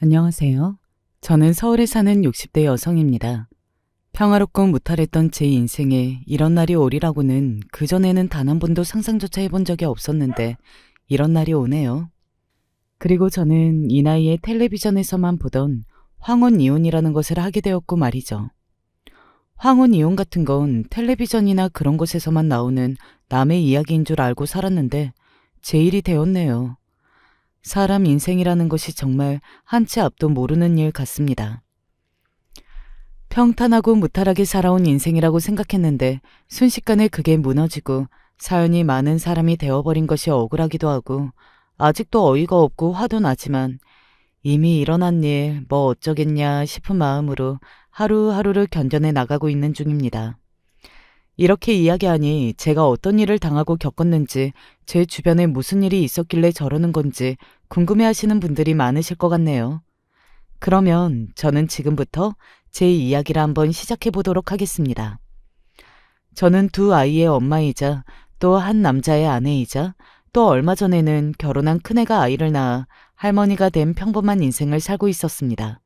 안녕하세요. 저는 서울에 사는 60대 여성입니다. 평화롭고 무탈했던 제 인생에 이런 날이 오리라고는 그전에는 단 한 번도 상상조차 해본 적이 없었는데 이런 날이 오네요. 그리고 저는 이 나이에 텔레비전에서만 보던 황혼 이혼이라는 것을 하게 되었고 말이죠. 황혼 이혼 같은 건 텔레비전이나 그런 곳에서만 나오는 남의 이야기인 줄 알고 살았는데 제 일이 되었네요. 사람 인생이라는 것이 정말 한치 앞도 모르는 일 같습니다. 평탄하고 무탈하게 살아온 인생이라고 생각했는데 순식간에 그게 무너지고 사연이 많은 사람이 되어버린 것이 억울하기도 하고 아직도 어이가 없고 화도 나지만 이미 일어난 일 뭐 어쩌겠냐 싶은 마음으로 하루하루를 견뎌내 나가고 있는 중입니다. 이렇게 이야기하니 제가 어떤 일을 당하고 겪었는지 제 주변에 무슨 일이 있었길래 저러는 건지 궁금해하시는 분들이 많으실 것 같네요. 그러면 저는 지금부터 제 이야기를 한번 시작해 보도록 하겠습니다. 저는 두 아이의 엄마이자 또 한 남자의 아내이자 또 얼마 전에는 결혼한 큰애가 아이를 낳아 할머니가 된 평범한 인생을 살고 있었습니다.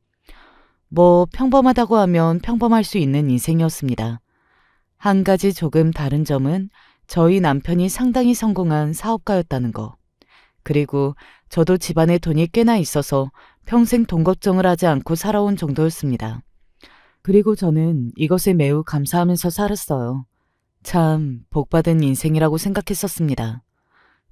뭐 평범하다고 하면 평범할 수 있는 인생이었습니다. 한 가지 조금 다른 점은 저희 남편이 상당히 성공한 사업가였다는 거. 그리고 저도 집안에 돈이 꽤나 있어서 평생 돈 걱정을 하지 않고 살아온 정도였습니다. 그리고 저는 이것에 매우 감사하면서 살았어요. 참 복받은 인생이라고 생각했었습니다.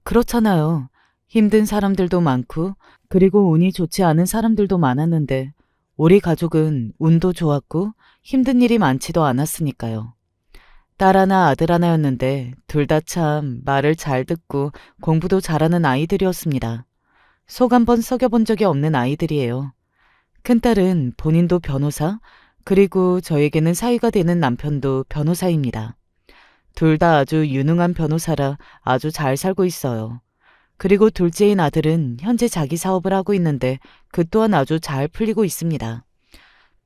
그렇잖아요. 힘든 사람들도 많고 그리고 운이 좋지 않은 사람들도 많았는데 우리 가족은 운도 좋았고 힘든 일이 많지도 않았으니까요. 딸 하나 아들 하나였는데 둘 다 참 말을 잘 듣고 공부도 잘하는 아이들이었습니다. 속 한번 썩여본 적이 없는 아이들이에요. 큰딸은 본인도 변호사, 그리고 저에게는 사위가 되는 남편도 변호사입니다. 둘 다 아주 유능한 변호사라 아주 잘 살고 있어요. 그리고 둘째인 아들은 현재 자기 사업을 하고 있는데 그 또한 아주 잘 풀리고 있습니다.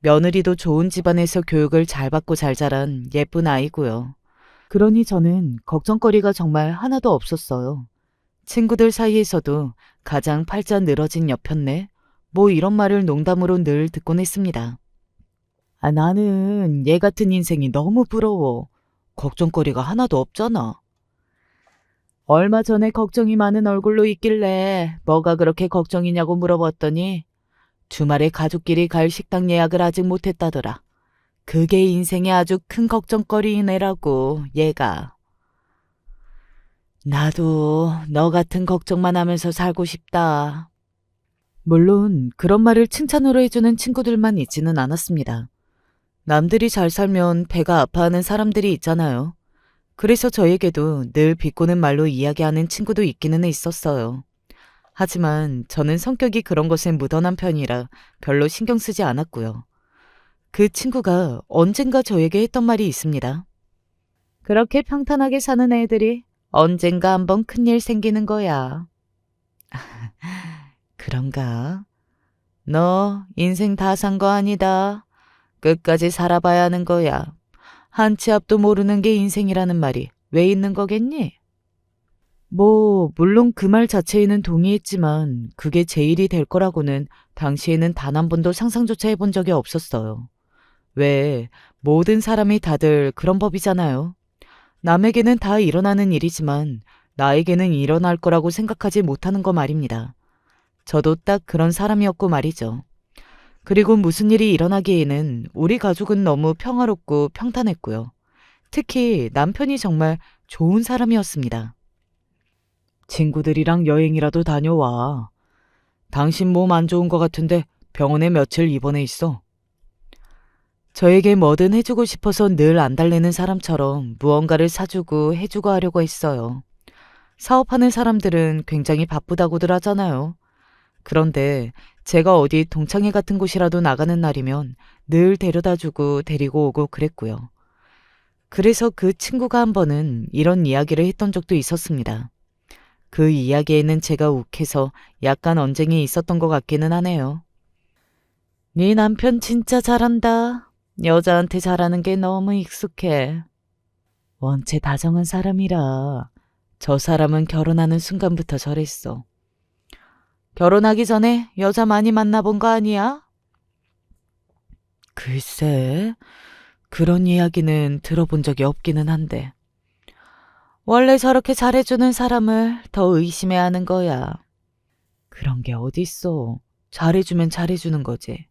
며느리도 좋은 집안에서 교육을 잘 받고 잘 자란 예쁜 아이고요. 그러니 저는 걱정거리가 정말 하나도 없었어요. 친구들 사이에서도 가장 팔자 늘어진 여편네? 뭐 이런 말을 농담으로 늘 듣곤 했습니다. 아, 나는 얘 같은 인생이 너무 부러워. 걱정거리가 하나도 없잖아. 얼마 전에 걱정이 많은 얼굴로 있길래 뭐가 그렇게 걱정이냐고 물어봤더니 주말에 가족끼리 갈 식당 예약을 아직 못했다더라. 그게 인생의 아주 큰 걱정거리이네라고, 얘가. 나도 너 같은 걱정만 하면서 살고 싶다. 물론 그런 말을 칭찬으로 해주는 친구들만 있지는 않았습니다. 남들이 잘 살면 배가 아파하는 사람들이 있잖아요. 그래서 저에게도 늘 비꼬는 말로 이야기하는 친구도 있기는 있었어요. 하지만 저는 성격이 그런 것에 무던한 편이라 별로 신경 쓰지 않았고요. 그 친구가 언젠가 저에게 했던 말이 있습니다. 그렇게 평탄하게 사는 애들이 언젠가 한번 큰일 생기는 거야. 그런가? 너 인생 다 산 거 아니다. 끝까지 살아봐야 하는 거야. 한치 앞도 모르는 게 인생이라는 말이 왜 있는 거겠니? 뭐 물론 그 말 자체에는 동의했지만 그게 제 일이 될 거라고는 당시에는 단 한 번도 상상조차 해본 적이 없었어요. 왜 모든 사람이 다들 그런 법이잖아요. 남에게는 다 일어나는 일이지만 나에게는 일어날 거라고 생각하지 못하는 거 말입니다. 저도 딱 그런 사람이었고 말이죠. 그리고 무슨 일이 일어나기에는 우리 가족은 너무 평화롭고 평탄했고요. 특히 남편이 정말 좋은 사람이었습니다. 친구들이랑 여행이라도 다녀와. 당신 몸 안 좋은 것 같은데 병원에 며칠 입원해 있어. 저에게 뭐든 해주고 싶어서 늘 안달내는 사람처럼 무언가를 사주고 해주고 하려고 했어요. 사업하는 사람들은 굉장히 바쁘다고들 하잖아요. 그런데 제가 어디 동창회 같은 곳이라도 나가는 날이면 늘 데려다주고 데리고 오고 그랬고요. 그래서 그 친구가 한 번은 이런 이야기를 했던 적도 있었습니다. 그 이야기에는 제가 욱해서 약간 언쟁이 있었던 것 같기는 하네요. 네 남편 진짜 잘한다. 여자한테 잘하는 게 너무 익숙해. 원체 다정한 사람이라 저 사람은 결혼하는 순간부터 저랬어. 결혼하기 전에 여자 많이 만나본 거 아니야? 글쎄, 그런 이야기는 들어본 적이 없기는 한데. 원래 저렇게 잘해주는 사람을 더 의심해야 하는 거야. 그런 게 어딨어. 잘해주면 잘해주는 거지.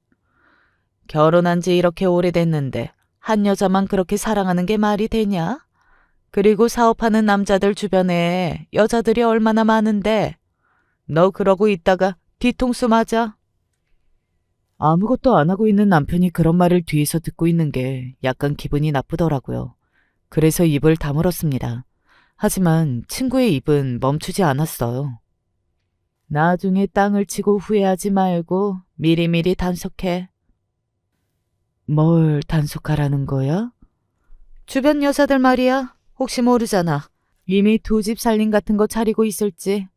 결혼한 지 이렇게 오래됐는데 한 여자만 그렇게 사랑하는 게 말이 되냐? 그리고 사업하는 남자들 주변에 여자들이 얼마나 많은데 너 그러고 있다가 뒤통수 맞아. 아무것도 안 하고 있는 남편이 그런 말을 뒤에서 듣고 있는 게 약간 기분이 나쁘더라고요. 그래서 입을 다물었습니다. 하지만 친구의 입은 멈추지 않았어요. 나중에 땅을 치고 후회하지 말고 미리미리 단속해. 뭘 단속하라는 거야? 주변 여자들 말이야. 혹시 모르잖아. 이미 2집 살림 같은 거 차리고 있을지.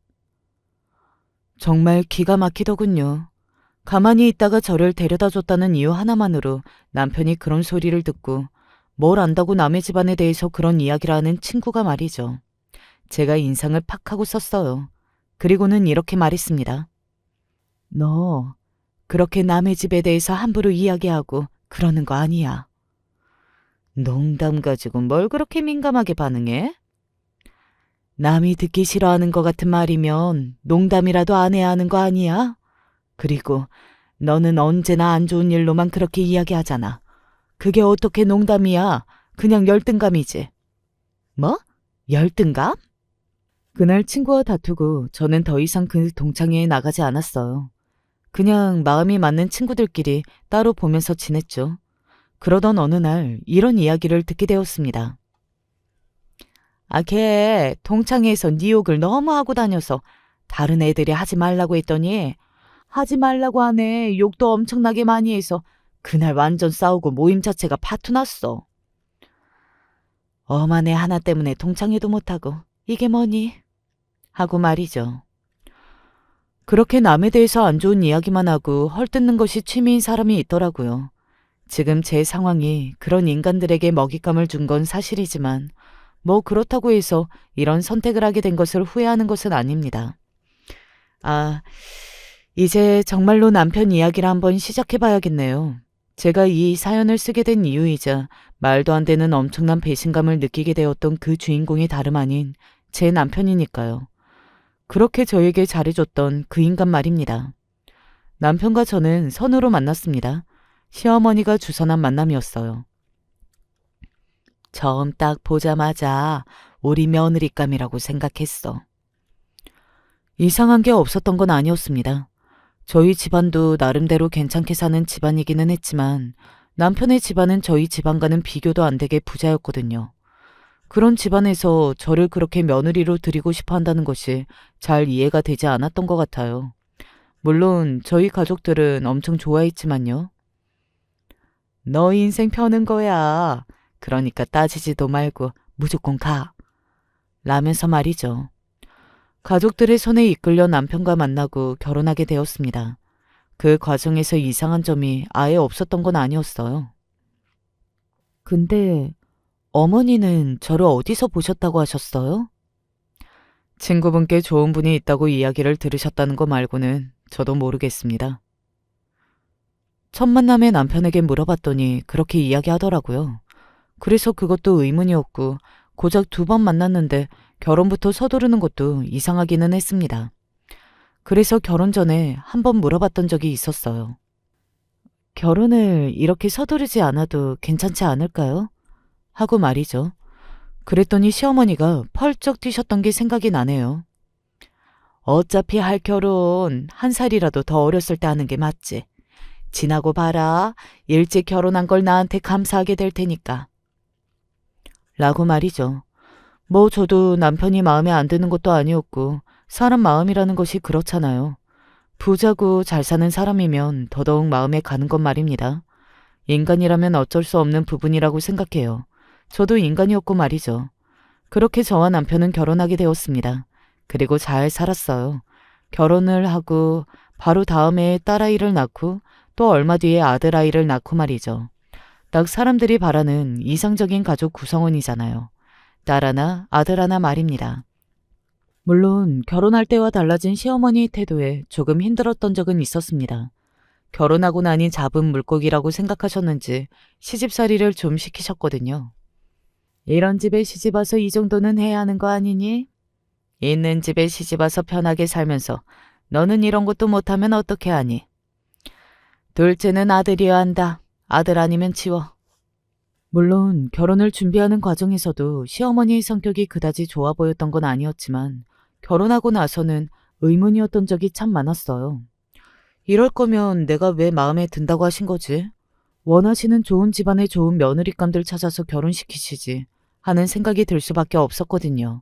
정말 기가 막히더군요. 가만히 있다가 저를 데려다 줬다는 이유 하나만으로 남편이 그런 소리를 듣고 뭘 안다고 남의 집안에 대해서 그런 이야기를 하는 친구가 말이죠. 제가 인상을 팍 하고 썼어요. 그리고는 이렇게 말했습니다. 너 그렇게 남의 집에 대해서 함부로 이야기하고 그러는 거 아니야. 농담 가지고 뭘 그렇게 민감하게 반응해? 남이 듣기 싫어하는 것 같은 말이면 농담이라도 안 해야 하는 거 아니야? 그리고 너는 언제나 안 좋은 일로만 그렇게 이야기하잖아. 그게 어떻게 농담이야? 그냥 열등감이지. 뭐? 열등감? 그날 친구와 다투고 저는 더 이상 그 동창회에 나가지 않았어요. 그냥 마음이 맞는 친구들끼리 따로 보면서 지냈죠. 그러던 어느 날 이런 이야기를 듣게 되었습니다. 아, 걔 동창회에서 네 욕을 너무 하고 다녀서 다른 애들이 하지 말라고 했더니 하지 말라고 하네. 욕도 엄청나게 많이 해서 그날 완전 싸우고 모임 자체가 파투 났어. 엄한 애 하나 때문에 동창회도 못하고 이게 뭐니? 하고 말이죠. 그렇게 남에 대해서 안 좋은 이야기만 하고 헐뜯는 것이 취미인 사람이 있더라고요. 지금 제 상황이 그런 인간들에게 먹잇감을 준 건 사실이지만 뭐 그렇다고 해서 이런 선택을 하게 된 것을 후회하는 것은 아닙니다. 아, 이제 정말로 남편 이야기를 한번 시작해봐야겠네요. 제가 이 사연을 쓰게 된 이유이자 말도 안 되는 엄청난 배신감을 느끼게 되었던 그 주인공이 다름 아닌 제 남편이니까요. 그렇게 저에게 잘해줬던 그 인간 말입니다. 남편과 저는 선으로 만났습니다. 시어머니가 주선한 만남이었어요. 처음 딱 보자마자 우리 며느리감이라고 생각했어. 이상한 게 없었던 건 아니었습니다. 저희 집안도 나름대로 괜찮게 사는 집안이기는 했지만 남편의 집안은 저희 집안과는 비교도 안 되게 부자였거든요. 그런 집안에서 저를 그렇게 며느리로 드리고 싶어 한다는 것이 잘 이해가 되지 않았던 것 같아요. 물론 저희 가족들은 엄청 좋아했지만요. 너 인생 펴는 거야. 그러니까 따지지도 말고 무조건 가. 라면서 말이죠. 가족들의 손에 이끌려 남편과 만나고 결혼하게 되었습니다. 그 과정에서 이상한 점이 아예 없었던 건 아니었어요. 근데 어머니는 저를 어디서 보셨다고 하셨어요? 친구분께 좋은 분이 있다고 이야기를 들으셨다는 거 말고는 저도 모르겠습니다. 첫 만남에 남편에게 물어봤더니 그렇게 이야기하더라고요. 그래서 그것도 의문이었고 고작 2번 만났는데 결혼부터 서두르는 것도 이상하기는 했습니다. 그래서 결혼 전에 한번 물어봤던 적이 있었어요. 결혼을 이렇게 서두르지 않아도 괜찮지 않을까요? 하고 말이죠. 그랬더니 시어머니가 펄쩍 뛰셨던 게 생각이 나네요. 어차피 할 결혼 1살이라도 더 어렸을 때 하는 게 맞지. 지나고 봐라. 일찍 결혼한 걸 나한테 감사하게 될 테니까. 라고 말이죠. 뭐 저도 남편이 마음에 안 드는 것도 아니었고 사람 마음이라는 것이 그렇잖아요. 부자고 잘 사는 사람이면 더더욱 마음에 가는 것 말입니다. 인간이라면 어쩔 수 없는 부분이라고 생각해요. 저도 인간이었고 말이죠. 그렇게 저와 남편은 결혼하게 되었습니다. 그리고 잘 살았어요. 결혼을 하고 바로 다음에 딸아이를 낳고 또 얼마 뒤에 아들아이를 낳고 말이죠. 딱 사람들이 바라는 이상적인 가족 구성원이잖아요. 딸 하나, 아들 하나 말입니다. 물론 결혼할 때와 달라진 시어머니의 태도에 조금 힘들었던 적은 있었습니다. 결혼하고 나니 잡은 물고기라고 생각하셨는지 시집살이를 좀 시키셨거든요. 이런 집에 시집와서 이 정도는 해야 하는 거 아니니? 있는 집에 시집와서 편하게 살면서 너는 이런 것도 못하면 어떻게 하니? 둘째는 아들이어야 한다. 아들 아니면 치워. 물론 결혼을 준비하는 과정에서도 시어머니의 성격이 그다지 좋아 보였던 건 아니었지만 결혼하고 나서는 의문이었던 적이 참 많았어요. 이럴 거면 내가 왜 마음에 든다고 하신 거지? 원하시는 좋은 집안의 좋은 며느리감들 찾아서 결혼시키시지 하는 생각이 들 수밖에 없었거든요.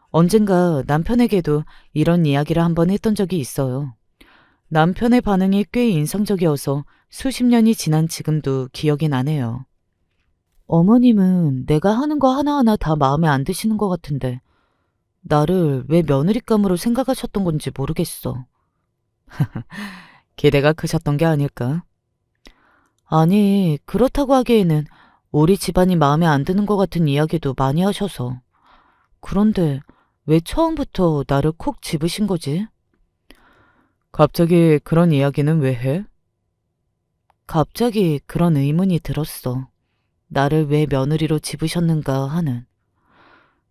언젠가 남편에게도 이런 이야기를 한번 했던 적이 있어요. 남편의 반응이 꽤 인상적이어서 수십 년이 지난 지금도 기억이 나네요. 어머님은 내가 하는 거 하나하나 다 마음에 안 드시는 것 같은데 나를 왜 며느리감으로 생각하셨던 건지 모르겠어. 기대가 크셨던 게 아닐까? 아니, 그렇다고 하기에는 우리 집안이 마음에 안 드는 것 같은 이야기도 많이 하셔서. 그런데 왜 처음부터 나를 콕 집으신 거지? 갑자기 그런 이야기는 왜 해? 갑자기 그런 의문이 들었어. 나를 왜 며느리로 집으셨는가 하는.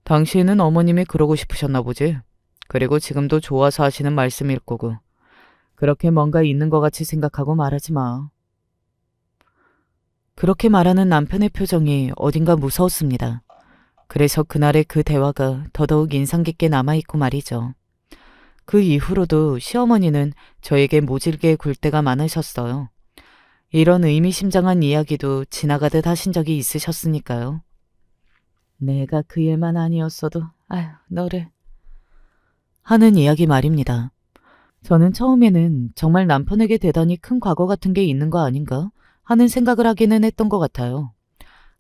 당시에는 어머님이 그러고 싶으셨나 보지. 그리고 지금도 좋아서 하시는 말씀일 거고. 그렇게 뭔가 있는 것 같이 생각하고 말하지 마. 그렇게 말하는 남편의 표정이 어딘가 무서웠습니다. 그래서 그날의 그 대화가 더더욱 인상 깊게 남아있고 말이죠. 그 이후로도 시어머니는 저에게 모질게 굴 때가 많으셨어요. 이런 의미심장한 이야기도 지나가듯 하신 적이 있으셨으니까요. 내가 그 일만 아니었어도 아휴 너를 하는 이야기 말입니다. 저는 처음에는 정말 남편에게 대단히 큰 과거 같은 게 있는 거 아닌가 하는 생각을 하기는 했던 것 같아요.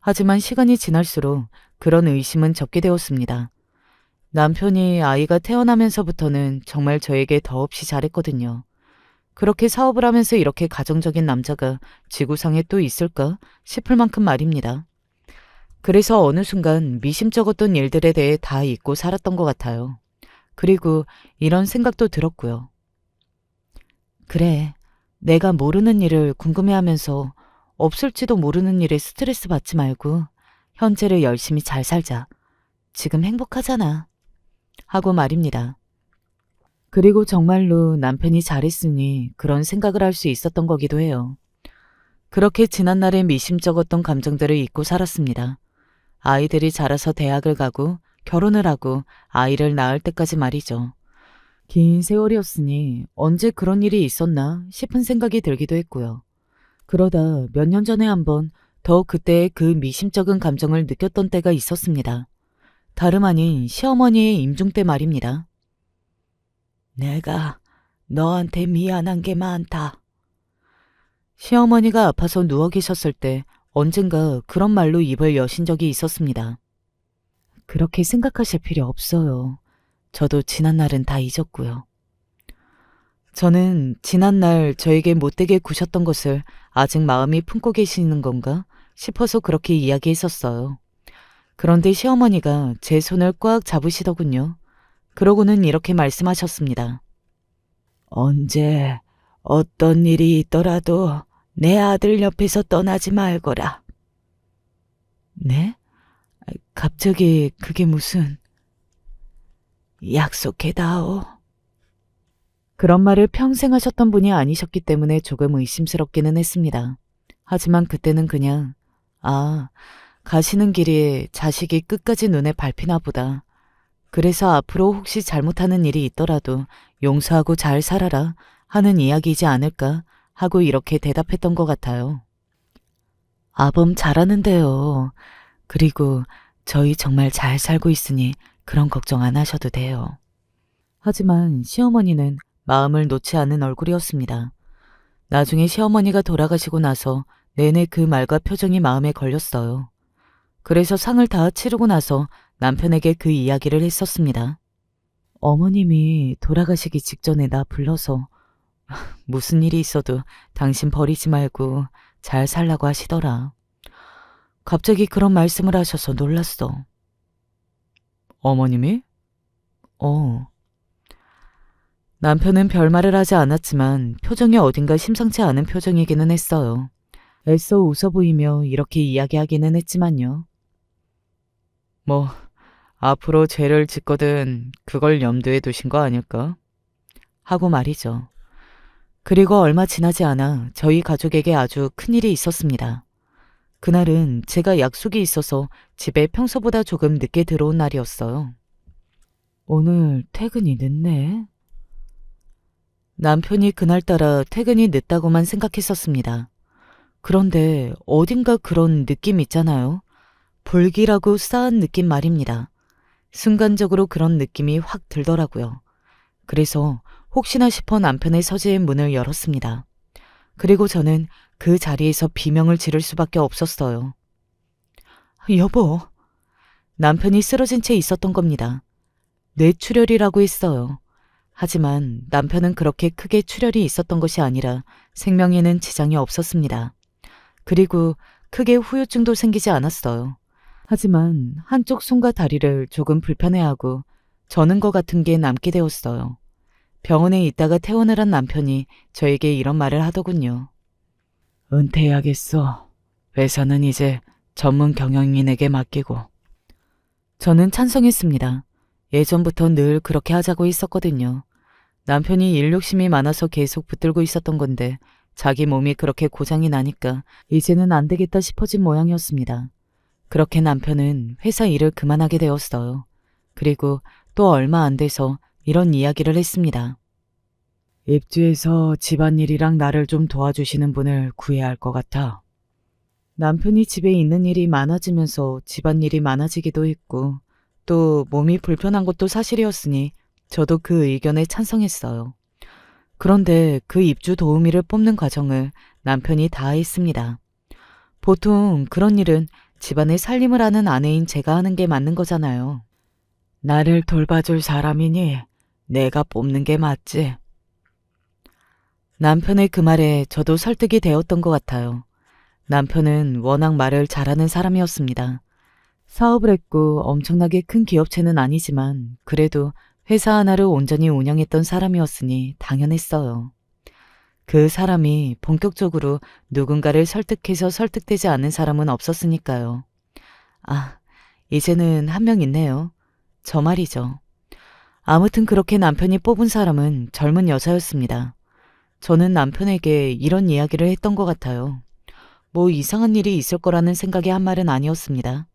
하지만 시간이 지날수록 그런 의심은 적게 되었습니다. 남편이 아이가 태어나면서부터는 정말 저에게 더없이 잘했거든요. 그렇게 사업을 하면서 이렇게 가정적인 남자가 지구상에 또 있을까 싶을 만큼 말입니다. 그래서 어느 순간 미심쩍었던 일들에 대해 다 잊고 살았던 것 같아요. 그리고 이런 생각도 들었고요. 그래, 내가 모르는 일을 궁금해하면서 없을지도 모르는 일에 스트레스 받지 말고 현재를 열심히 잘 살자. 지금 행복하잖아. 하고 말입니다. 그리고 정말로 남편이 잘했으니 그런 생각을 할 수 있었던 거기도 해요. 그렇게 지난날의 미심쩍었던 감정들을 잊고 살았습니다. 아이들이 자라서 대학을 가고 결혼을 하고 아이를 낳을 때까지 말이죠. 긴 세월이었으니 언제 그런 일이 있었나 싶은 생각이 들기도 했고요. 그러다 몇 년 전에 한번 더 그때의 그 미심쩍은 감정을 느꼈던 때가 있었습니다. 다름 아닌 시어머니의 임종 때 말입니다. 내가 너한테 미안한 게 많다. 시어머니가 아파서 누워 계셨을 때 언젠가 그런 말로 입을 여신 적이 있었습니다. 그렇게 생각하실 필요 없어요. 저도 지난날은 다 잊었고요. 저는 지난날 저에게 못되게 구셨던 것을 아직 마음이 품고 계시는 건가 싶어서 그렇게 이야기했었어요. 그런데 시어머니가 제 손을 꽉 잡으시더군요. 그러고는 이렇게 말씀하셨습니다. 언제 어떤 일이 있더라도 내 아들 옆에서 떠나지 말거라. 네? 갑자기 그게 무슨... 약속해다오. 그런 말을 평생 하셨던 분이 아니셨기 때문에 조금 의심스럽기는 했습니다. 하지만 그때는 그냥 가시는 길에 자식이 끝까지 눈에 밟히나 보다. 그래서 앞으로 혹시 잘못하는 일이 있더라도 용서하고 잘 살아라 하는 이야기이지 않을까 하고 이렇게 대답했던 것 같아요. 아범 잘하는데요. 그리고 저희 정말 잘 살고 있으니 그런 걱정 안 하셔도 돼요. 하지만 시어머니는 마음을 놓지 않은 얼굴이었습니다. 나중에 시어머니가 돌아가시고 나서 내내 그 말과 표정이 마음에 걸렸어요. 그래서 상을 다 치르고 나서 남편에게 그 이야기를 했었습니다. 어머님이 돌아가시기 직전에 나 불러서 무슨 일이 있어도 당신 버리지 말고 잘 살라고 하시더라. 갑자기 그런 말씀을 하셔서 놀랐어. 어머님이? 어. 남편은 별말을 하지 않았지만 표정이 어딘가 심상치 않은 표정이기는 했어요. 애써 웃어 보이며 이렇게 이야기하기는 했지만요. 뭐, 앞으로 죄를 짓거든 그걸 염두에 두신 거 아닐까? 하고 말이죠. 그리고 얼마 지나지 않아 저희 가족에게 아주 큰일이 있었습니다. 그날은 제가 약속이 있어서 집에 평소보다 조금 늦게 들어온 날이었어요. 오늘 퇴근이 늦네. 남편이 그날따라 퇴근이 늦다고만 생각했었습니다. 그런데 어딘가 그런 느낌 있잖아요. 불길하고 싸한 느낌 말입니다. 순간적으로 그런 느낌이 확 들더라고요. 그래서 혹시나 싶어 남편의 서재의 문을 열었습니다. 그리고 저는 그 자리에서 비명을 지를 수밖에 없었어요. 여보, 남편이 쓰러진 채 있었던 겁니다. 뇌출혈이라고 했어요. 하지만 남편은 그렇게 크게 출혈이 있었던 것이 아니라 생명에는 지장이 없었습니다. 그리고 크게 후유증도 생기지 않았어요. 하지만 한쪽 손과 다리를 조금 불편해하고 저는 것 같은 게 남게 되었어요. 병원에 있다가 퇴원을 한 남편이 저에게 이런 말을 하더군요. 은퇴해야겠어. 회사는 이제 전문 경영인에게 맡기고. 저는 찬성했습니다. 예전부터 늘 그렇게 하자고 했었거든요. 남편이 일 욕심이 많아서 계속 붙들고 있었던 건데 자기 몸이 그렇게 고장이 나니까 이제는 안 되겠다 싶어진 모양이었습니다. 그렇게 남편은 회사 일을 그만하게 되었어요. 그리고 또 얼마 안 돼서 이런 이야기를 했습니다. 입주해서 집안일이랑 나를 좀 도와주시는 분을 구해야 할 것 같아. 남편이 집에 있는 일이 많아지면서 집안일이 많아지기도 했고 또 몸이 불편한 것도 사실이었으니 저도 그 의견에 찬성했어요. 그런데 그 입주 도우미를 뽑는 과정을 남편이 다 했습니다. 보통 그런 일은 집안의 살림을 하는 아내인 제가 하는 게 맞는 거잖아요. 나를 돌봐줄 사람이니 내가 뽑는 게 맞지. 남편의 그 말에 저도 설득이 되었던 것 같아요. 남편은 워낙 말을 잘하는 사람이었습니다. 사업을 했고 엄청나게 큰 기업체는 아니지만 그래도 회사 하나를 온전히 운영했던 사람이었으니 당연했어요. 그 사람이 본격적으로 누군가를 설득해서 설득되지 않는 사람은 없었으니까요. 아, 이제는 한 명 있네요. 저 말이죠. 아무튼 그렇게 남편이 뽑은 사람은 젊은 여자였습니다. 저는 남편에게 이런 이야기를 했던 것 같아요. 뭐 이상한 일이 있을 거라는 생각이 한 말은 아니었습니다.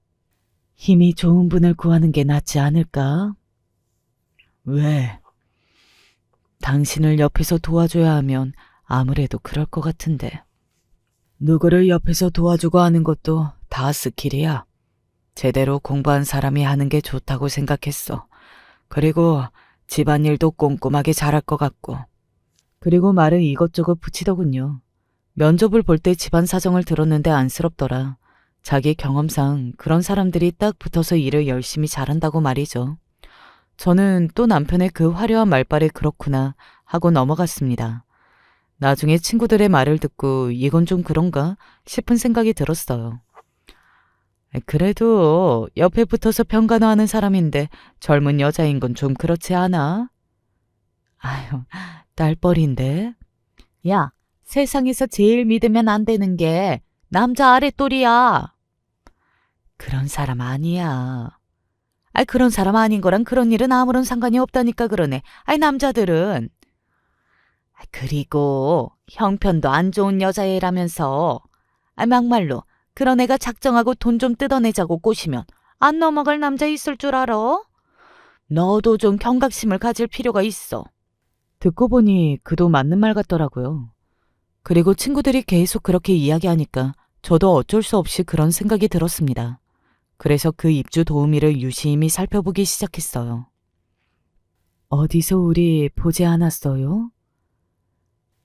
힘이 좋은 분을 구하는 게 낫지 않을까? 왜? 당신을 옆에서 도와줘야 하면 아무래도 그럴 것 같은데. 누구를 옆에서 도와주고 하는 것도 다 스킬이야. 제대로 공부한 사람이 하는 게 좋다고 생각했어. 그리고 집안일도 꼼꼼하게 잘할 것 같고. 그리고 말을 이것저것 붙이더군요. 면접을 볼 때 집안 사정을 들었는데 안쓰럽더라. 자기 경험상 그런 사람들이 딱 붙어서 일을 열심히 잘한다고 말이죠. 저는 또 남편의 그 화려한 말발에 그렇구나 하고 넘어갔습니다. 나중에 친구들의 말을 듣고 이건 좀 그런가 싶은 생각이 들었어요. 그래도 옆에 붙어서 평간화하는 사람인데 젊은 여자인 건 좀 그렇지 않아? 아유, 딸뻘인데. 야, 세상에서 제일 믿으면 안 되는 게 남자 아랫돌이야. 그런 사람 아니야. 그런 사람 아닌 거랑 그런 일은 아무런 상관이 없다니까 그러네. 남자들은. 그리고 형편도 안 좋은 여자애라면서. 막말로 그런 애가 작정하고 돈 좀 뜯어내자고 꼬시면 안 넘어갈 남자 있을 줄 알아? 너도 좀 경각심을 가질 필요가 있어. 듣고 보니 그도 맞는 말 같더라고요. 그리고 친구들이 계속 그렇게 이야기하니까 저도 어쩔 수 없이 그런 생각이 들었습니다. 그래서 그 입주 도우미를 유심히 살펴보기 시작했어요. 어디서 우리 보지 않았어요?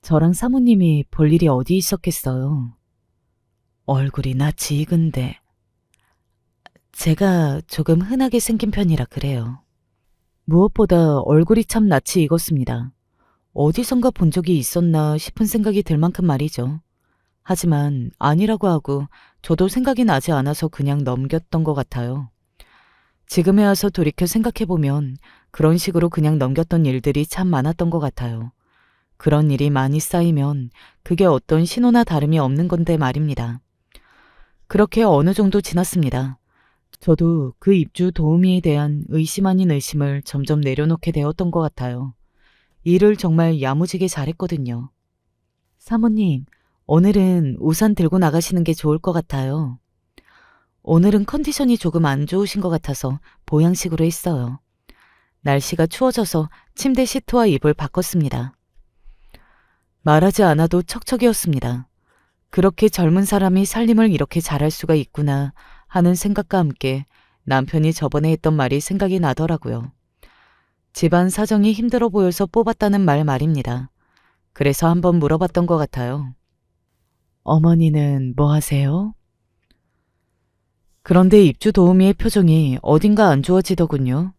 저랑 사모님이 볼 일이 어디 있었겠어요. 얼굴이 낯이 익은데. 제가 조금 흔하게 생긴 편이라 그래요. 무엇보다 얼굴이 참 낯이 익었습니다. 어디선가 본 적이 있었나 싶은 생각이 들 만큼 말이죠. 하지만 아니라고 하고 저도 생각이 나지 않아서 그냥 넘겼던 것 같아요. 지금에 와서 돌이켜 생각해보면 그런 식으로 그냥 넘겼던 일들이 참 많았던 것 같아요. 그런 일이 많이 쌓이면 그게 어떤 신호나 다름이 없는 건데 말입니다. 그렇게 어느 정도 지났습니다. 저도 그 입주 도우미에 대한 의심 아닌 의심을 점점 내려놓게 되었던 것 같아요. 일을 정말 야무지게 잘했거든요. 사모님, 오늘은 우산 들고 나가시는 게 좋을 것 같아요. 오늘은 컨디션이 조금 안 좋으신 것 같아서 보양식으로 했어요. 날씨가 추워져서 침대 시트와 이불 바꿨습니다. 말하지 않아도 척척이었습니다. 그렇게 젊은 사람이 살림을 이렇게 잘할 수가 있구나 하는 생각과 함께 남편이 저번에 했던 말이 생각이 나더라고요. 집안 사정이 힘들어 보여서 뽑았다는 말입니다. 그래서 한번 물어봤던 것 같아요. 어머니는 뭐 하세요? 그런데 입주 도우미의 표정이 어딘가 안 좋아지더군요.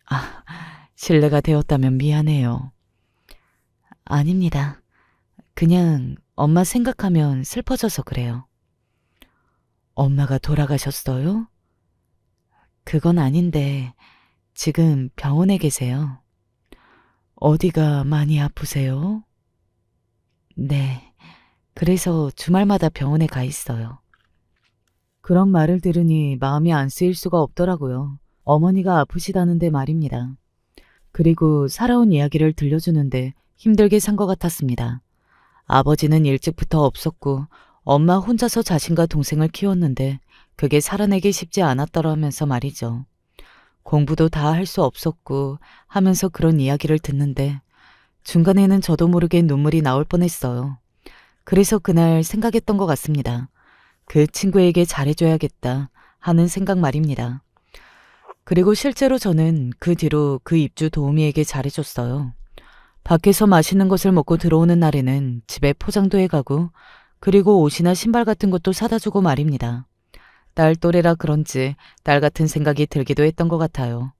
아, 실례가 되었다면 미안해요. 아닙니다. 그냥 엄마 생각하면 슬퍼져서 그래요. 엄마가 돌아가셨어요? 그건 아닌데 지금 병원에 계세요. 어디가 많이 아프세요? 네, 그래서 주말마다 병원에 가 있어요. 그런 말을 들으니 마음이 안 쓰일 수가 없더라고요. 어머니가 아프시다는데 말입니다. 그리고 살아온 이야기를 들려주는데 힘들게 산 것 같았습니다. 아버지는 일찍부터 없었고 엄마 혼자서 자신과 동생을 키웠는데 그게 살아내기 쉽지 않았더라면서 말이죠. 공부도 다 할 수 없었고 하면서 그런 이야기를 듣는데 중간에는 저도 모르게 눈물이 나올 뻔했어요. 그래서 그날 생각했던 것 같습니다. 그 친구에게 잘해줘야겠다 하는 생각 말입니다. 그리고 실제로 저는 그 뒤로 그 입주 도우미에게 잘해줬어요. 밖에서 맛있는 것을 먹고 들어오는 날에는 집에 포장도 해가고 그리고 옷이나 신발 같은 것도 사다 주고 말입니다. 딸 또래라 그런지 딸 같은 생각이 들기도 했던 것 같아요.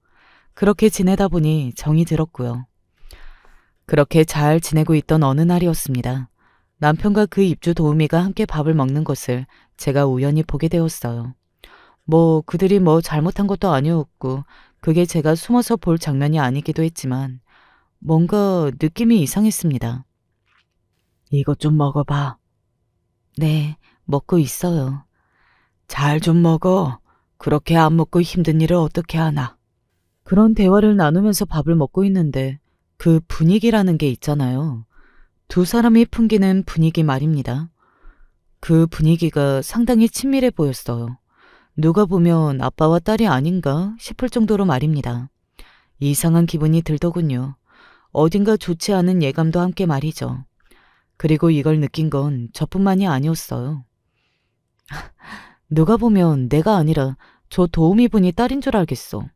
그렇게 지내다 보니 정이 들었고요. 그렇게 잘 지내고 있던 어느 날이었습니다. 남편과 그 입주 도우미가 함께 밥을 먹는 것을 제가 우연히 보게 되었어요. 그들이 잘못한 것도 아니었고 그게 제가 숨어서 볼 장면이 아니기도 했지만 뭔가 느낌이 이상했습니다. 이것 좀 먹어봐. 네, 먹고 있어요. 잘 좀 먹어. 그렇게 안 먹고 힘든 일을 어떻게 하나. 그런 대화를 나누면서 밥을 먹고 있는데 그 분위기라는 게 있잖아요. 두 사람이 풍기는 분위기 말입니다. 그 분위기가 상당히 친밀해 보였어요. 누가 보면 아빠와 딸이 아닌가 싶을 정도로 말입니다. 이상한 기분이 들더군요. 어딘가 좋지 않은 예감도 함께 말이죠. 그리고 이걸 느낀 건 저뿐만이 아니었어요. 누가 보면 내가 아니라 저 도우미 분이 딸인 줄 알겠어.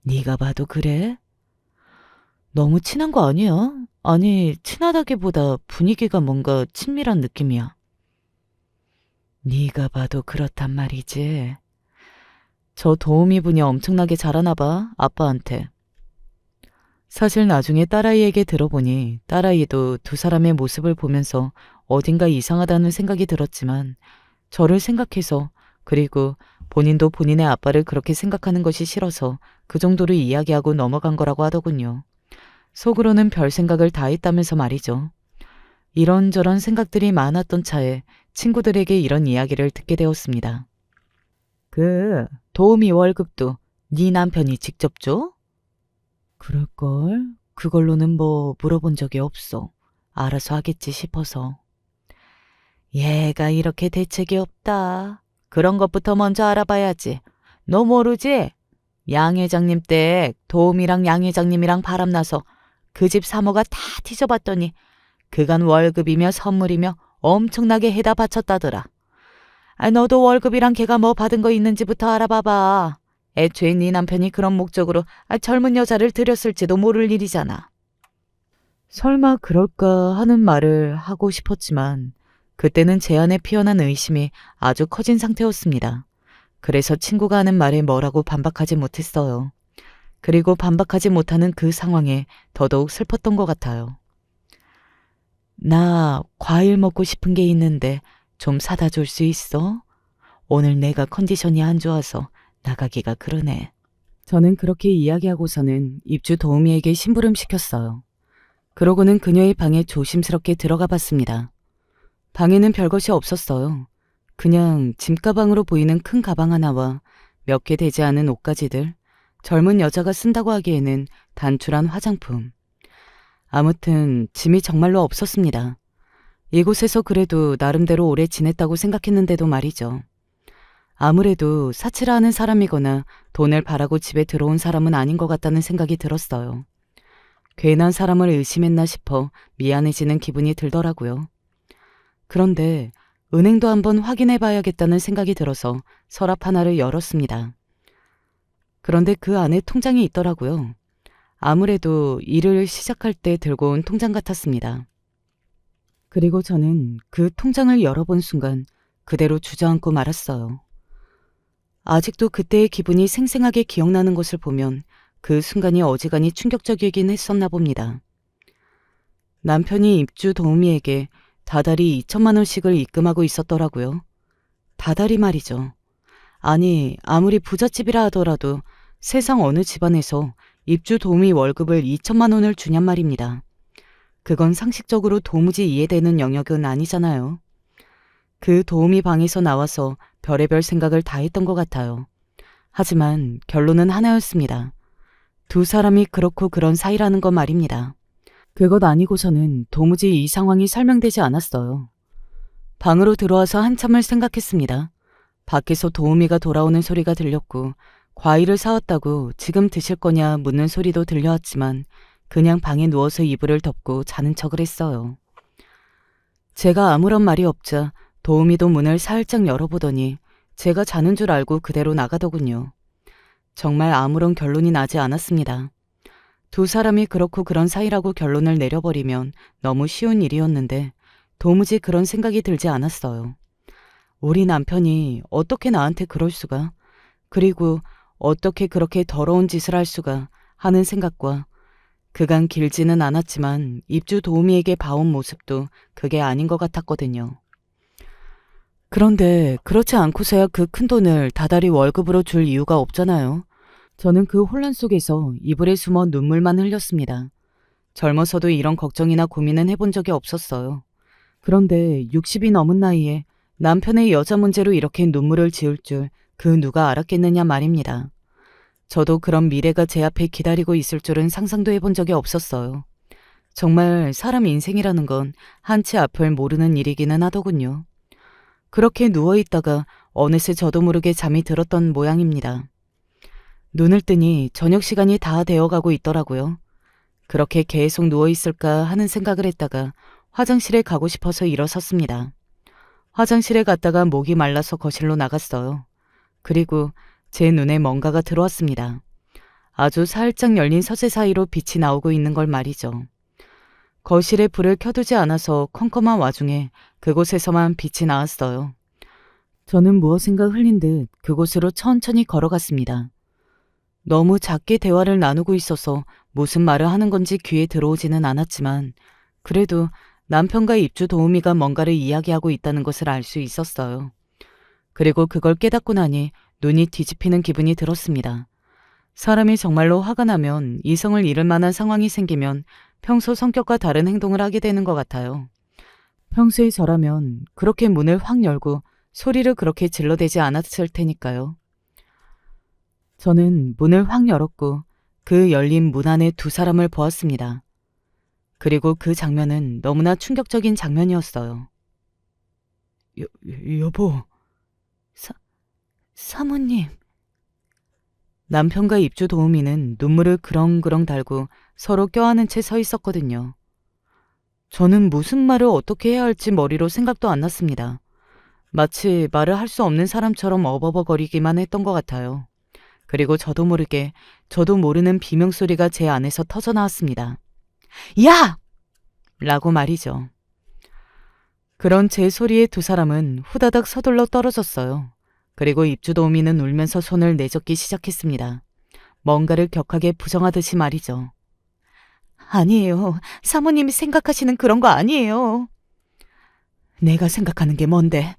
네가 봐도 그래? 너무 친한 거 아니야? 아니, 친하다기보다 분위기가 뭔가 친밀한 느낌이야. 네가 봐도 그렇단 말이지. 저 도우미 분이 엄청나게 잘하나 봐, 아빠한테. 사실 나중에 딸아이에게 들어보니 딸아이도 두 사람의 모습을 보면서 어딘가 이상하다는 생각이 들었지만 저를 생각해서 그리고 본인도 본인의 아빠를 그렇게 생각하는 것이 싫어서 그 정도로 이야기하고 넘어간 거라고 하더군요. 속으로는 별 생각을 다 했다면서 말이죠. 이런저런 생각들이 많았던 차에 친구들에게 이런 이야기를 듣게 되었습니다. 그 도우미 월급도 네 남편이 직접 줘? 그럴걸? 그걸로는 물어본 적이 없어. 알아서 하겠지 싶어서. 얘가 이렇게 대책이 없다. 그런 것부터 먼저 알아봐야지. 너 모르지? 양 회장님 때 도우미랑 양 회장님이랑 바람나서 그 집 사모가 다 뒤져봤더니 그간 월급이며 선물이며 엄청나게 해다 바쳤다더라. 너도 월급이랑 걔가 받은 거 있는지부터 알아봐봐. 애초에 네 남편이 그런 목적으로 젊은 여자를 들였을지도 모를 일이잖아. 설마 그럴까 하는 말을 하고 싶었지만 그때는 제 안에 피어난 의심이 아주 커진 상태였습니다. 그래서 친구가 하는 말에 뭐라고 반박하지 못했어요. 그리고 반박하지 못하는 그 상황에 더더욱 슬펐던 것 같아요. 나 과일 먹고 싶은 게 있는데 좀 사다 줄 수 있어? 오늘 내가 컨디션이 안 좋아서 나가기가 그러네. 저는 그렇게 이야기하고서는 입주 도우미에게 심부름시켰어요. 그러고는 그녀의 방에 조심스럽게 들어가 봤습니다. 방에는 별것이 없었어요. 그냥 짐가방으로 보이는 큰 가방 하나와 몇 개 되지 않은 옷가지들, 젊은 여자가 쓴다고 하기에는 단출한 화장품. 아무튼 짐이 정말로 없었습니다. 이곳에서 그래도 나름대로 오래 지냈다고 생각했는데도 말이죠. 아무래도 사치라 하는 사람이거나 돈을 바라고 집에 들어온 사람은 아닌 것 같다는 생각이 들었어요. 괜한 사람을 의심했나 싶어 미안해지는 기분이 들더라고요. 그런데 은행도 한번 확인해 봐야겠다는 생각이 들어서 서랍 하나를 열었습니다. 그런데 그 안에 통장이 있더라고요. 아무래도 일을 시작할 때 들고 온 통장 같았습니다. 그리고 저는 그 통장을 열어본 순간 그대로 주저앉고 말았어요. 아직도 그때의 기분이 생생하게 기억나는 것을 보면 그 순간이 어지간히 충격적이긴 했었나 봅니다. 남편이 입주 도우미에게 다달이 2천만 원씩을 입금하고 있었더라고요. 다달이 말이죠. 아니, 아무리 부잣집이라 하더라도 세상 어느 집안에서 입주 도우미 월급을 2천만 원을 주냔 말입니다. 그건 상식적으로 도무지 이해되는 영역은 아니잖아요. 그 도우미 방에서 나와서 별의별 생각을 다 했던 것 같아요. 하지만 결론은 하나였습니다. 두 사람이 그렇고 그런 사이라는 것 말입니다. 그것 아니고서는 도무지 이 상황이 설명되지 않았어요. 방으로 들어와서 한참을 생각했습니다. 밖에서 도우미가 돌아오는 소리가 들렸고 과일을 사왔다고 지금 드실 거냐 묻는 소리도 들려왔지만 그냥 방에 누워서 이불을 덮고 자는 척을 했어요. 제가 아무런 말이 없자 도우미도 문을 살짝 열어보더니 제가 자는 줄 알고 그대로 나가더군요. 정말 아무런 결론이 나지 않았습니다. 두 사람이 그렇고 그런 사이라고 결론을 내려버리면 너무 쉬운 일이었는데 도무지 그런 생각이 들지 않았어요. 우리 남편이 어떻게 나한테 그럴 수가, 그리고 어떻게 그렇게 더러운 짓을 할 수가 하는 생각과 그간 길지는 않았지만 입주 도우미에게 봐온 모습도 그게 아닌 것 같았거든요. 그런데 그렇지 않고서야 그 큰돈을 다달이 월급으로 줄 이유가 없잖아요. 저는 그 혼란 속에서 이불에 숨어 눈물만 흘렸습니다. 젊어서도 이런 걱정이나 고민은 해본 적이 없었어요. 그런데 60이 넘은 나이에 남편의 여자 문제로 이렇게 눈물을 지을 줄 그 누가 알았겠느냐 말입니다. 저도 그런 미래가 제 앞에 기다리고 있을 줄은 상상도 해본 적이 없었어요. 정말 사람 인생이라는 건 한치 앞을 모르는 일이기는 하더군요. 그렇게 누워있다가 어느새 저도 모르게 잠이 들었던 모양입니다. 눈을 뜨니 저녁 시간이 다 되어가고 있더라고요. 그렇게 계속 누워있을까 하는 생각을 했다가 화장실에 가고 싶어서 일어섰습니다. 화장실에 갔다가 목이 말라서 거실로 나갔어요. 그리고 제 눈에 뭔가가 들어왔습니다. 아주 살짝 열린 서재 사이로 빛이 나오고 있는 걸 말이죠. 거실에 불을 켜두지 않아서 컴컴한 와중에 그곳에서만 빛이 나왔어요. 저는 무엇인가 흘린 듯 그곳으로 천천히 걸어갔습니다. 너무 작게 대화를 나누고 있어서 무슨 말을 하는 건지 귀에 들어오지는 않았지만 그래도 남편과 입주 도우미가 뭔가를 이야기하고 있다는 것을 알 수 있었어요. 그리고 그걸 깨닫고 나니 눈이 뒤집히는 기분이 들었습니다. 사람이 정말로 화가 나면 이성을 잃을 만한 상황이 생기면 평소 성격과 다른 행동을 하게 되는 것 같아요. 평소에 저라면 그렇게 문을 확 열고 소리를 그렇게 질러대지 않았을 테니까요. 저는 문을 확 열었고 그 열린 문 안에 두 사람을 보았습니다. 그리고 그 장면은 너무나 충격적인 장면이었어요. 여보. 사모님. 남편과 입주 도우미는 눈물을 그렁그렁 달고 서로 껴안은 채 서 있었거든요. 저는 무슨 말을 어떻게 해야 할지 머리로 생각도 안 났습니다. 마치 말을 할 수 없는 사람처럼 어버버거리기만 했던 것 같아요. 그리고 저도 모르게 저도 모르는 비명소리가 제 안에서 터져 나왔습니다. 야! 라고 말이죠. 그런 제 소리에 두 사람은 후다닥 서둘러 떨어졌어요. 그리고 입주 도우미는 울면서 손을 내젓기 시작했습니다. 뭔가를 격하게 부정하듯이 말이죠. 아니에요. 사모님이 생각하시는 그런 거 아니에요. 내가 생각하는 게 뭔데?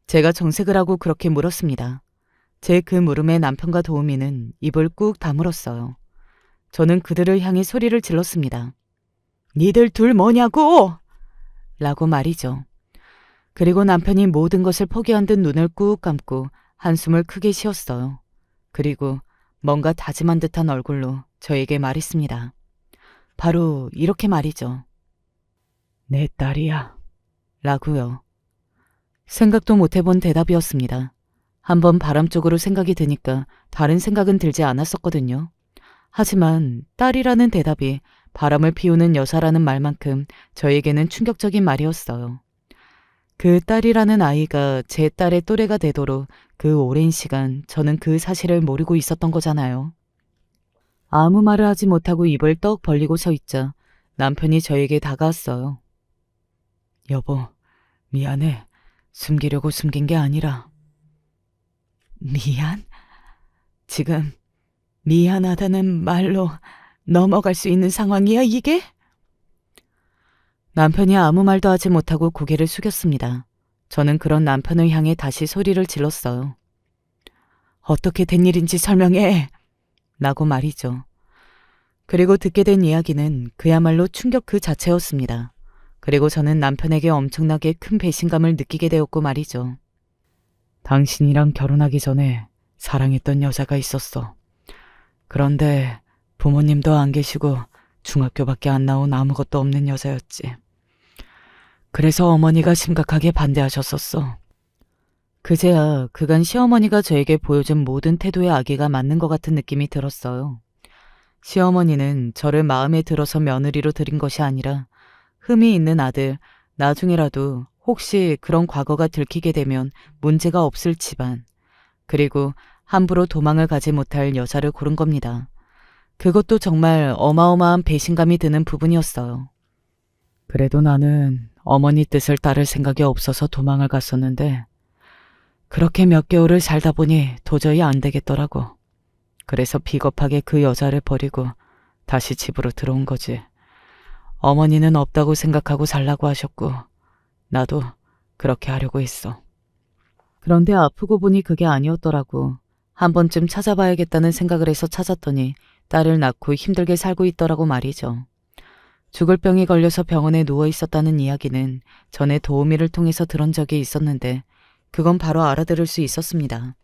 제가 정색을 하고 그렇게 물었습니다. 제 그 물음에 남편과 도우미는 입을 꾹 다물었어요. 저는 그들을 향해 소리를 질렀습니다. 니들 둘 뭐냐고! 라고 말이죠. 그리고 남편이 모든 것을 포기한 듯 눈을 꾹 감고 한숨을 크게 쉬었어요. 그리고 뭔가 다짐한 듯한 얼굴로 저에게 말했습니다. 바로 이렇게 말이죠. 내 딸이야. 라고요. 생각도 못 해본 대답이었습니다. 한번 바람 쪽으로 생각이 드니까 다른 생각은 들지 않았었거든요. 하지만 딸이라는 대답이 바람을 피우는 여사라는 말만큼 저에게는 충격적인 말이었어요. 그 딸이라는 아이가 제 딸의 또래가 되도록 그 오랜 시간 저는 그 사실을 모르고 있었던 거잖아요. 아무 말을 하지 못하고 입을 떡 벌리고 서 있자 남편이 저에게 다가왔어요. 여보, 미안해. 숨기려고 숨긴 게 아니라. 미안? 지금 미안하다는 말로 넘어갈 수 있는 상황이야, 이게? 남편이 아무 말도 하지 못하고 고개를 숙였습니다. 저는 그런 남편을 향해 다시 소리를 질렀어요. 어떻게 된 일인지 설명해! 라고 말이죠. 그리고 듣게 된 이야기는 그야말로 충격 그 자체였습니다. 그리고 저는 남편에게 엄청나게 큰 배신감을 느끼게 되었고 말이죠. 당신이랑 결혼하기 전에 사랑했던 여자가 있었어. 그런데 부모님도 안 계시고 중학교밖에 안 나온 아무것도 없는 여자였지. 그래서 어머니가 심각하게 반대하셨었어. 그제야 그간 시어머니가 저에게 보여준 모든 태도의 악의가 맞는 것 같은 느낌이 들었어요. 시어머니는 저를 마음에 들어서 며느리로 들인 것이 아니라 흠이 있는 아들, 나중에라도 혹시 그런 과거가 들키게 되면 문제가 없을 집안, 그리고 함부로 도망을 가지 못할 여자를 고른 겁니다. 그것도 정말 어마어마한 배신감이 드는 부분이었어요. 그래도 나는 어머니 뜻을 따를 생각이 없어서 도망을 갔었는데 그렇게 몇 개월을 살다 보니 도저히 안 되겠더라고. 그래서 비겁하게 그 여자를 버리고 다시 집으로 들어온 거지. 어머니는 없다고 생각하고 살라고 하셨고 나도 그렇게 하려고 했어. 그런데 아프고 보니 그게 아니었더라고. 한 번쯤 찾아봐야겠다는 생각을 해서 찾았더니 딸을 낳고 힘들게 살고 있더라고 말이죠. 죽을 병에 걸려서 병원에 누워 있었다는 이야기는 전에 도우미를 통해서 들은 적이 있었는데 그건 바로 알아들을 수 있었습니다.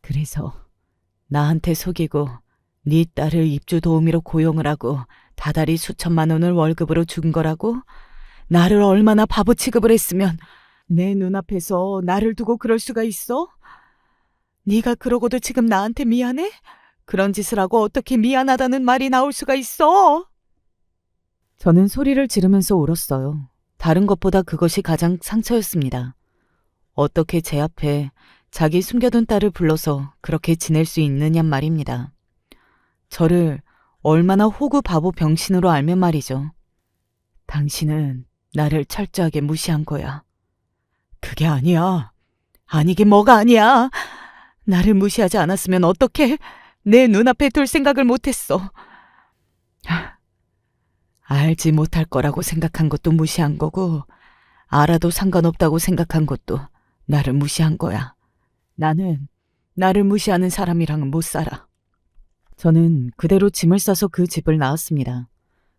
그래서 나한테 속이고 네 딸을 입주 도우미로 고용을 하고 다달이 수천만 원을 월급으로 준 거라고? 나를 얼마나 바보 취급을 했으면 내 눈앞에서 나를 두고 그럴 수가 있어? 네가 그러고도 지금 나한테 미안해? 그런 짓을 하고 어떻게 미안하다는 말이 나올 수가 있어? 저는 소리를 지르면서 울었어요. 다른 것보다 그것이 가장 상처였습니다. 어떻게 제 앞에 자기 숨겨둔 딸을 불러서 그렇게 지낼 수 있느냔 말입니다. 저를 얼마나 호구 바보 병신으로 알면 말이죠. 당신은 나를 철저하게 무시한 거야. 그게 아니야. 아니긴 뭐가 아니야. 나를 무시하지 않았으면 어떻게 내 눈앞에 둘 생각을 못했어. 알지 못할 거라고 생각한 것도 무시한 거고 알아도 상관없다고 생각한 것도 나를 무시한 거야. 나는 나를 무시하는 사람이랑은 못 살아. 저는 그대로 짐을 싸서 그 집을 나왔습니다.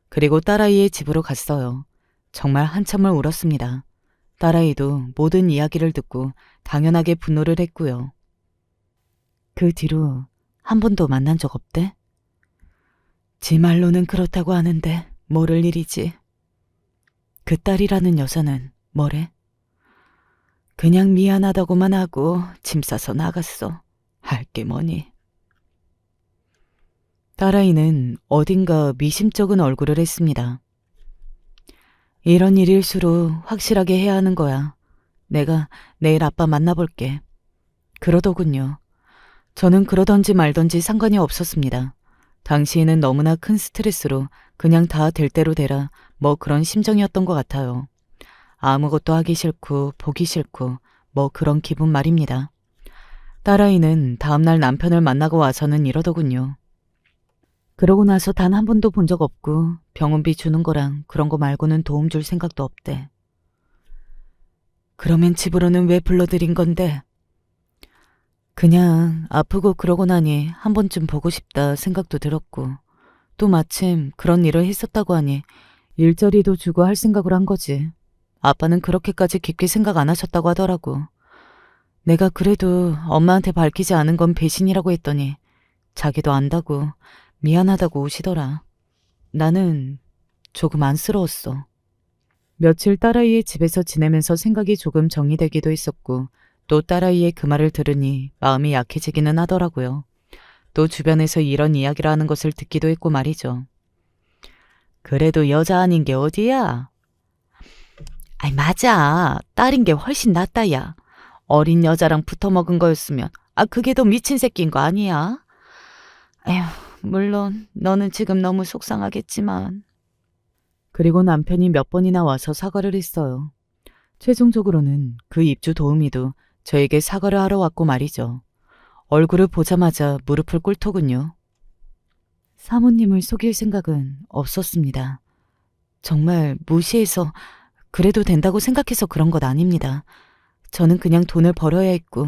그리고 딸아이의 집으로 갔어요. 정말 한참을 울었습니다. 딸아이도 모든 이야기를 듣고 당연하게 분노를 했고요. 그 뒤로 한 번도 만난 적 없대? 지 말로는 그렇다고 하는데 모를 일이지. 그 딸이라는 여자는 뭐래? 그냥 미안하다고만 하고 짐 싸서 나갔어. 할 게 뭐니? 딸아이는 어딘가 미심쩍은 얼굴을 했습니다. 이런 일일수록 확실하게 해야 하는 거야. 내가 내일 아빠 만나볼게. 그러더군요. 저는 그러던지 말던지 상관이 없었습니다. 당시에는 너무나 큰 스트레스로 그냥 다 될 대로 되라 뭐 그런 심정이었던 것 같아요. 아무것도 하기 싫고 보기 싫고 뭐 그런 기분 말입니다. 딸아이는 다음날 남편을 만나고 와서는 이러더군요. 그러고 나서 단 한 번도 본 적 없고 병원비 주는 거랑 그런 거 말고는 도움 줄 생각도 없대. 그러면 집으로는 왜 불러들인 건데? 그냥 아프고 그러고 나니 한 번쯤 보고 싶다 생각도 들었고, 또 마침 그런 일을 했었다고 하니 일자리도 주고 할 생각을 한 거지. 아빠는 그렇게까지 깊게 생각 안 하셨다고 하더라고. 내가 그래도 엄마한테 밝히지 않은 건 배신이라고 했더니 자기도 안다고 미안하다고 우시더라. 나는 조금 안쓰러웠어. 며칠 딸아이의 집에서 지내면서 생각이 조금 정리되기도 했었고, 또 딸아이의 그 말을 들으니 마음이 약해지기는 하더라고요. 또 주변에서 이런 이야기를 하는 것을 듣기도 했고 말이죠. 그래도 여자 아닌 게 어디야? 아이, 맞아. 딸인 게 훨씬 낫다, 야. 어린 여자랑 붙어먹은 거였으면 그게 더 미친 새끼인 거 아니야? 에휴, 물론 너는 지금 너무 속상하겠지만. 그리고 남편이 몇 번이나 와서 사과를 했어요. 최종적으로는 그 입주 도우미도 저에게 사과를 하러 왔고 말이죠. 얼굴을 보자마자 무릎을 꿇더군요. 사모님을 속일 생각은 없었습니다. 정말 무시해서 그래도 된다고 생각해서 그런 것 아닙니다. 저는 그냥 돈을 벌어야 했고,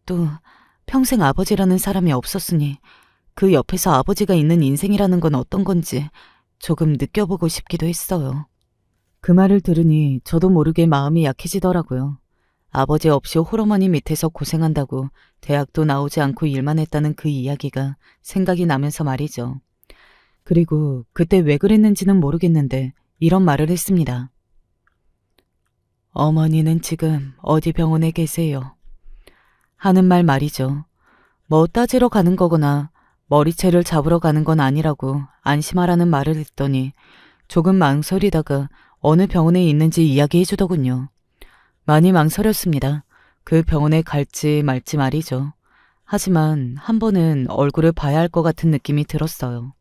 또 평생 아버지라는 사람이 없었으니 그 옆에서 아버지가 있는 인생이라는 건 어떤 건지 조금 느껴보고 싶기도 했어요. 그 말을 들으니 저도 모르게 마음이 약해지더라고요. 아버지 없이 홀어머니 밑에서 고생한다고 대학도 나오지 않고 일만 했다는 그 이야기가 생각이 나면서 말이죠. 그리고 그때 왜 그랬는지는 모르겠는데 이런 말을 했습니다. 어머니는 지금 어디 병원에 계세요? 하는 말 말이죠. 뭐 따지러 가는 거거나 머리채를 잡으러 가는 건 아니라고 안심하라는 말을 했더니 조금 망설이다가 어느 병원에 있는지 이야기해 주더군요. 많이 망설였습니다. 그 병원에 갈지 말지 말이죠. 하지만 한 번은 얼굴을 봐야 할 것 같은 느낌이 들었어요.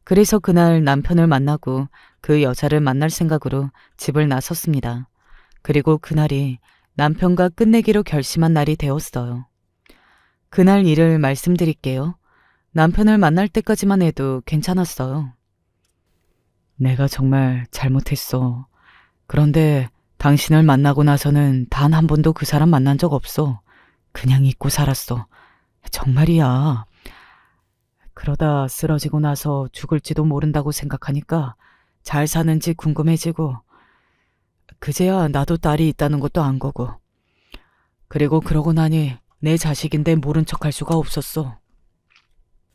그래서 그날 남편을 만나고 그 여자를 만날 생각으로 집을 나섰습니다. 그리고 그날이 남편과 끝내기로 결심한 날이 되었어요. 그날 일을 말씀드릴게요. 남편을 만날 때까지만 해도 괜찮았어요. 내가 정말 잘못했어. 그런데 당신을 만나고 나서는 단 한 번도 그 사람 만난 적 없어. 그냥 잊고 살았어. 정말이야. 그러다 쓰러지고 나서 죽을지도 모른다고 생각하니까 잘 사는지 궁금해지고, 그제야 나도 딸이 있다는 것도 안 거고. 그리고 그러고 나니 내 자식인데 모른 척할 수가 없었어.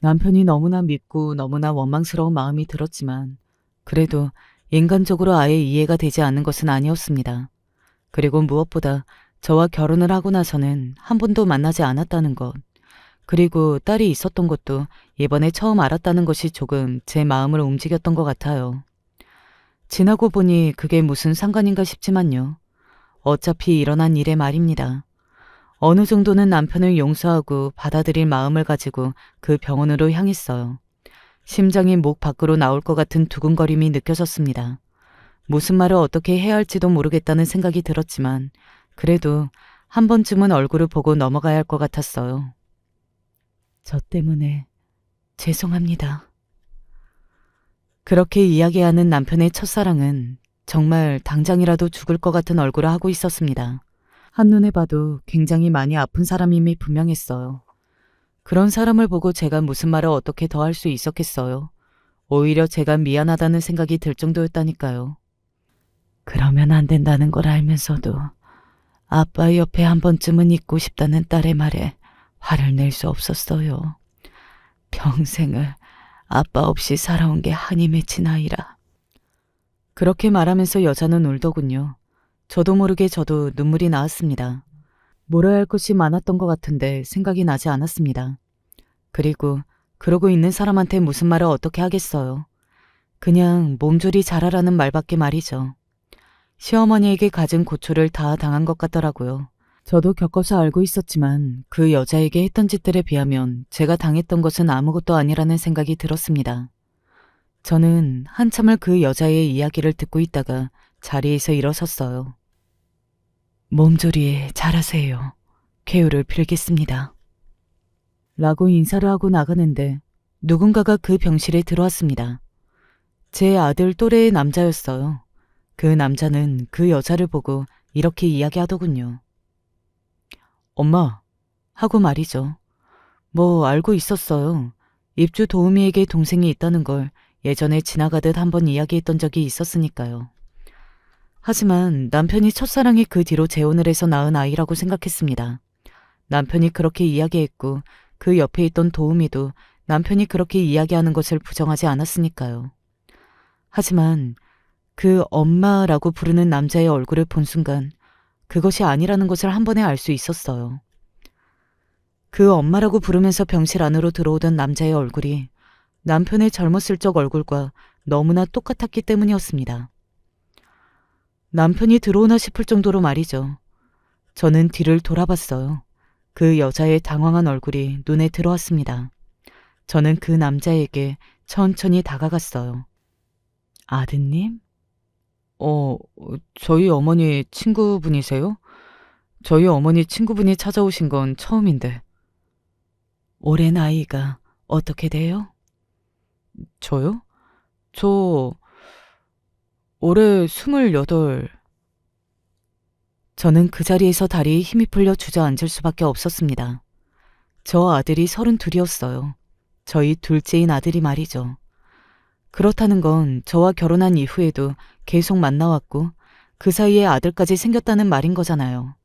남편이 너무나 밉고 너무나 원망스러운 마음이 들었지만 그래도 인간적으로 아예 이해가 되지 않는 것은 아니었습니다. 그리고 무엇보다 저와 결혼을 하고 나서는 한 번도 만나지 않았다는 것, 그리고 딸이 있었던 것도 이번에 처음 알았다는 것이 조금 제 마음을 움직였던 것 같아요. 지나고 보니 그게 무슨 상관인가 싶지만요. 어차피 일어난 일의 말입니다. 어느 정도는 남편을 용서하고 받아들일 마음을 가지고 그 병원으로 향했어요. 심장이 목 밖으로 나올 것 같은 두근거림이 느껴졌습니다. 무슨 말을 어떻게 해야 할지도 모르겠다는 생각이 들었지만 그래도 한 번쯤은 얼굴을 보고 넘어가야 할 것 같았어요. 저 때문에 죄송합니다. 그렇게 이야기하는 남편의 첫사랑은 정말 당장이라도 죽을 것 같은 얼굴을 하고 있었습니다. 한눈에 봐도 굉장히 많이 아픈 사람임이 분명했어요. 그런 사람을 보고 제가 무슨 말을 어떻게 더 할 수 있었겠어요. 오히려 제가 미안하다는 생각이 들 정도였다니까요. 그러면 안 된다는 걸 알면서도 아빠 옆에 한 번쯤은 있고 싶다는 딸의 말에 화를 낼 수 없었어요. 평생을 아빠 없이 살아온 게 한이 맺힌 아이라. 그렇게 말하면서 여자는 울더군요. 저도 모르게 저도 눈물이 나왔습니다. 물어야 할 것이 많았던 것 같은데 생각이 나지 않았습니다. 그리고 그러고 있는 사람한테 무슨 말을 어떻게 하겠어요. 그냥 몸조리 잘하라는 말밖에 말이죠. 시어머니에게 갖은 고초를 다 당한 것 같더라고요. 저도 겪어서 알고 있었지만 그 여자에게 했던 짓들에 비하면 제가 당했던 것은 아무것도 아니라는 생각이 들었습니다. 저는 한참을 그 여자의 이야기를 듣고 있다가 자리에서 일어섰어요. 몸조리 잘하세요. 쾌유를 빌겠습니다. 라고 인사를 하고 나가는데 누군가가 그 병실에 들어왔습니다. 제 아들 또래의 남자였어요. 그 남자는 그 여자를 보고 이렇게 이야기하더군요. 엄마, 하고 말이죠. 뭐 알고 있었어요. 입주 도우미에게 동생이 있다는 걸 예전에 지나가듯 한번 이야기했던 적이 있었으니까요. 하지만 남편이 첫사랑이 그 뒤로 재혼을 해서 낳은 아이라고 생각했습니다. 남편이 그렇게 이야기했고 그 옆에 있던 도우미도 남편이 그렇게 이야기하는 것을 부정하지 않았으니까요. 하지만 그 엄마라고 부르는 남자의 얼굴을 본 순간 그것이 아니라는 것을 한 번에 알 수 있었어요. 그 엄마라고 부르면서 병실 안으로 들어오던 남자의 얼굴이 남편의 젊었을 적 얼굴과 너무나 똑같았기 때문이었습니다. 남편이 들어오나 싶을 정도로 말이죠. 저는 뒤를 돌아봤어요. 그 여자의 당황한 얼굴이 눈에 들어왔습니다. 저는 그 남자에게 천천히 다가갔어요. 아드님? 저희 어머니 친구분이세요? 저희 어머니 친구분이 찾아오신 건 처음인데. 올해 나이가 어떻게 돼요? 저요? 저 올해 28. 저는 그 자리에서 다리에 힘이 풀려 주저앉을 수밖에 없었습니다. 저 아들이 32이었어요. 저희 둘째인 아들이 말이죠. 그렇다는 건 저와 결혼한 이후에도 계속 만나왔고 그 사이에 아들까지 생겼다는 말인 거잖아요.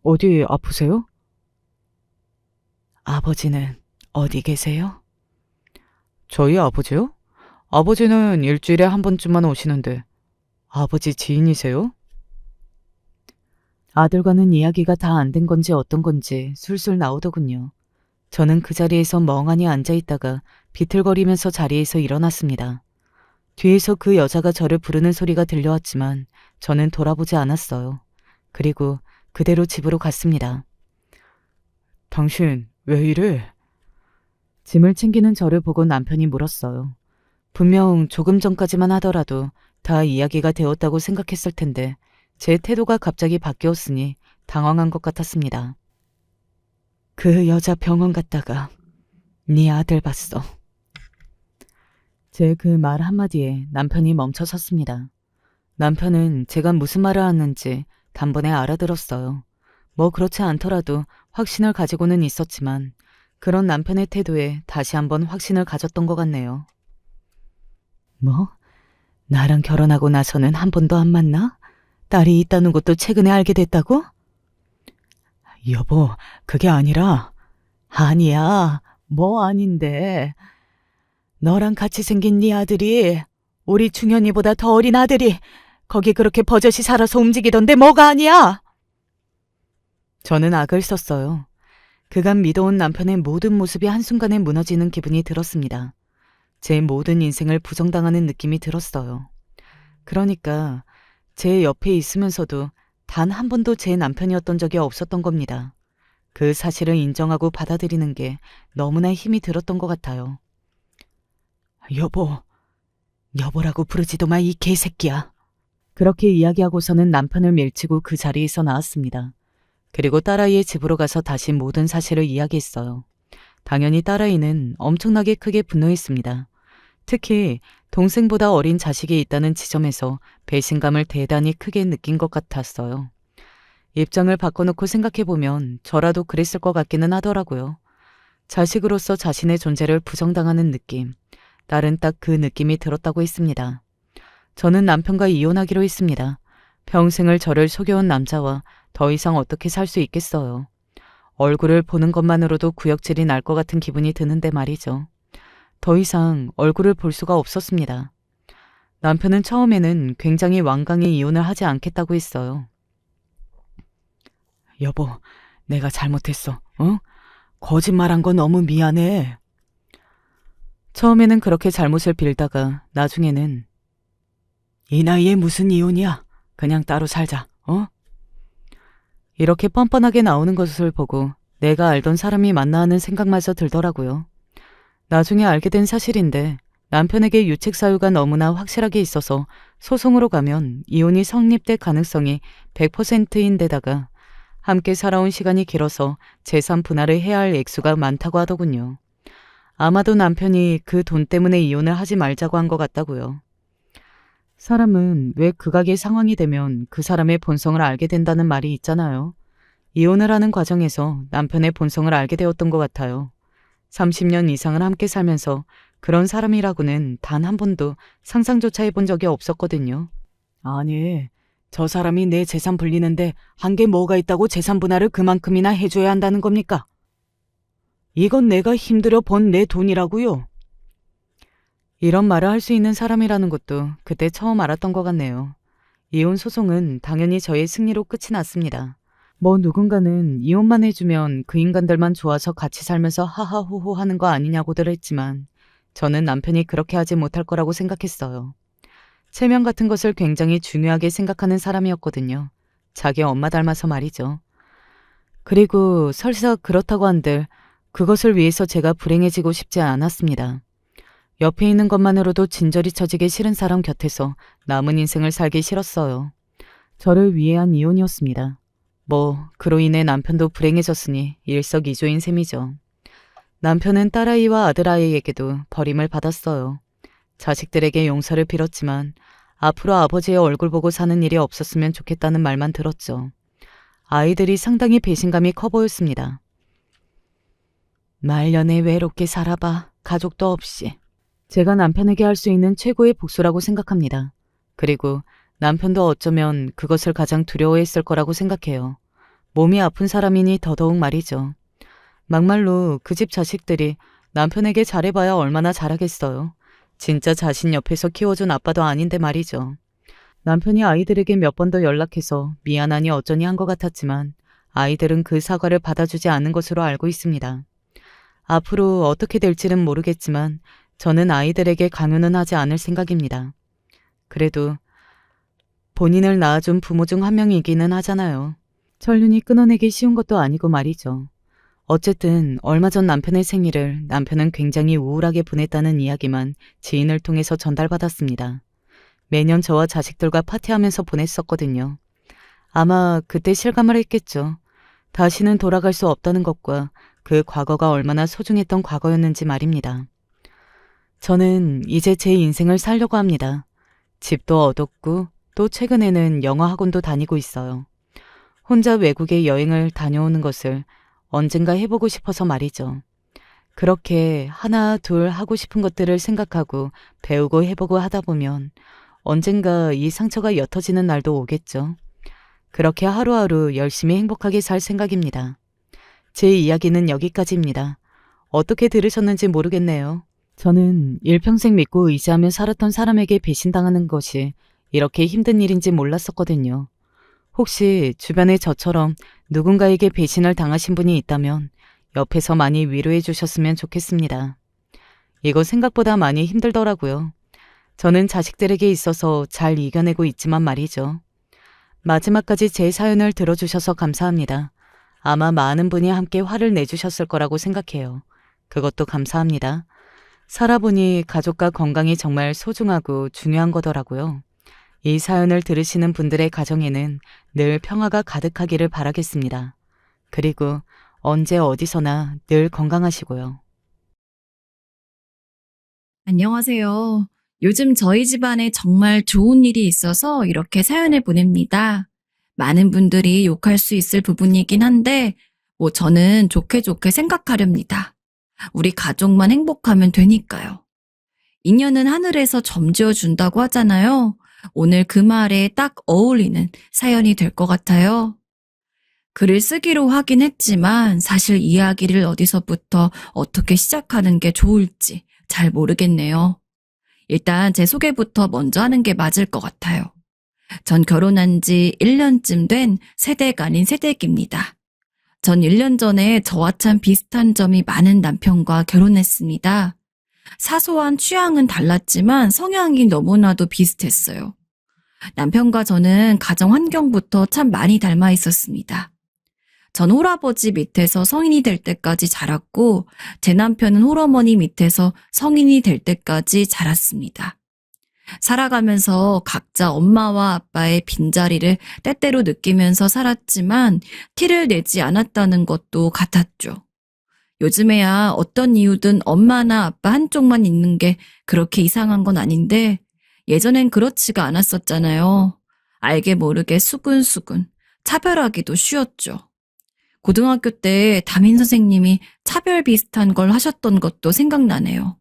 어디 아프세요? 아버지는 어디 계세요? 저희 아버지요? 아버지는 일주일에 한 번쯤만 오시는데 아버지 지인이세요? 아들과는 이야기가 다 안 된 건지 어떤 건지 술술 나오더군요. 저는 그 자리에서 멍하니 앉아있다가 비틀거리면서 자리에서 일어났습니다. 뒤에서 그 여자가 저를 부르는 소리가 들려왔지만 저는 돌아보지 않았어요. 그리고 그대로 집으로 갔습니다. 당신 왜 이래? 짐을 챙기는 저를 보고 남편이 물었어요. 분명 조금 전까지만 하더라도 다 이야기가 되었다고 생각했을 텐데 제 태도가 갑자기 바뀌었으니 당황한 것 같았습니다. 그 여자 병원 갔다가 네 아들 봤어. 제 그 말 한마디에 남편이 멈춰 섰습니다. 남편은 제가 무슨 말을 하는지 단번에 알아들었어요. 뭐 그렇지 않더라도 확신을 가지고는 있었지만 그런 남편의 태도에 다시 한번 확신을 가졌던 것 같네요. 뭐? 나랑 결혼하고 나서는 한 번도 안 만나? 딸이 있다는 것도 최근에 알게 됐다고? 여보, 그게 아니라. 아니야, 뭐 아닌데. 너랑 같이 생긴 네 아들이 우리 중현이보다 더 어린 아들이 거기 그렇게 버젓이 살아서 움직이던데 뭐가 아니야? 저는 악을 썼어요. 그간 믿어온 남편의 모든 모습이 한순간에 무너지는 기분이 들었습니다. 제 모든 인생을 부정당하는 느낌이 들었어요. 그러니까 제 옆에 있으면서도 단 한 번도 제 남편이었던 적이 없었던 겁니다. 그 사실을 인정하고 받아들이는 게 너무나 힘이 들었던 것 같아요. 여보, 여보라고 부르지도 마, 이 개새끼야. 그렇게 이야기하고서는 남편을 밀치고 그 자리에서 나왔습니다. 그리고 딸아이의 집으로 가서 다시 모든 사실을 이야기했어요. 당연히 딸아이는 엄청나게 크게 분노했습니다. 특히 동생보다 어린 자식이 있다는 지점에서 배신감을 대단히 크게 느낀 것 같았어요. 입장을 바꿔놓고 생각해보면 저라도 그랬을 것 같기는 하더라고요. 자식으로서 자신의 존재를 부정당하는 느낌. 딸은 딱 그 느낌이 들었다고 했습니다. 저는 남편과 이혼하기로 했습니다. 평생을 저를 속여온 남자와 더 이상 어떻게 살 수 있겠어요. 얼굴을 보는 것만으로도 구역질이 날 것 같은 기분이 드는데 말이죠. 더 이상 얼굴을 볼 수가 없었습니다. 남편은 처음에는 굉장히 완강히 이혼을 하지 않겠다고 했어요. 여보, 내가 잘못했어. 거짓말한 거 너무 미안해. 처음에는 그렇게 잘못을 빌다가 나중에는 이 나이에 무슨 이혼이야. 그냥 따로 살자. 이렇게 뻔뻔하게 나오는 것을 보고 내가 알던 사람이 맞나 하는 생각마저 들더라고요. 나중에 알게 된 사실인데 남편에게 유책 사유가 너무나 확실하게 있어서 소송으로 가면 이혼이 성립될 가능성이 100%인데다가 함께 살아온 시간이 길어서 재산 분할을 해야 할 액수가 많다고 하더군요. 아마도 남편이 그 돈 때문에 이혼을 하지 말자고 한 것 같다고요. 사람은 왜 극악의 상황이 되면 그 사람의 본성을 알게 된다는 말이 있잖아요. 이혼을 하는 과정에서 남편의 본성을 알게 되었던 것 같아요. 30년 이상을 함께 살면서 그런 사람이라고는 단 한 번도 상상조차 해본 적이 없었거든요. 아니, 저 사람이 내 재산 불리는데 한 게 뭐가 있다고 재산 분할을 그만큼이나 해줘야 한다는 겁니까? 이건 내가 힘들어 번 내 돈이라고요. 이런 말을 할 수 있는 사람이라는 것도 그때 처음 알았던 것 같네요. 이혼 소송은 당연히 저의 승리로 끝이 났습니다. 뭐 누군가는 이혼만 해주면 그 인간들만 좋아서 같이 살면서 하하호호 하는 거 아니냐고들 했지만 저는 남편이 그렇게 하지 못할 거라고 생각했어요. 체면 같은 것을 굉장히 중요하게 생각하는 사람이었거든요. 자기 엄마 닮아서 말이죠. 그리고 설사 그렇다고 한들 그것을 위해서 제가 불행해지고 싶지 않았습니다. 옆에 있는 것만으로도 진저리 처지기 싫은 사람 곁에서 남은 인생을 살기 싫었어요. 저를 위해 한 이혼이었습니다. 뭐 그로 인해 남편도 불행해졌으니 일석이조인 셈이죠. 남편은 딸아이와 아들아이에게도 버림을 받았어요. 자식들에게 용서를 빌었지만 앞으로 아버지의 얼굴 보고 사는 일이 없었으면 좋겠다는 말만 들었죠. 아이들이 상당히 배신감이 커 보였습니다. 말년에 외롭게 살아봐. 가족도 없이. 제가 남편에게 할 수 있는 최고의 복수라고 생각합니다. 그리고 남편도 어쩌면 그것을 가장 두려워했을 거라고 생각해요. 몸이 아픈 사람이니 더더욱 말이죠. 막말로 그 집 자식들이 남편에게 잘해봐야 얼마나 잘하겠어요. 진짜 자신 옆에서 키워준 아빠도 아닌데 말이죠. 남편이 아이들에게 몇 번 더 연락해서 미안하니 어쩌니 한 것 같았지만 아이들은 그 사과를 받아주지 않은 것으로 알고 있습니다. 앞으로 어떻게 될지는 모르겠지만 저는 아이들에게 강요는 하지 않을 생각입니다. 그래도 본인을 낳아준 부모 중 한 명이기는 하잖아요. 천륜이 끊어내기 쉬운 것도 아니고 말이죠. 어쨌든 얼마 전 남편의 생일을 남편은 굉장히 우울하게 보냈다는 이야기만 지인을 통해서 전달받았습니다. 매년 저와 자식들과 파티하면서 보냈었거든요. 아마 그때 실감을 했겠죠. 다시는 돌아갈 수 없다는 것과 그 과거가 얼마나 소중했던 과거였는지 말입니다. 저는 이제 제 인생을 살려고 합니다. 집도 얻었고 또 최근에는 영어 학원도 다니고 있어요. 혼자 외국에 여행을 다녀오는 것을 언젠가 해보고 싶어서 말이죠. 그렇게 하나 둘 하고 싶은 것들을 생각하고 배우고 해보고 하다 보면 언젠가 이 상처가 옅어지는 날도 오겠죠. 그렇게 하루하루 열심히 행복하게 살 생각입니다. 제 이야기는 여기까지입니다. 어떻게 들으셨는지 모르겠네요. 저는 일평생 믿고 의지하며 살았던 사람에게 배신당하는 것이 이렇게 힘든 일인지 몰랐었거든요. 혹시 주변에 저처럼 누군가에게 배신을 당하신 분이 있다면 옆에서 많이 위로해 주셨으면 좋겠습니다. 이거 생각보다 많이 힘들더라고요. 저는 자식들에게 있어서 잘 이겨내고 있지만 말이죠. 마지막까지 제 사연을 들어주셔서 감사합니다. 아마 많은 분이 함께 화를 내주셨을 거라고 생각해요. 그것도 감사합니다. 살아보니 가족과 건강이 정말 소중하고 중요한 거더라고요. 이 사연을 들으시는 분들의 가정에는 늘 평화가 가득하기를 바라겠습니다. 그리고 언제 어디서나 늘 건강하시고요. 안녕하세요. 요즘 저희 집안에 정말 좋은 일이 있어서 이렇게 사연을 보냅니다. 많은 분들이 욕할 수 있을 부분이긴 한데, 저는 좋게 좋게 생각하렵니다. 우리 가족만 행복하면 되니까요. 인연은 하늘에서 점지어 준다고 하잖아요. 오늘 그 말에 딱 어울리는 사연이 될 것 같아요. 글을 쓰기로 하긴 했지만 사실 이야기를 어디서부터 어떻게 시작하는 게 좋을지 잘 모르겠네요. 일단 제 소개부터 먼저 하는 게 맞을 것 같아요. 전 결혼한 지 1년쯤 된 새댁 아닌 새댁입니다. 전 1년 전에 저와 참 비슷한 점이 많은 남편과 결혼했습니다. 사소한 취향은 달랐지만 성향이 너무나도 비슷했어요. 남편과 저는 가정 환경부터 참 많이 닮아 있었습니다. 전 홀아버지 밑에서 성인이 될 때까지 자랐고 제 남편은 홀어머니 밑에서 성인이 될 때까지 자랐습니다. 살아가면서 각자 엄마와 아빠의 빈자리를 때때로 느끼면서 살았지만 티를 내지 않았다는 것도 같았죠. 요즘에야 어떤 이유든 엄마나 아빠 한쪽만 있는 게 그렇게 이상한 건 아닌데 예전엔 그렇지가 않았었잖아요. 알게 모르게 수근수근 차별하기도 쉬웠죠. 고등학교 때 담임 선생님이 차별 비슷한 걸 하셨던 것도 생각나네요.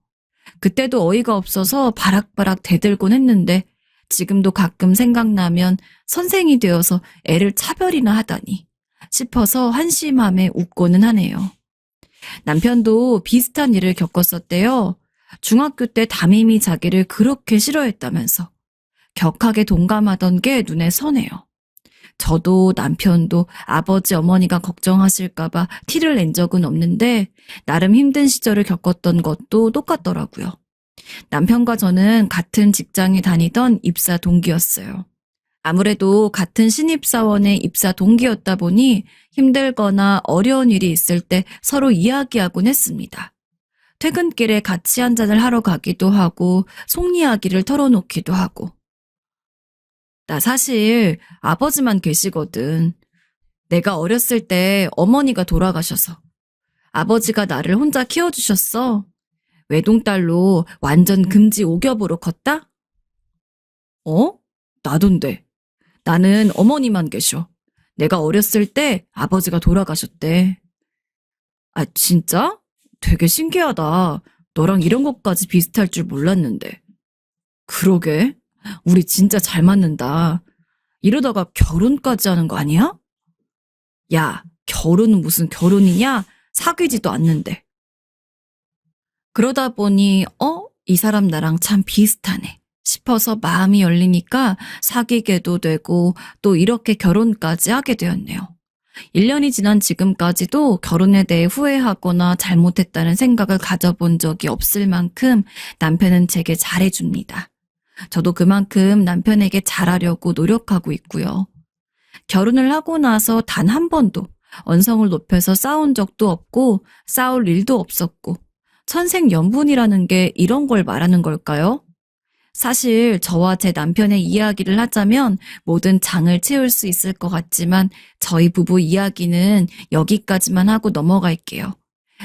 그때도 어이가 없어서 바락바락 대들곤 했는데 지금도 가끔 생각나면 선생이 되어서 애를 차별이나 하다니 싶어서 한심함에 웃고는 하네요. 남편도 비슷한 일을 겪었었대요. 중학교 때 담임이 자기를 그렇게 싫어했다면서 격하게 동감하던 게 눈에 선해요. 저도 남편도 아버지 어머니가 걱정하실까봐 티를 낸 적은 없는데 나름 힘든 시절을 겪었던 것도 똑같더라고요. 남편과 저는 같은 직장에 다니던 입사 동기였어요. 아무래도 같은 신입사원의 입사 동기였다 보니 힘들거나 어려운 일이 있을 때 서로 이야기하곤 했습니다. 퇴근길에 같이 한잔을 하러 가기도 하고 속 이야기를 털어놓기도 하고. 나 사실 아버지만 계시거든. 내가 어렸을 때 어머니가 돌아가셔서 아버지가 나를 혼자 키워주셨어. 외동딸로 완전 금지 오겹으로 컸다? 나돈데. 나는 어머니만 계셔. 내가 어렸을 때 아버지가 돌아가셨대. 아, 진짜? 되게 신기하다. 너랑 이런 것까지 비슷할 줄 몰랐는데. 그러게. 우리 진짜 잘 맞는다. 이러다가 결혼까지 하는 거 아니야? 야, 결혼은 무슨 결혼이냐? 사귀지도 않는데. 그러다 보니 이 사람 나랑 참 비슷하네 싶어서 마음이 열리니까 사귀게도 되고 또 이렇게 결혼까지 하게 되었네요. 1년이 지난 지금까지도 결혼에 대해 후회하거나 잘못했다는 생각을 가져본 적이 없을 만큼 남편은 제게 잘해줍니다. 저도 그만큼 남편에게 잘하려고 노력하고 있고요. 결혼을 하고 나서 단 한 번도 언성을 높여서 싸운 적도 없고 싸울 일도 없었고 천생연분이라는 게 이런 걸 말하는 걸까요? 사실 저와 제 남편의 이야기를 하자면 모든 장을 채울 수 있을 것 같지만 저희 부부 이야기는 여기까지만 하고 넘어갈게요.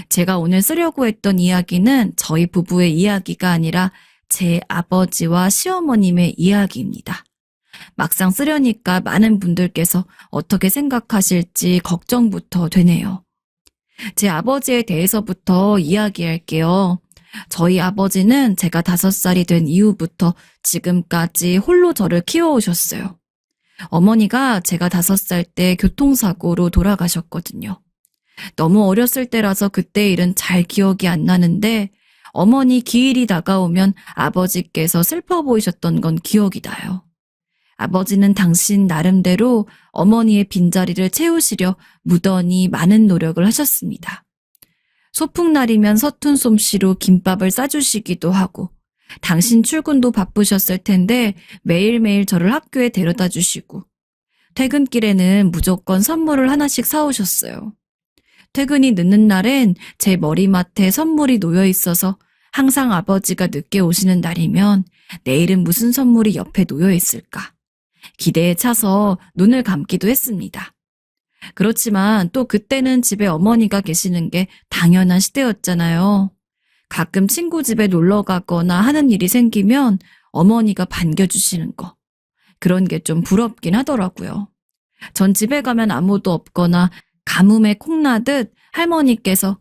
제가 오늘 쓰려고 했던 이야기는 저희 부부의 이야기가 아니라 제 아버지와 시어머님의 이야기입니다. 막상 쓰려니까 많은 분들께서 어떻게 생각하실지 걱정부터 되네요. 제 아버지에 대해서부터 이야기할게요. 저희 아버지는 제가 5살이 된 이후부터 지금까지 홀로 저를 키워오셨어요. 어머니가 제가 5살 때 교통사고로 돌아가셨거든요. 너무 어렸을 때라서 그때 일은 잘 기억이 안 나는데 어머니 기일이 다가오면 아버지께서 슬퍼 보이셨던 건 기억이 나요. 아버지는 당신 나름대로 어머니의 빈자리를 채우시려 무던히 많은 노력을 하셨습니다. 소풍날이면 서툰 솜씨로 김밥을 싸주시기도 하고 당신 출근도 바쁘셨을 텐데 매일매일 저를 학교에 데려다 주시고 퇴근길에는 무조건 선물을 하나씩 사오셨어요. 퇴근이 늦는 날엔 제 머리맡에 선물이 놓여 있어서 항상 아버지가 늦게 오시는 날이면 내일은 무슨 선물이 옆에 놓여 있을까 기대에 차서 눈을 감기도 했습니다. 그렇지만 또 그때는 집에 어머니가 계시는 게 당연한 시대였잖아요. 가끔 친구 집에 놀러 가거나 하는 일이 생기면 어머니가 반겨주시는 거. 그런 게 좀 부럽긴 하더라고요. 전 집에 가면 아무도 없거나 가뭄에 콩나듯 할머니께서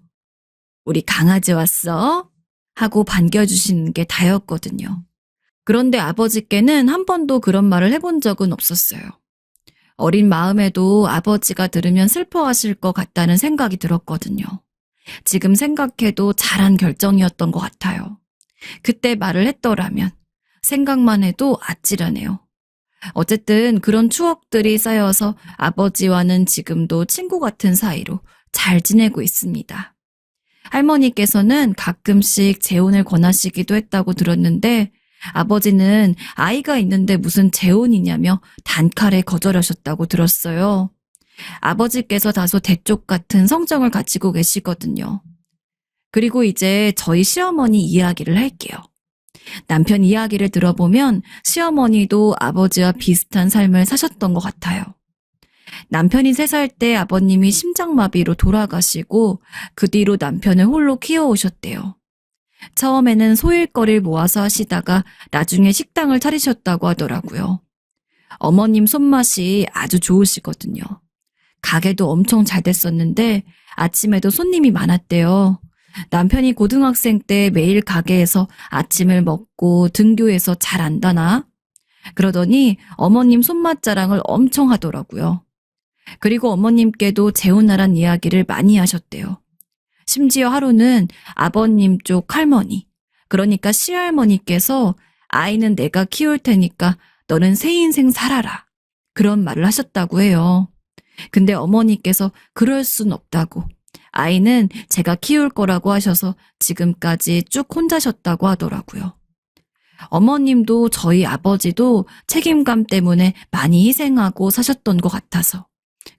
우리 강아지 왔어? 하고 반겨주시는 게 다였거든요. 그런데 아버지께는 한 번도 그런 말을 해본 적은 없었어요. 어린 마음에도 아버지가 들으면 슬퍼하실 것 같다는 생각이 들었거든요. 지금 생각해도 잘한 결정이었던 것 같아요. 그때 말을 했더라면 생각만 해도 아찔하네요. 어쨌든 그런 추억들이 쌓여서 아버지와는 지금도 친구 같은 사이로 잘 지내고 있습니다. 할머니께서는 가끔씩 재혼을 권하시기도 했다고 들었는데 아버지는 아이가 있는데 무슨 재혼이냐며 단칼에 거절하셨다고 들었어요. 아버지께서 다소 대쪽 같은 성정을 가지고 계시거든요. 그리고 이제 저희 시어머니 이야기를 할게요. 남편 이야기를 들어보면 시어머니도 아버지와 비슷한 삶을 사셨던 것 같아요. 남편이 3살 때 아버님이 심장마비로 돌아가시고 그 뒤로 남편을 홀로 키워오셨대요. 처음에는 소일거리를 모아서 하시다가 나중에 식당을 차리셨다고 하더라고요. 어머님 손맛이 아주 좋으시거든요. 가게도 엄청 잘 됐었는데 아침에도 손님이 많았대요. 남편이 고등학생 때 매일 가게에서 아침을 먹고 등교해서 잘 안다나? 그러더니 어머님 손맛 자랑을 엄청 하더라고요. 그리고 어머님께도 재혼하란 이야기를 많이 하셨대요. 심지어 하루는 아버님 쪽 할머니, 그러니까 시할머니께서 아이는 내가 키울 테니까 너는 새 인생 살아라. 그런 말을 하셨다고 해요. 근데 어머니께서 그럴 순 없다고. 아이는 제가 키울 거라고 하셔서 지금까지 쭉 혼자셨다고 하더라고요. 어머님도 저희 아버지도 책임감 때문에 많이 희생하고 사셨던 것 같아서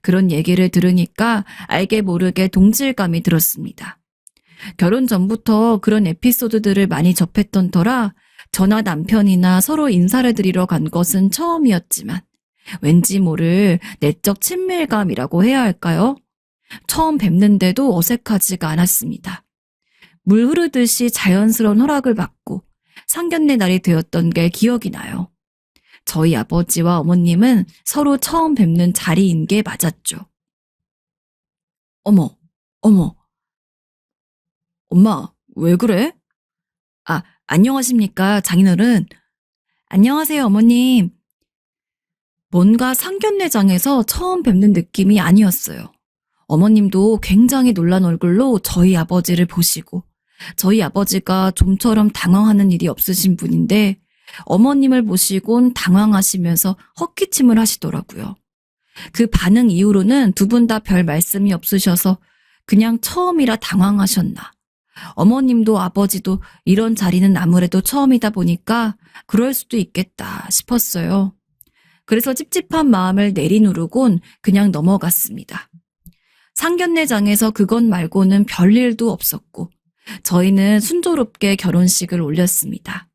그런 얘기를 들으니까 알게 모르게 동질감이 들었습니다. 결혼 전부터 그런 에피소드들을 많이 접했던 터라 저나 남편이나 서로 인사를 드리러 간 것은 처음이었지만 왠지 모를 내적 친밀감이라고 해야 할까요? 처음 뵙는데도 어색하지가 않았습니다. 물 흐르듯이 자연스러운 허락을 받고 상견례 날이 되었던 게 기억이 나요. 저희 아버지와 어머님은 서로 처음 뵙는 자리인 게 맞았죠. 어머, 어머, 엄마, 왜 그래? 아, 안녕하십니까, 장인어른. 안녕하세요, 어머님. 뭔가 상견례장에서 처음 뵙는 느낌이 아니었어요. 어머님도 굉장히 놀란 얼굴로 저희 아버지를 보시고 저희 아버지가 좀처럼 당황하는 일이 없으신 분인데 어머님을 보시곤 당황하시면서 헛기침을 하시더라고요. 그 반응 이후로는 두 분 다 별 말씀이 없으셔서 그냥 처음이라 당황하셨나. 어머님도 아버지도 이런 자리는 아무래도 처음이다 보니까 그럴 수도 있겠다 싶었어요. 그래서 찝찝한 마음을 내리누르곤 그냥 넘어갔습니다. 상견례장에서 그것 말고는 별일도 없었고 저희는 순조롭게 결혼식을 올렸습니다.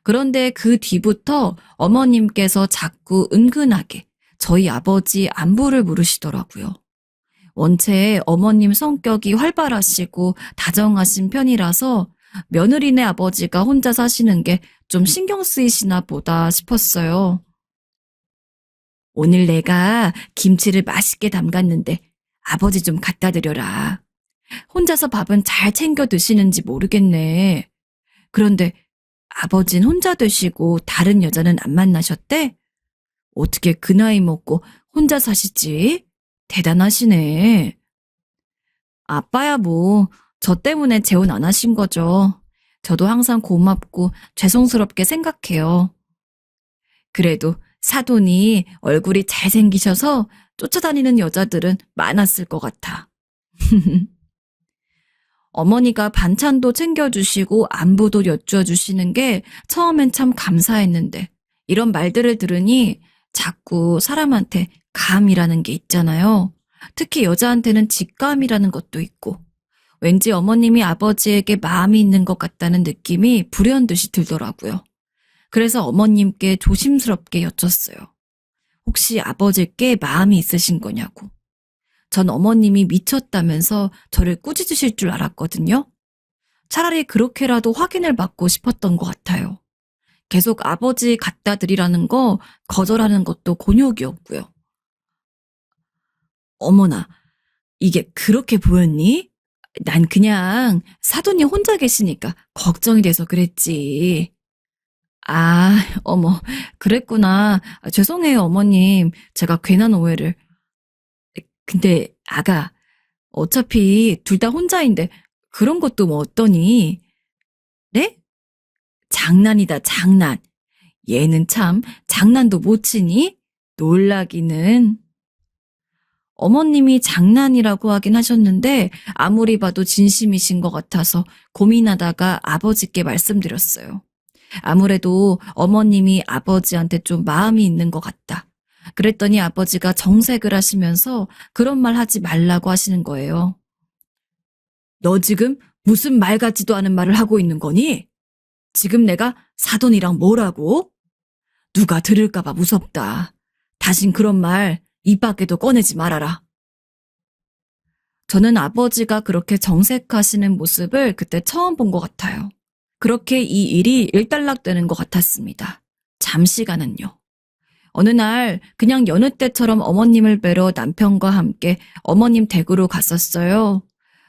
그런데 그 뒤부터 어머님께서 자꾸 은근하게 저희 아버지 안부를 물으시더라고요. 원체 어머님 성격이 활발하시고 다정하신 편이라서 며느리네 아버지가 혼자 사시는 게 좀 신경 쓰이시나 보다 싶었어요. 오늘 내가 김치를 맛있게 담갔는데 아버지 좀 갖다 드려라. 혼자서 밥은 잘 챙겨 드시는지 모르겠네. 그런데 아버진 혼자 드시고 다른 여자는 안 만나셨대? 어떻게 그 나이 먹고 혼자 사시지? 대단하시네. 아빠야 뭐, 저 때문에 재혼 안 하신 거죠. 저도 항상 고맙고 죄송스럽게 생각해요. 그래도 사돈이 얼굴이 잘생기셔서 쫓아다니는 여자들은 많았을 것 같아. 어머니가 반찬도 챙겨주시고 안부도 여쭈어주시는 게 처음엔 참 감사했는데 이런 말들을 들으니 자꾸 사람한테 감이라는 게 있잖아요. 특히 여자한테는 직감이라는 것도 있고 왠지 어머님이 아버지에게 마음이 있는 것 같다는 느낌이 불현듯이 들더라고요. 그래서 어머님께 조심스럽게 여쭸어요. 혹시 아버지께 마음이 있으신 거냐고. 전 어머님이 미쳤다면서 저를 꾸짖으실 줄 알았거든요. 차라리 그렇게라도 확인을 받고 싶었던 것 같아요. 계속 아버지 갖다 드리라는 거 거절하는 것도 곤욕이었고요. 어머나, 이게 그렇게 보였니? 난 그냥 사돈이 혼자 계시니까 걱정이 돼서 그랬지. 아, 어머, 그랬구나. 죄송해요, 어머님. 제가 괜한 오해를. 근데 아가, 어차피 둘 다 혼자인데 그런 것도 뭐 어떠니? 네? 장난이다, 장난. 얘는 참 장난도 못 치니? 놀라기는. 어머님이 장난이라고 하긴 하셨는데 아무리 봐도 진심이신 것 같아서 고민하다가 아버지께 말씀드렸어요. 아무래도 어머님이 아버지한테 좀 마음이 있는 것 같다. 그랬더니 아버지가 정색을 하시면서 그런 말 하지 말라고 하시는 거예요. 너 지금 무슨 말 같지도 않은 말을 하고 있는 거니? 지금 내가 사돈이랑 뭐라고? 누가 들을까봐 무섭다. 다신 그런 말 입 밖에도 꺼내지 말아라. 저는 아버지가 그렇게 정색하시는 모습을 그때 처음 본 것 같아요. 그렇게 이 일이 일단락되는 것 같았습니다. 잠시간은요. 어느 날 그냥 여느 때처럼 어머님을 뵈러 남편과 함께 어머님 댁으로 갔었어요.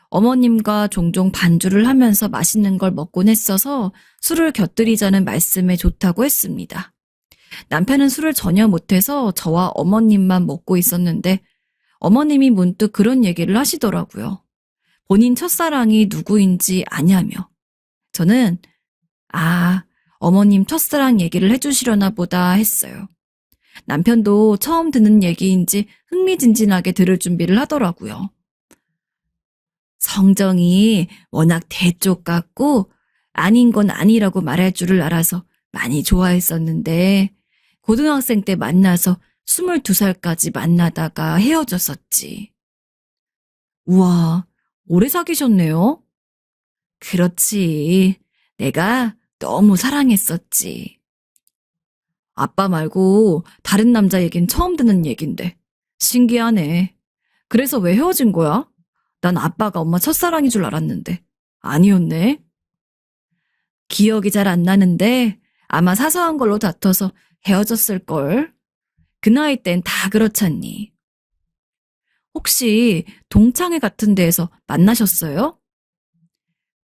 어머님과 종종 반주를 하면서 맛있는 걸 먹곤 했어서 술을 곁들이자는 말씀에 좋다고 했습니다. 남편은 술을 전혀 못해서 저와 어머님만 먹고 있었는데 어머님이 문득 그런 얘기를 하시더라고요. 본인 첫사랑이 누구인지 아냐며. 저는 어머님 첫사랑 얘기를 해주시려나 보다 했어요. 남편도 처음 듣는 얘기인지 흥미진진하게 들을 준비를 하더라고요. 성정이 워낙 대쪽 같고 아닌 건 아니라고 말할 줄을 알아서 많이 좋아했었는데 고등학생 때 만나서 22살까지 만나다가 헤어졌었지. 우와, 오래 사귀셨네요? 그렇지. 내가 너무 사랑했었지. 아빠 말고 다른 남자 얘긴 처음 듣는 얘긴데. 신기하네. 그래서 왜 헤어진 거야? 난 아빠가 엄마 첫사랑인 줄 알았는데. 아니었네. 기억이 잘 안 나는데 아마 사소한 걸로 다퉈서 헤어졌을걸. 그 나이 땐 다 그렇잖니. 혹시 동창회 같은 데에서 만나셨어요?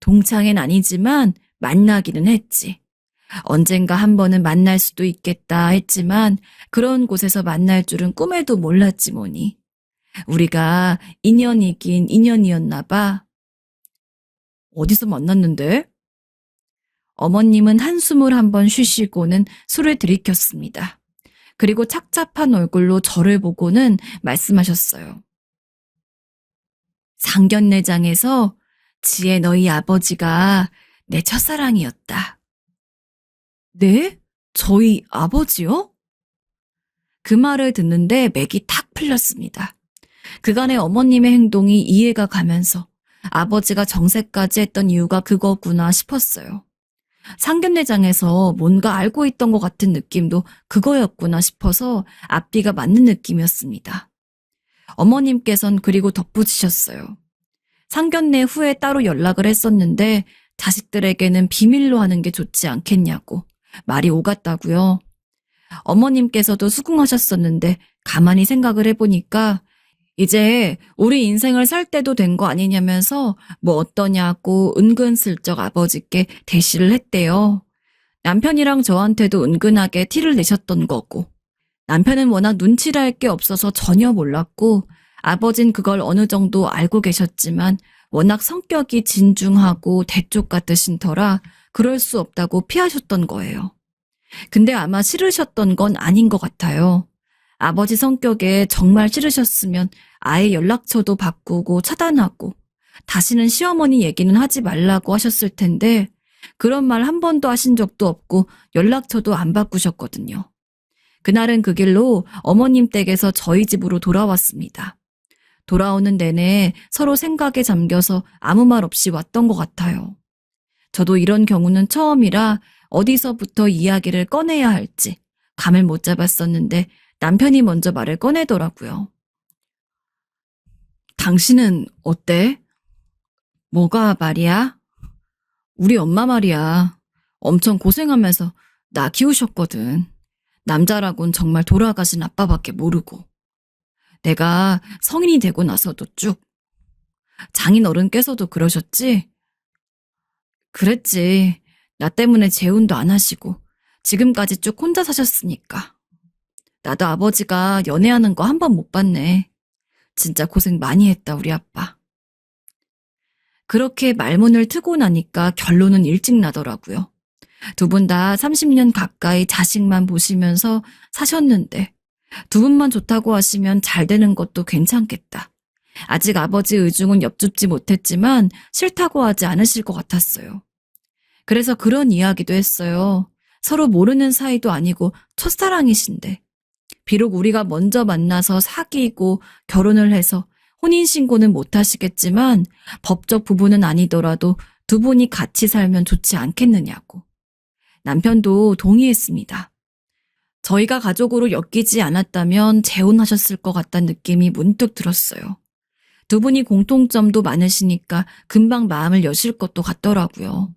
동창회는 아니지만 만나기는 했지. 언젠가 한 번은 만날 수도 있겠다 했지만 그런 곳에서 만날 줄은 꿈에도 몰랐지 뭐니. 우리가 인연이긴 인연이었나 봐. 어디서 만났는데? 어머님은 한숨을 한번 쉬시고는 술을 들이켰습니다. 그리고 착잡한 얼굴로 저를 보고는 말씀하셨어요. 상견례장에서 지혜 너희 아버지가 내 첫사랑이었다. 네? 저희 아버지요? 그 말을 듣는데 맥이 탁 풀렸습니다. 그간의 어머님의 행동이 이해가 가면서 아버지가 정색까지 했던 이유가 그거구나 싶었어요. 상견례장에서 뭔가 알고 있던 것 같은 느낌도 그거였구나 싶어서 앞뒤가 맞는 느낌이었습니다. 어머님께선 그리고 덧붙이셨어요. 상견례 후에 따로 연락을 했었는데 자식들에게는 비밀로 하는 게 좋지 않겠냐고 말이 오갔다고요. 어머님께서도 수긍하셨었는데 가만히 생각을 해보니까 이제 우리 인생을 살 때도 된 거 아니냐면서 뭐 어떠냐고 은근슬쩍 아버지께 대시를 했대요. 남편이랑 저한테도 은근하게 티를 내셨던 거고 남편은 워낙 눈치를 할 게 없어서 전혀 몰랐고 아버진 그걸 어느 정도 알고 계셨지만 워낙 성격이 진중하고 대쪽 같으신 터라 그럴 수 없다고 피하셨던 거예요. 근데 아마 싫으셨던 건 아닌 것 같아요. 아버지 성격에 정말 싫으셨으면 아예 연락처도 바꾸고 차단하고 다시는 시어머니 얘기는 하지 말라고 하셨을 텐데 그런 말 한 번도 하신 적도 없고 연락처도 안 바꾸셨거든요. 그날은 그 길로 어머님 댁에서 저희 집으로 돌아왔습니다. 돌아오는 내내 서로 생각에 잠겨서 아무 말 없이 왔던 것 같아요. 저도 이런 경우는 처음이라 어디서부터 이야기를 꺼내야 할지 감을 못 잡았었는데 남편이 먼저 말을 꺼내더라고요. 당신은 어때? 뭐가 말이야? 우리 엄마 말이야. 엄청 고생하면서 나 키우셨거든. 남자라곤 정말 돌아가신 아빠밖에 모르고. 내가 성인이 되고 나서도 쭉. 장인 어른께서도 그러셨지? 그랬지. 나 때문에 재혼도 안 하시고 지금까지 쭉 혼자 사셨으니까. 나도 아버지가 연애하는 거 한 번 못 봤네. 진짜 고생 많이 했다 우리 아빠. 그렇게 말문을 트고 나니까 결론은 일찍 나더라고요. 두 분 다 30년 가까이 자식만 보시면서 사셨는데 두 분만 좋다고 하시면 잘 되는 것도 괜찮겠다. 아직 아버지 의중은 엿줍지 못했지만 싫다고 하지 않으실 것 같았어요. 그래서 그런 이야기도 했어요. 서로 모르는 사이도 아니고 첫사랑이신데 비록 우리가 먼저 만나서 사귀고 결혼을 해서 혼인신고는 못 하시겠지만 법적 부부는 아니더라도 두 분이 같이 살면 좋지 않겠느냐고. 남편도 동의했습니다. 저희가 가족으로 엮이지 않았다면 재혼하셨을 것 같다는 느낌이 문득 들었어요. 두 분이 공통점도 많으시니까 금방 마음을 여실 것도 같더라고요.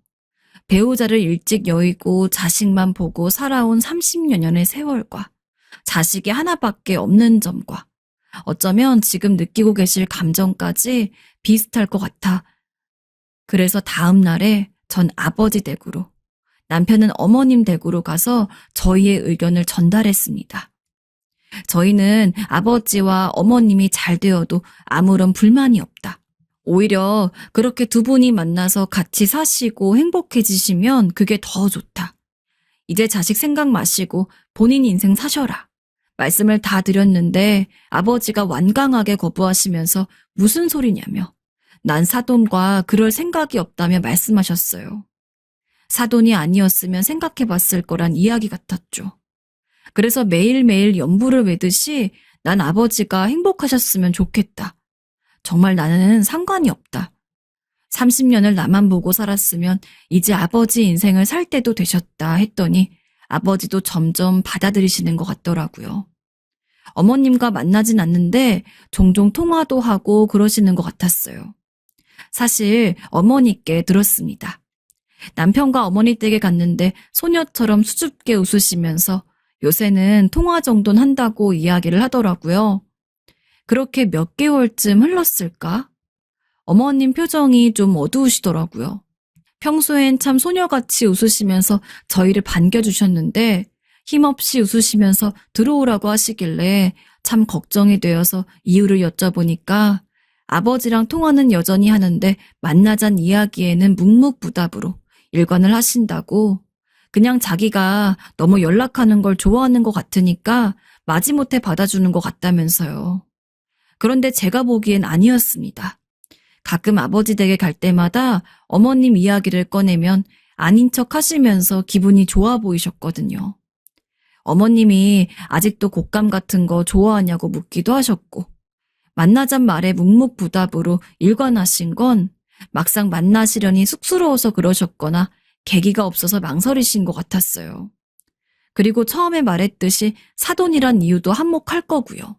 배우자를 일찍 여의고 자식만 보고 살아온 30여 년의 세월과 자식이 하나밖에 없는 점과 어쩌면 지금 느끼고 계실 감정까지 비슷할 것 같아. 그래서 다음 날에 전 아버지 댁으로, 남편은 어머님 댁으로 가서 저희의 의견을 전달했습니다. 저희는 아버지와 어머님이 잘 되어도 아무런 불만이 없다. 오히려 그렇게 두 분이 만나서 같이 사시고 행복해지시면 그게 더 좋다. 이제 자식 생각 마시고 본인 인생 사셔라. 말씀을 다 드렸는데 아버지가 완강하게 거부하시면서 무슨 소리냐며 난 사돈과 그럴 생각이 없다며 말씀하셨어요. 사돈이 아니었으면 생각해 봤을 거란 이야기 같았죠. 그래서 매일매일 연부를 외듯이 난 아버지가 행복하셨으면 좋겠다. 정말 나는 상관이 없다. 30년을 나만 보고 살았으면 이제 아버지 인생을 살 때도 되셨다 했더니 아버지도 점점 받아들이시는 것 같더라고요. 어머님과 만나진 않는데 종종 통화도 하고 그러시는 것 같았어요. 사실 어머니께 들었습니다. 남편과 어머니 댁에 갔는데 소녀처럼 수줍게 웃으시면서 요새는 통화 정도는 한다고 이야기를 하더라고요. 그렇게 몇 개월쯤 흘렀을까? 어머님 표정이 좀 어두우시더라고요. 평소엔 참 소녀같이 웃으시면서 저희를 반겨주셨는데 힘없이 웃으시면서 들어오라고 하시길래 참 걱정이 되어서 이유를 여쭤보니까 아버지랑 통화는 여전히 하는데 만나잔 이야기에는 묵묵부답으로 일관을 하신다고, 그냥 자기가 너무 연락하는 걸 좋아하는 것 같으니까 마지못해 받아주는 것 같다면서요. 그런데 제가 보기엔 아니었습니다. 가끔 아버지 댁에 갈 때마다 어머님 이야기를 꺼내면 아닌 척 하시면서 기분이 좋아 보이셨거든요. 어머님이 아직도 곶감 같은 거 좋아하냐고 묻기도 하셨고, 만나잔 말에 묵묵부답으로 일관하신 건 막상 만나시려니 쑥스러워서 그러셨거나 계기가 없어서 망설이신 것 같았어요. 그리고 처음에 말했듯이 사돈이란 이유도 한몫할 거고요.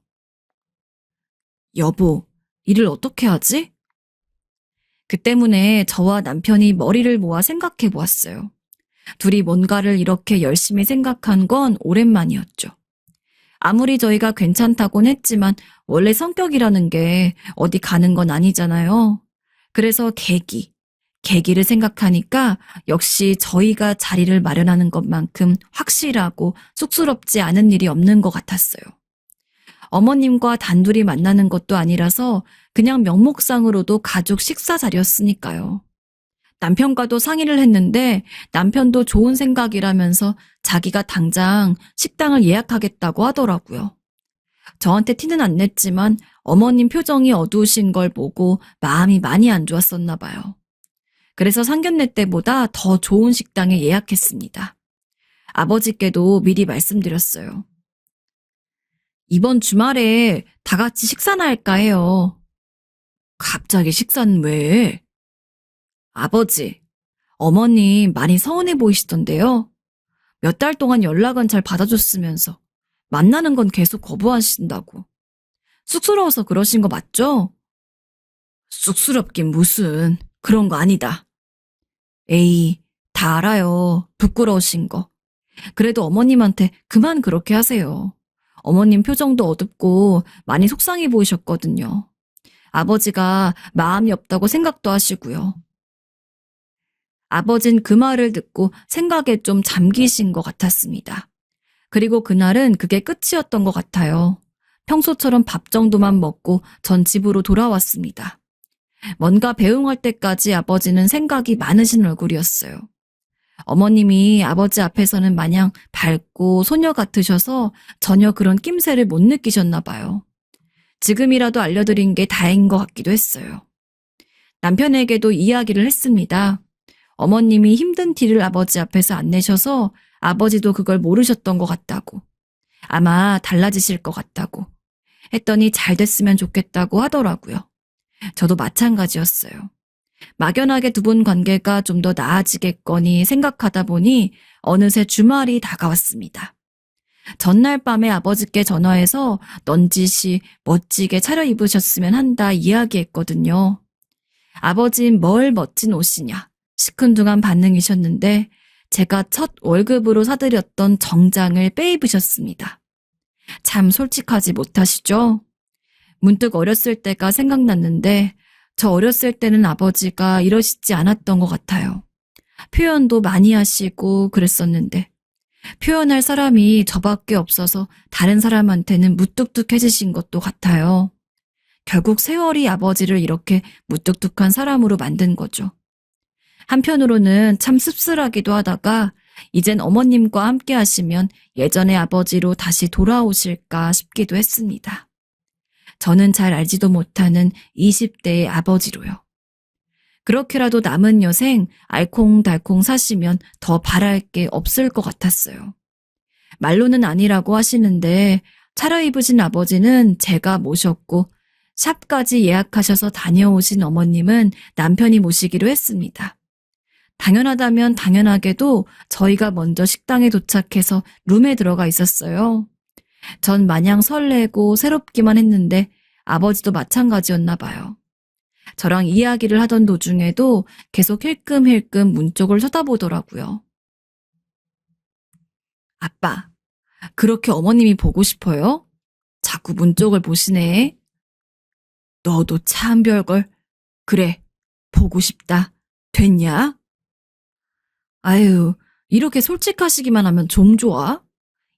여보, 일을 어떻게 하지? 그 때문에 저와 남편이 머리를 모아 생각해 보았어요. 둘이 뭔가를 이렇게 열심히 생각한 건 오랜만이었죠. 아무리 저희가 괜찮다곤 했지만 원래 성격이라는 게 어디 가는 건 아니잖아요. 그래서 계기를 생각하니까 역시 저희가 자리를 마련하는 것만큼 확실하고 쑥스럽지 않은 일이 없는 것 같았어요. 어머님과 단둘이 만나는 것도 아니라서 그냥 명목상으로도 가족 식사 자리였으니까요. 남편과도 상의를 했는데 남편도 좋은 생각이라면서 자기가 당장 식당을 예약하겠다고 하더라고요. 저한테 티는 안 냈지만 어머님 표정이 어두우신 걸 보고 마음이 많이 안 좋았었나 봐요. 그래서 상견례 때보다 더 좋은 식당에 예약했습니다. 아버지께도 미리 말씀드렸어요. 이번 주말에 다 같이 식사나 할까 해요. 갑자기 식사는 왜? 아버지, 어머님 많이 서운해 보이시던데요. 몇 달 동안 연락은 잘 받아줬으면서 만나는 건 계속 거부하신다고. 쑥스러워서 그러신 거 맞죠? 쑥스럽긴 무슨, 그런 거 아니다. 에이, 다 알아요. 부끄러우신 거. 그래도 어머님한테 그만 그렇게 하세요. 어머님 표정도 어둡고 많이 속상해 보이셨거든요. 아버지가 마음이 없다고 생각도 하시고요. 아버진 그 말을 듣고 생각에 좀 잠기신 것 같았습니다. 그리고 그날은 그게 끝이었던 것 같아요. 평소처럼 밥 정도만 먹고 전 집으로 돌아왔습니다. 뭔가 배웅할 때까지 아버지는 생각이 많으신 얼굴이었어요. 어머님이 아버지 앞에서는 마냥 밝고 소녀 같으셔서 전혀 그런 낌새를 못 느끼셨나 봐요. 지금이라도 알려드린 게 다행인 것 같기도 했어요. 남편에게도 이야기를 했습니다. 어머님이 힘든 티를 아버지 앞에서 안 내셔서 아버지도 그걸 모르셨던 것 같다고. 아마 달라지실 것 같다고. 했더니 잘 됐으면 좋겠다고 하더라고요. 저도 마찬가지였어요. 막연하게 두 분 관계가 좀 더 나아지겠거니 생각하다 보니 어느새 주말이 다가왔습니다. 전날 밤에 아버지께 전화해서 넌지시 멋지게 차려입으셨으면 한다 이야기했거든요. 아버진 뭘 멋진 옷이냐 시큰둥한 반응이셨는데 제가 첫 월급으로 사드렸던 정장을 빼입으셨습니다. 참 솔직하지 못하시죠? 문득 어렸을 때가 생각났는데 저 어렸을 때는 아버지가 이러시지 않았던 것 같아요. 표현도 많이 하시고 그랬었는데 표현할 사람이 저밖에 없어서 다른 사람한테는 무뚝뚝해지신 것도 같아요. 결국 세월이 아버지를 이렇게 무뚝뚝한 사람으로 만든 거죠. 한편으로는 참 씁쓸하기도 하다가 이젠 어머님과 함께 하시면 예전의 아버지로 다시 돌아오실까 싶기도 했습니다. 저는 잘 알지도 못하는 20대의 아버지로요. 그렇게라도 남은 여생 알콩달콩 사시면 더 바랄 게 없을 것 같았어요. 말로는 아니라고 하시는데 차려입으신 아버지는 제가 모셨고 샵까지 예약하셔서 다녀오신 어머님은 남편이 모시기로 했습니다. 당연하다면 당연하게도 저희가 먼저 식당에 도착해서 룸에 들어가 있었어요. 전 마냥 설레고 새롭기만 했는데 아버지도 마찬가지였나 봐요. 저랑 이야기를 하던 도중에도 계속 힐끔힐끔 문 쪽을 쳐다보더라고요. 아빠, 그렇게 어머님이 보고 싶어요? 자꾸 문 쪽을 보시네. 너도 참 별걸. 그래, 보고 싶다. 됐냐? 아유, 이렇게 솔직하시기만 하면 좀 좋아?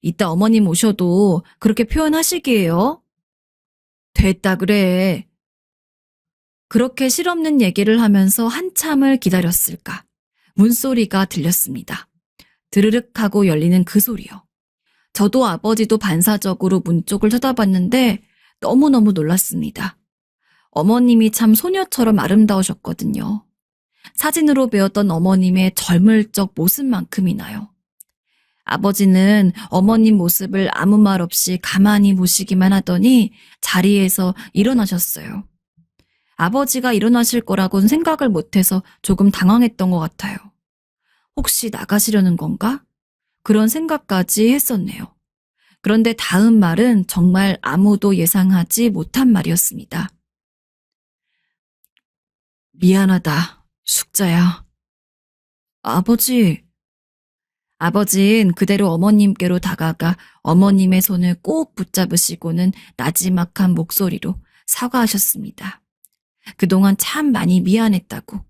이따 어머님 오셔도 그렇게 표현하시기에요. 됐다 그래. 그렇게 실없는 얘기를 하면서 한참을 기다렸을까. 문소리가 들렸습니다. 드르륵 하고 열리는 그 소리요. 저도 아버지도 반사적으로 문 쪽을 쳐다봤는데 너무너무 놀랐습니다. 어머님이 참 소녀처럼 아름다우셨거든요. 사진으로 배웠던 어머님의 젊을 적 모습만큼이나요. 아버지는 어머님 모습을 아무 말 없이 가만히 보시기만 하더니 자리에서 일어나셨어요. 아버지가 일어나실 거라고는 생각을 못해서 조금 당황했던 것 같아요. 혹시 나가시려는 건가? 그런 생각까지 했었네요. 그런데 다음 말은 정말 아무도 예상하지 못한 말이었습니다. 미안하다, 숙자야. 아버지. 아버진 그대로 어머님께로 다가가 어머님의 손을 꼭 붙잡으시고는 나지막한 목소리로 사과하셨습니다. 그동안 참 많이 미안했다고.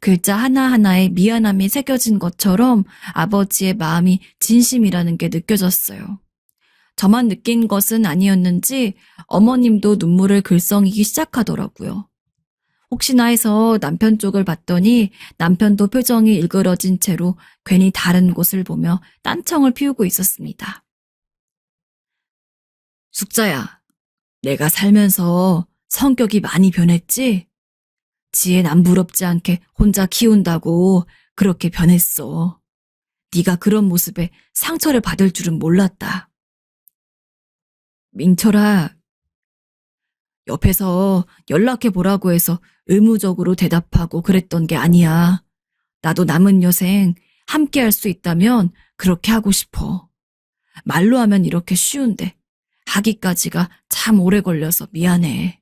글자 하나하나에 미안함이 새겨진 것처럼 아버지의 마음이 진심이라는 게 느껴졌어요. 저만 느낀 것은 아니었는지 어머님도 눈물을 글썽이기 시작하더라고요. 혹시나 해서 남편 쪽을 봤더니 남편도 표정이 일그러진 채로 괜히 다른 곳을 보며 딴청을 피우고 있었습니다. 숙자야, 내가 살면서 성격이 많이 변했지? 지혜 남 부럽지 않게 혼자 키운다고 그렇게 변했어. 네가 그런 모습에 상처를 받을 줄은 몰랐다. 민철아, 옆에서 연락해보라고 해서 의무적으로 대답하고 그랬던 게 아니야. 나도 남은 여생 함께 할 수 있다면 그렇게 하고 싶어. 말로 하면 이렇게 쉬운데 하기까지가 참 오래 걸려서 미안해.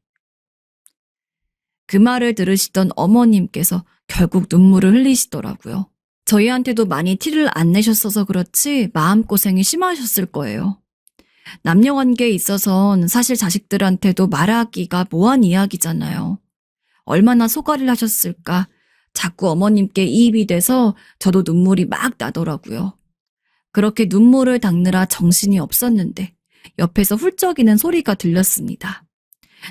그 말을 들으시던 어머님께서 결국 눈물을 흘리시더라고요. 저희한테도 많이 티를 안 내셨어서 그렇지 마음고생이 심하셨을 거예요. 남녀관계에 있어선 사실 자식들한테도 말하기가 뭐한 이야기잖아요. 얼마나 소가리를 하셨을까. 자꾸 어머님께 이입이 돼서 저도 눈물이 막 나더라고요. 그렇게 눈물을 닦느라 정신이 없었는데 옆에서 훌쩍이는 소리가 들렸습니다.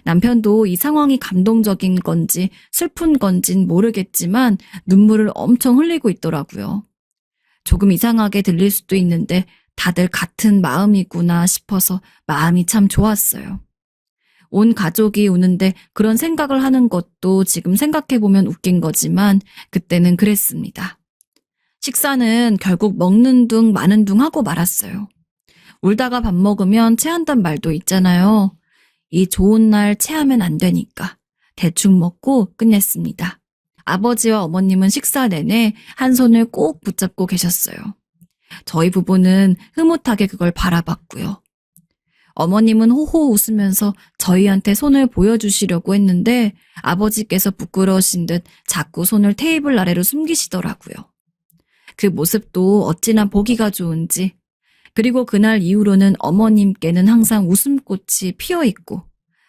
남편도 이 상황이 감동적인 건지 슬픈 건진 모르겠지만 눈물을 엄청 흘리고 있더라고요. 조금 이상하게 들릴 수도 있는데 다들 같은 마음이구나 싶어서 마음이 참 좋았어요. 온 가족이 우는데 그런 생각을 하는 것도 지금 생각해보면 웃긴 거지만 그때는 그랬습니다. 식사는 결국 먹는 둥 마는 둥 하고 말았어요. 울다가 밥 먹으면 체한단 말도 있잖아요. 이 좋은 날 체하면 안 되니까 대충 먹고 끝냈습니다. 아버지와 어머님은 식사 내내 한 손을 꼭 붙잡고 계셨어요. 저희 부부는 흐뭇하게 그걸 바라봤고요. 어머님은 호호 웃으면서 저희한테 손을 보여주시려고 했는데 아버지께서 부끄러우신 듯 자꾸 손을 테이블 아래로 숨기시더라고요. 그 모습도 어찌나 보기가 좋은지 그리고 그날 이후로는 어머님께는 항상 웃음꽃이 피어 있고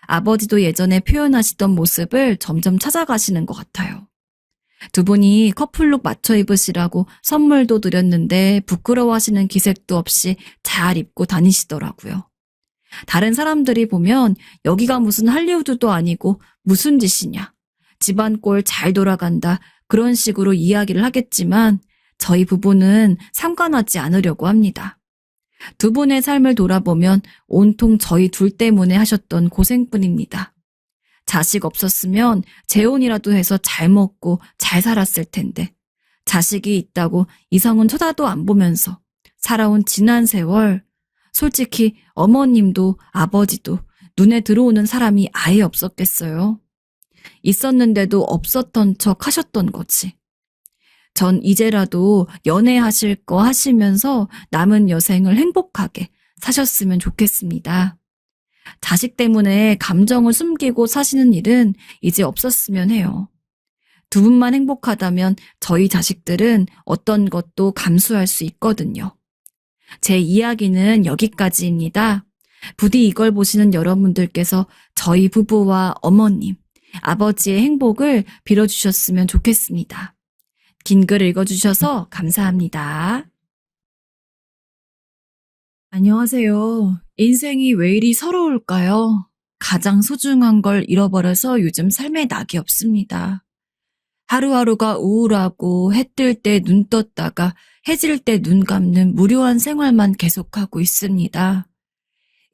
아버지도 예전에 표현하시던 모습을 점점 찾아가시는 것 같아요. 두 분이 커플룩 맞춰 입으시라고 선물도 드렸는데 부끄러워하시는 기색도 없이 잘 입고 다니시더라고요. 다른 사람들이 보면 여기가 무슨 할리우드도 아니고 무슨 짓이냐. 집안 꼴 잘 돌아간다. 그런 식으로 이야기를 하겠지만 저희 부부는 상관하지 않으려고 합니다. 두 분의 삶을 돌아보면 온통 저희 둘 때문에 하셨던 고생뿐입니다. 자식 없었으면 재혼이라도 해서 잘 먹고 잘 살았을 텐데 자식이 있다고 이성은 쳐다도 안 보면서 살아온 지난 세월 솔직히 어머님도 아버지도 눈에 들어오는 사람이 아예 없었겠어요. 있었는데도 없었던 척 하셨던 거지. 전 이제라도 연애하실 거 하시면서 남은 여생을 행복하게 사셨으면 좋겠습니다. 자식 때문에 감정을 숨기고 사시는 일은 이제 없었으면 해요. 두 분만 행복하다면 저희 자식들은 어떤 것도 감수할 수 있거든요. 제 이야기는 여기까지입니다. 부디 이걸 보시는 여러분들께서 저희 부부와 어머님, 아버지의 행복을 빌어주셨으면 좋겠습니다. 긴 글 읽어주셔서 감사합니다. 안녕하세요. 인생이 왜 이리 서러울까요? 가장 소중한 걸 잃어버려서 요즘 삶에 낙이 없습니다. 하루하루가 우울하고 해 뜰 때 눈 떴다가 해질 때 눈 감는 무료한 생활만 계속하고 있습니다.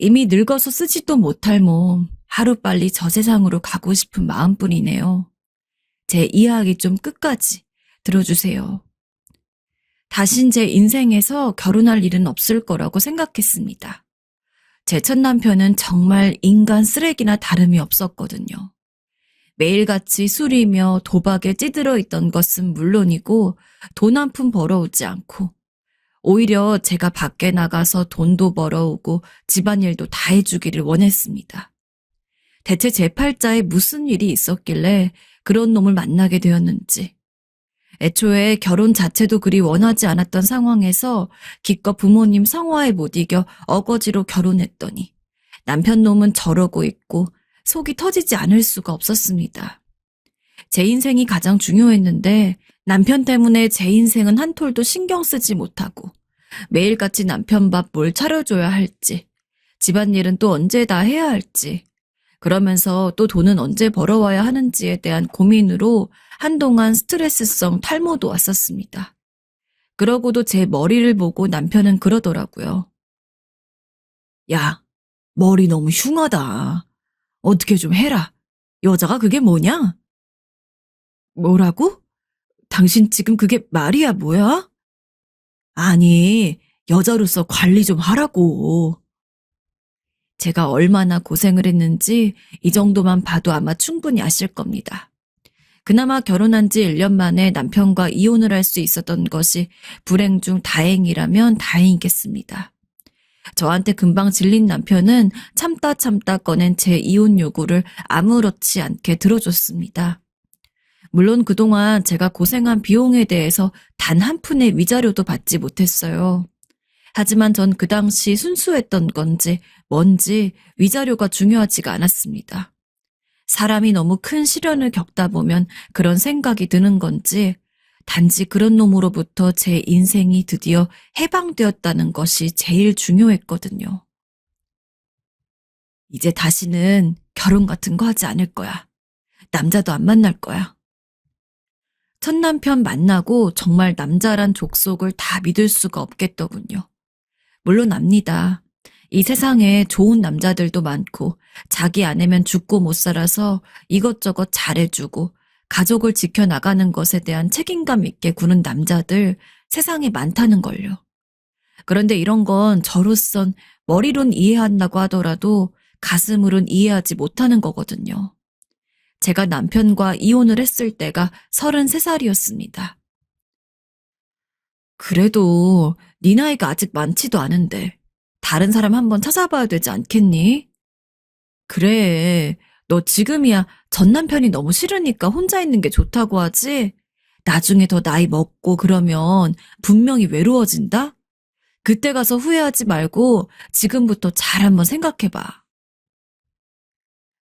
이미 늙어서 쓰지도 못할 몸, 하루빨리 저 세상으로 가고 싶은 마음뿐이네요. 제 이야기 좀 끝까지 들어주세요. 다신 제 인생에서 결혼할 일은 없을 거라고 생각했습니다. 제 첫 남편은 정말 인간 쓰레기나 다름이 없었거든요. 매일같이 술이며 도박에 찌들어 있던 것은 물론이고 돈 한 푼 벌어오지 않고 오히려 제가 밖에 나가서 돈도 벌어오고 집안일도 다 해주기를 원했습니다. 대체 제 팔자에 무슨 일이 있었길래 그런 놈을 만나게 되었는지. 애초에 결혼 자체도 그리 원하지 않았던 상황에서 기껏 부모님 성화에 못 이겨 어거지로 결혼했더니 남편 놈은 저러고 있고 속이 터지지 않을 수가 없었습니다. 제 인생이 가장 중요했는데 남편 때문에 제 인생은 한 톨도 신경 쓰지 못하고 매일같이 남편 밥 뭘 차려줘야 할지, 집안일은 또 언제 다 해야 할지, 그러면서 또 돈은 언제 벌어와야 하는지에 대한 고민으로 한동안 스트레스성 탈모도 왔었습니다. 그러고도 제 머리를 보고 남편은 그러더라고요. 야, 머리 너무 흉하다. 어떻게 좀 해라. 여자가 그게 뭐냐? 뭐라고? 당신 지금 그게 말이야 뭐야? 아니, 여자로서 관리 좀 하라고. 제가 얼마나 고생을 했는지 이 정도만 봐도 아마 충분히 아실 겁니다. 그나마 결혼한 지 1년 만에 남편과 이혼을 할 수 있었던 것이 불행 중 다행이라면 다행이겠습니다. 저한테 금방 질린 남편은 참다 꺼낸 제 이혼 요구를 아무렇지 않게 들어줬습니다. 물론 그동안 제가 고생한 비용에 대해서 단 한 푼의 위자료도 받지 못했어요. 하지만 전 그 당시 순수했던 건지 뭔지 위자료가 중요하지가 않았습니다. 사람이 너무 큰 시련을 겪다 보면 그런 생각이 드는 건지 단지 그런 놈으로부터 제 인생이 드디어 해방되었다는 것이 제일 중요했거든요. 이제 다시는 결혼 같은 거 하지 않을 거야. 남자도 안 만날 거야. 첫 남편 만나고 정말 남자란 족속을 다 믿을 수가 없겠더군요. 물론 압니다. 이 세상에 좋은 남자들도 많고 자기 아내면 죽고 못 살아서 이것저것 잘해주고 가족을 지켜나가는 것에 대한 책임감 있게 구는 남자들 세상에 많다는 걸요. 그런데 이런 건 저로선 머리론 이해한다고 하더라도 가슴으론 이해하지 못하는 거거든요. 제가 남편과 이혼을 했을 때가 33살이었습니다. 그래도 네 나이가 아직 많지도 않은데 다른 사람 한번 찾아봐야 되지 않겠니? 그래, 너 지금이야 전 남편이 너무 싫으니까 혼자 있는 게 좋다고 하지? 나중에 더 나이 먹고 그러면 분명히 외로워진다? 그때 가서 후회하지 말고 지금부터 잘 한번 생각해봐.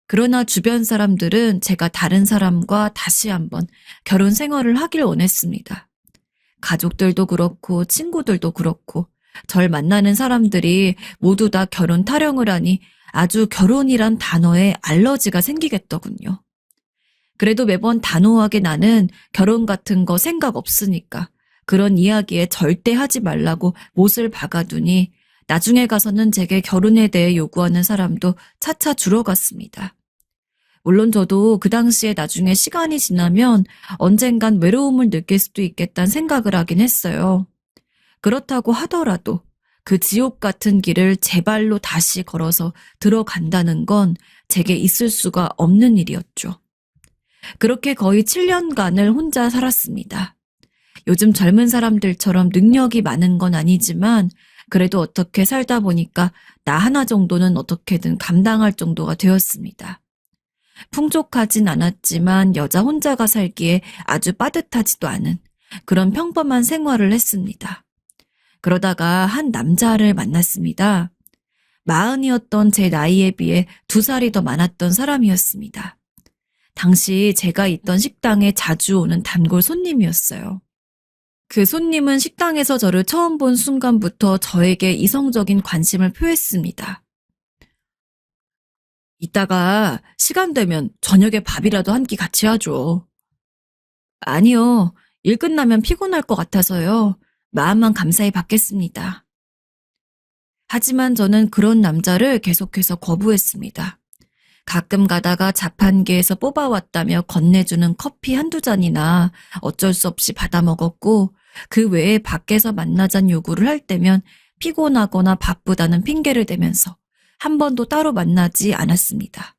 그러나 주변 사람들은 제가 다른 사람과 다시 한번 결혼 생활을 하길 원했습니다. 가족들도 그렇고 친구들도 그렇고 절 만나는 사람들이 모두 다 결혼 타령을 하니 아주 결혼이란 단어에 알러지가 생기겠더군요. 그래도 매번 단호하게 나는 결혼 같은 거 생각 없으니까 그런 이야기에 절대 하지 말라고 못을 박아두니 나중에 가서는 제게 결혼에 대해 요구하는 사람도 차차 줄어갔습니다. 물론 저도 그 당시에 나중에 시간이 지나면 언젠간 외로움을 느낄 수도 있겠다는 생각을 하긴 했어요. 그렇다고 하더라도 그 지옥 같은 길을 제 발로 다시 걸어서 들어간다는 건 제게 있을 수가 없는 일이었죠. 그렇게 거의 7년간을 혼자 살았습니다. 요즘 젊은 사람들처럼 능력이 많은 건 아니지만 그래도 어떻게 살다 보니까 나 하나 정도는 어떻게든 감당할 정도가 되었습니다. 풍족하진 않았지만 여자 혼자가 살기에 아주 빠듯하지도 않은 그런 평범한 생활을 했습니다. 그러다가 한 남자를 만났습니다. 40이었던 제 나이에 비해 2살이 더 많았던 사람이었습니다. 당시 제가 있던 식당에 자주 오는 단골 손님이었어요. 그 손님은 식당에서 저를 처음 본 순간부터 저에게 이성적인 관심을 표했습니다. 이따가 시간 되면 저녁에 밥이라도 한 끼 같이 하죠. 아니요. 일 끝나면 피곤할 것 같아서요. 마음만 감사히 받겠습니다. 하지만 저는 그런 남자를 계속해서 거부했습니다. 가끔 가다가 자판기에서 뽑아왔다며 건네주는 커피 한두 잔이나 어쩔 수 없이 받아 먹었고 그 외에 밖에서 만나자는 요구를 할 때면 피곤하거나 바쁘다는 핑계를 대면서 한 번도 따로 만나지 않았습니다.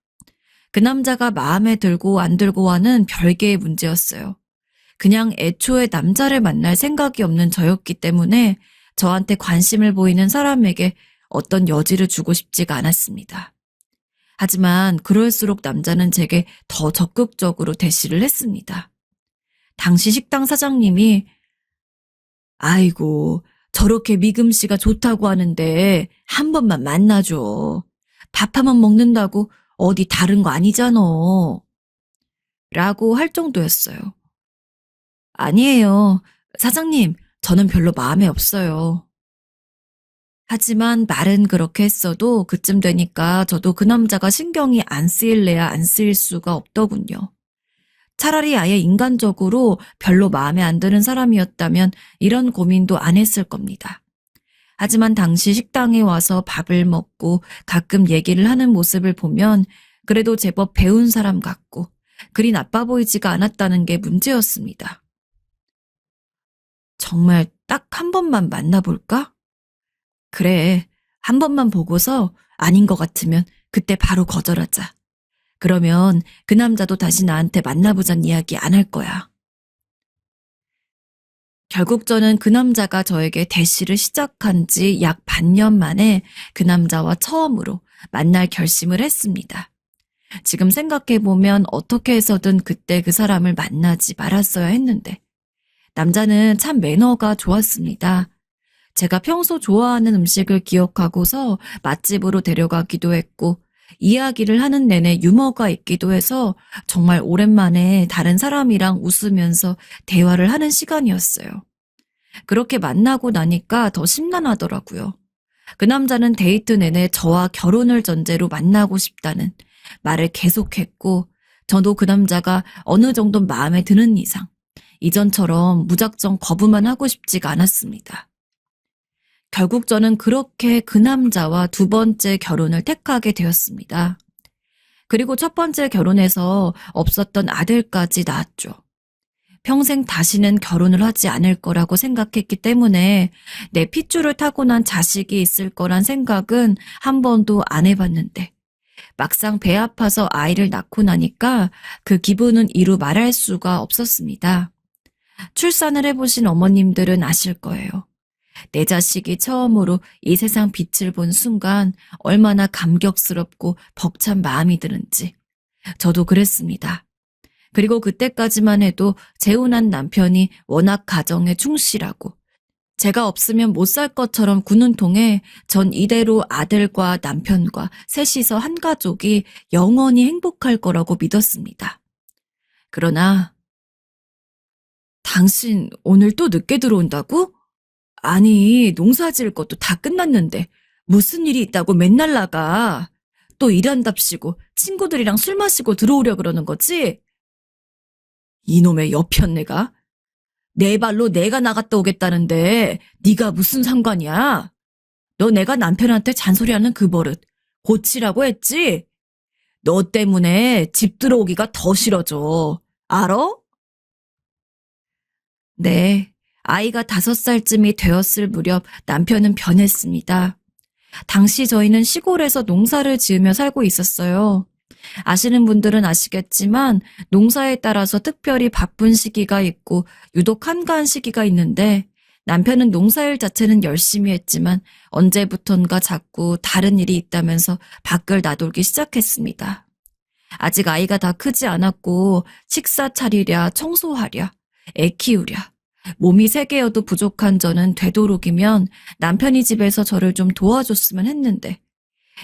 그 남자가 마음에 들고 안 들고와는 별개의 문제였어요. 그냥 애초에 남자를 만날 생각이 없는 저였기 때문에 저한테 관심을 보이는 사람에게 어떤 여지를 주고 싶지가 않았습니다. 하지만 그럴수록 남자는 제게 더 적극적으로 대시를 했습니다. 당시 식당 사장님이 아이고 저렇게 미금 씨가 좋다고 하는데 한 번만 만나줘. 밥 한 번 먹는다고 어디 다른 거 아니잖아. 라고 할 정도였어요. 아니에요. 사장님, 저는 별로 마음에 없어요. 하지만 말은 그렇게 했어도 그쯤 되니까 저도 그 남자가 신경이 안 쓰일래야 안 쓰일 수가 없더군요. 차라리 아예 인간적으로 별로 마음에 안 드는 사람이었다면 이런 고민도 안 했을 겁니다. 하지만 당시 식당에 와서 밥을 먹고 가끔 얘기를 하는 모습을 보면 그래도 제법 배운 사람 같고 그리 나빠 보이지가 않았다는 게 문제였습니다. 정말 딱 한 번만 만나볼까? 그래, 한 번만 보고서 아닌 것 같으면 그때 바로 거절하자. 그러면 그 남자도 다시 나한테 만나보자는 이야기 안 할 거야. 결국 저는 그 남자가 저에게 대시를 시작한 지 약 반년 만에 그 남자와 처음으로 만날 결심을 했습니다. 지금 생각해보면 어떻게 해서든 그때 그 사람을 만나지 말았어야 했는데 남자는 참 매너가 좋았습니다. 제가 평소 좋아하는 음식을 기억하고서 맛집으로 데려가기도 했고 이야기를 하는 내내 유머가 있기도 해서 정말 오랜만에 다른 사람이랑 웃으면서 대화를 하는 시간이었어요. 그렇게 만나고 나니까 더 심란하더라고요. 그 남자는 데이트 내내 저와 결혼을 전제로 만나고 싶다는 말을 계속했고 저도 그 남자가 어느 정도 마음에 드는 이상 이전처럼 무작정 거부만 하고 싶지가 않았습니다. 결국 저는 그렇게 그 남자와 2번째 결혼을 택하게 되었습니다. 그리고 첫 번째 결혼에서 없었던 아들까지 낳았죠. 평생 다시는 결혼을 하지 않을 거라고 생각했기 때문에 내 핏줄을 타고난 자식이 있을 거란 생각은 한 번도 안 해봤는데 막상 배 아파서 아이를 낳고 나니까 그 기분은 이루 말할 수가 없었습니다. 출산을 해보신 어머님들은 아실 거예요. 내 자식이 처음으로 이 세상 빛을 본 순간 얼마나 감격스럽고 벅찬 마음이 드는지 저도 그랬습니다. 그리고 그때까지만 해도 재혼한 남편이 워낙 가정에 충실하고 제가 없으면 못 살 것처럼 구는 통에 전 이대로 아들과 남편과 셋이서 한 가족이 영원히 행복할 거라고 믿었습니다. 그러나 당신 오늘 또 늦게 들어온다고? 아니, 농사 지을 것도 다 끝났는데 무슨 일이 있다고 맨날 나가. 또 일한답시고 친구들이랑 술 마시고 들어오려 그러는 거지? 이놈의 여편네가? 내 발로 내가 나갔다 오겠다는데 네가 무슨 상관이야? 너 내가 남편한테 잔소리하는 그 버릇 고치라고 했지? 너 때문에 집 들어오기가 더 싫어져. 알아? 네, 아이가 5살쯤이 되었을 무렵 남편은 변했습니다. 당시 저희는 시골에서 농사를 지으며 살고 있었어요. 아시는 분들은 아시겠지만 농사에 따라서 특별히 바쁜 시기가 있고 유독 한가한 시기가 있는데 남편은 농사일 자체는 열심히 했지만 언제부턴가 자꾸 다른 일이 있다면서 밖을 나돌기 시작했습니다. 아직 아이가 다 크지 않았고 식사 차리랴 청소하랴 애 키우랴 몸이 3개여도 부족한 저는 되도록이면 남편이 집에서 저를 좀 도와줬으면 했는데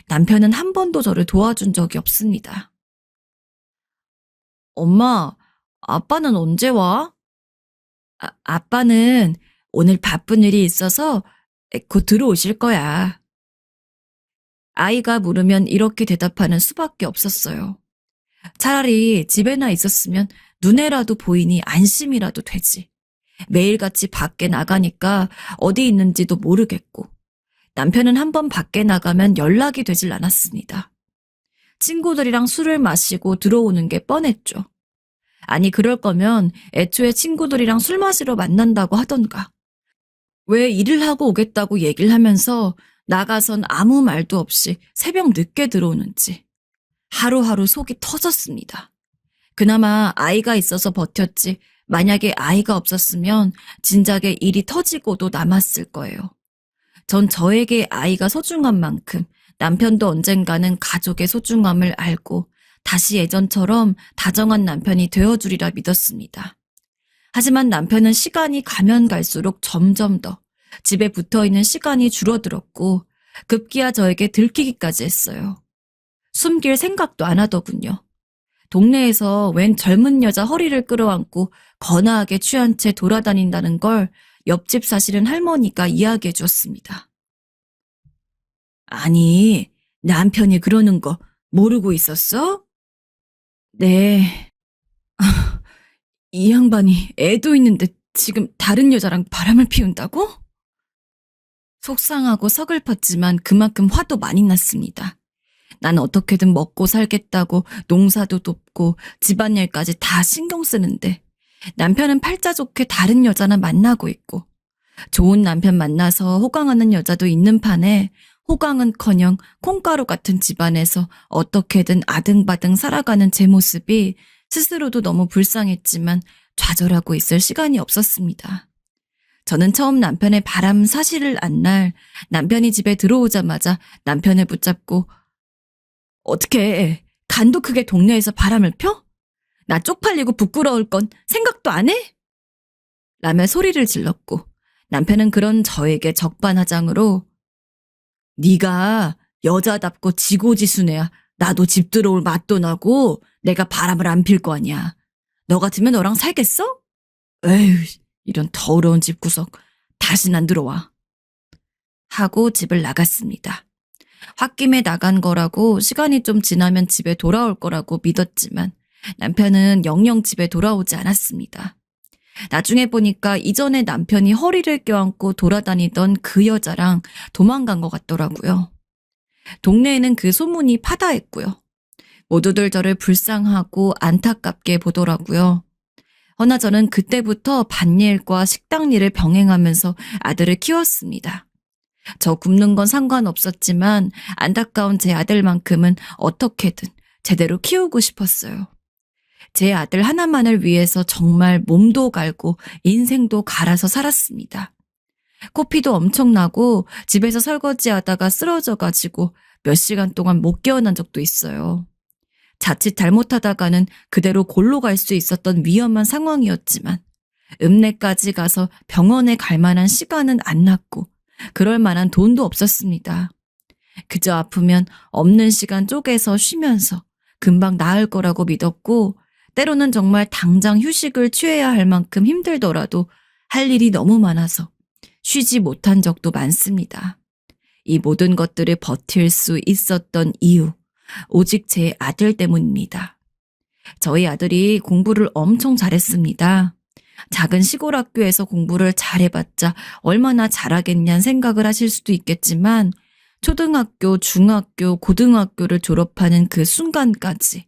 남편은 한 번도 저를 도와준 적이 없습니다. 엄마, 아빠는 언제 와? 아빠는 오늘 바쁜 일이 있어서 곧 들어오실 거야. 아이가 물으면 이렇게 대답하는 수밖에 없었어요. 차라리 집에나 있었으면 눈에라도 보이니 안심이라도 되지. 매일같이 밖에 나가니까 어디 있는지도 모르겠고 남편은 한번 밖에 나가면 연락이 되질 않았습니다. 친구들이랑 술을 마시고 들어오는 게 뻔했죠. 아니 그럴 거면 애초에 친구들이랑 술 마시러 만난다고 하던가. 왜 일을 하고 오겠다고 얘기를 하면서 나가선 아무 말도 없이 새벽 늦게 들어오는지. 하루하루 속이 터졌습니다. 그나마 아이가 있어서 버텼지 만약에 아이가 없었으면 진작에 일이 터지고도 남았을 거예요. 전 저에게 아이가 소중한 만큼 남편도 언젠가는 가족의 소중함을 알고 다시 예전처럼 다정한 남편이 되어주리라 믿었습니다. 하지만 남편은 시간이 가면 갈수록 점점 더 집에 붙어있는 시간이 줄어들었고 급기야 저에게 들키기까지 했어요. 숨길 생각도 안 하더군요. 동네에서 웬 젊은 여자 허리를 끌어안고 거나하게 취한 채 돌아다닌다는 걸 옆집 사시는 할머니가 이야기해 주었습니다. 아니, 남편이 그러는 거 모르고 있었어? 네. 이 양반이 애도 있는데 지금 다른 여자랑 바람을 피운다고? 속상하고 서글펐지만 그만큼 화도 많이 났습니다. 난 어떻게든 먹고 살겠다고 농사도 돕고 집안일까지 다 신경 쓰는데 남편은 팔자 좋게 다른 여자나 만나고 있고 좋은 남편 만나서 호강하는 여자도 있는 판에 호강은커녕 콩가루 같은 집안에서 어떻게든 아등바등 살아가는 제 모습이 스스로도 너무 불쌍했지만 좌절하고 있을 시간이 없었습니다. 저는 처음 남편의 바람 사실을 안 날 남편이 집에 들어오자마자 남편을 붙잡고 어떻게 간도 크게 동네에서 바람을 펴? 나 쪽팔리고 부끄러울 건 생각도 안 해? 라며 소리를 질렀고 남편은 그런 저에게 적반하장으로 네가 여자답고 지고지순해야 나도 집 들어올 맛도 나고 내가 바람을 안 필 거 아니야. 너 같으면 너랑 살겠어? 에휴, 이런 더러운 집구석 다신 안 들어와. 하고 집을 나갔습니다. 홧김에 나간 거라고 시간이 좀 지나면 집에 돌아올 거라고 믿었지만 남편은 영영 집에 돌아오지 않았습니다. 나중에 보니까 이전에 남편이 허리를 껴안고 돌아다니던 그 여자랑 도망간 것 같더라고요. 동네에는 그 소문이 파다했고요. 모두들 저를 불쌍하고 안타깝게 보더라고요. 허나 저는 그때부터 밭일과 식당일을 병행하면서 아들을 키웠습니다. 저 굶는 건 상관없었지만 안타까운 제 아들만큼은 어떻게든 제대로 키우고 싶었어요. 제 아들 하나만을 위해서 정말 몸도 갈고 인생도 갈아서 살았습니다. 코피도 엄청나고 집에서 설거지하다가 쓰러져가지고 몇 시간 동안 못 깨어난 적도 있어요. 자칫 잘못하다가는 그대로 골로 갈 수 있었던 위험한 상황이었지만 읍내까지 가서 병원에 갈 만한 시간은 안 났고 그럴 만한 돈도 없었습니다. 그저 아프면 없는 시간 쪼개서 쉬면서 금방 나을 거라고 믿었고 때로는 정말 당장 휴식을 취해야 할 만큼 힘들더라도 할 일이 너무 많아서 쉬지 못한 적도 많습니다. 이 모든 것들을 버틸 수 있었던 이유, 오직 제 아들 때문입니다. 저희 아들이 공부를 엄청 잘했습니다. 작은 시골 학교에서 공부를 잘해봤자 얼마나 잘하겠냐는 생각을 하실 수도 있겠지만 초등학교, 중학교, 고등학교를 졸업하는 그 순간까지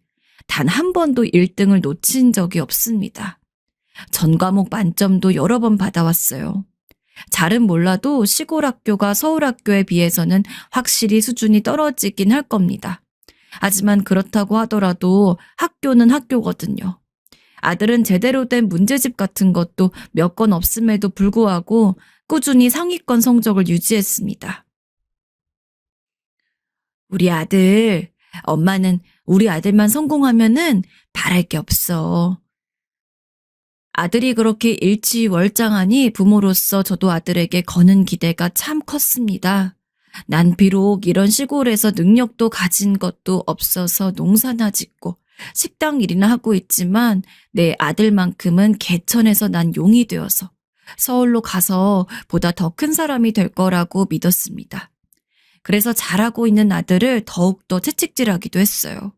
단 한 번도 1등을 놓친 적이 없습니다. 전 과목 만점도 여러 번 받아왔어요. 잘은 몰라도 시골 학교가 서울 학교에 비해서는 확실히 수준이 떨어지긴 할 겁니다. 하지만 그렇다고 하더라도 학교는 학교거든요. 아들은 제대로 된 문제집 같은 것도 몇 건 없음에도 불구하고 꾸준히 상위권 성적을 유지했습니다. 우리 아들, 엄마는 우리 아들만 성공하면은 바랄 게 없어. 아들이 그렇게 일취월장하니 부모로서 저도 아들에게 거는 기대가 참 컸습니다. 난 비록 이런 시골에서 능력도 가진 것도 없어서 농사나 짓고 식당 일이나 하고 있지만 내 아들만큼은 개천에서 난 용이 되어서 서울로 가서 보다 더 큰 사람이 될 거라고 믿었습니다. 그래서 잘하고 있는 아들을 더욱더 채찍질하기도 했어요.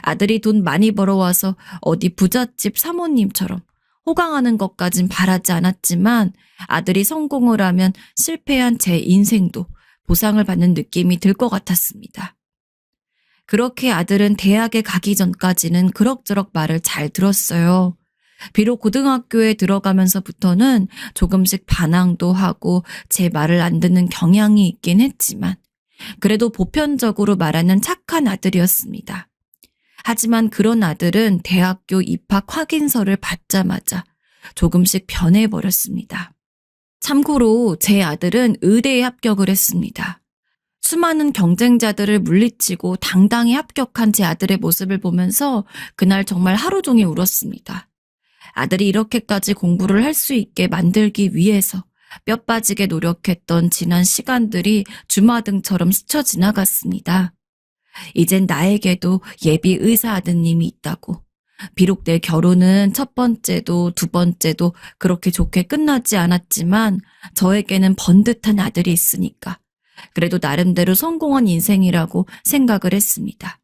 아들이 돈 많이 벌어와서 어디 부잣집 사모님처럼 호강하는 것까진 바라지 않았지만 아들이 성공을 하면 실패한 제 인생도 보상을 받는 느낌이 들 것 같았습니다. 그렇게 아들은 대학에 가기 전까지는 그럭저럭 말을 잘 들었어요. 비록 고등학교에 들어가면서부터는 조금씩 반항도 하고 제 말을 안 듣는 경향이 있긴 했지만 그래도 보편적으로 말하는 착한 아들이었습니다. 하지만 그런 아들은 대학교 입학 확인서를 받자마자 조금씩 변해버렸습니다. 참고로 제 아들은 의대에 합격을 했습니다. 수많은 경쟁자들을 물리치고 당당히 합격한 제 아들의 모습을 보면서 그날 정말 하루 종일 울었습니다. 아들이 이렇게까지 공부를 할 수 있게 만들기 위해서 뼈 빠지게 노력했던 지난 시간들이 주마등처럼 스쳐 지나갔습니다. 이젠 나에게도 예비 의사 아드님이 있다고. 비록 내 결혼은 첫 번째도 두 번째도 그렇게 좋게 끝나지 않았지만 저에게는 번듯한 아들이 있으니까 그래도 나름대로 성공한 인생이라고 생각을 했습니다.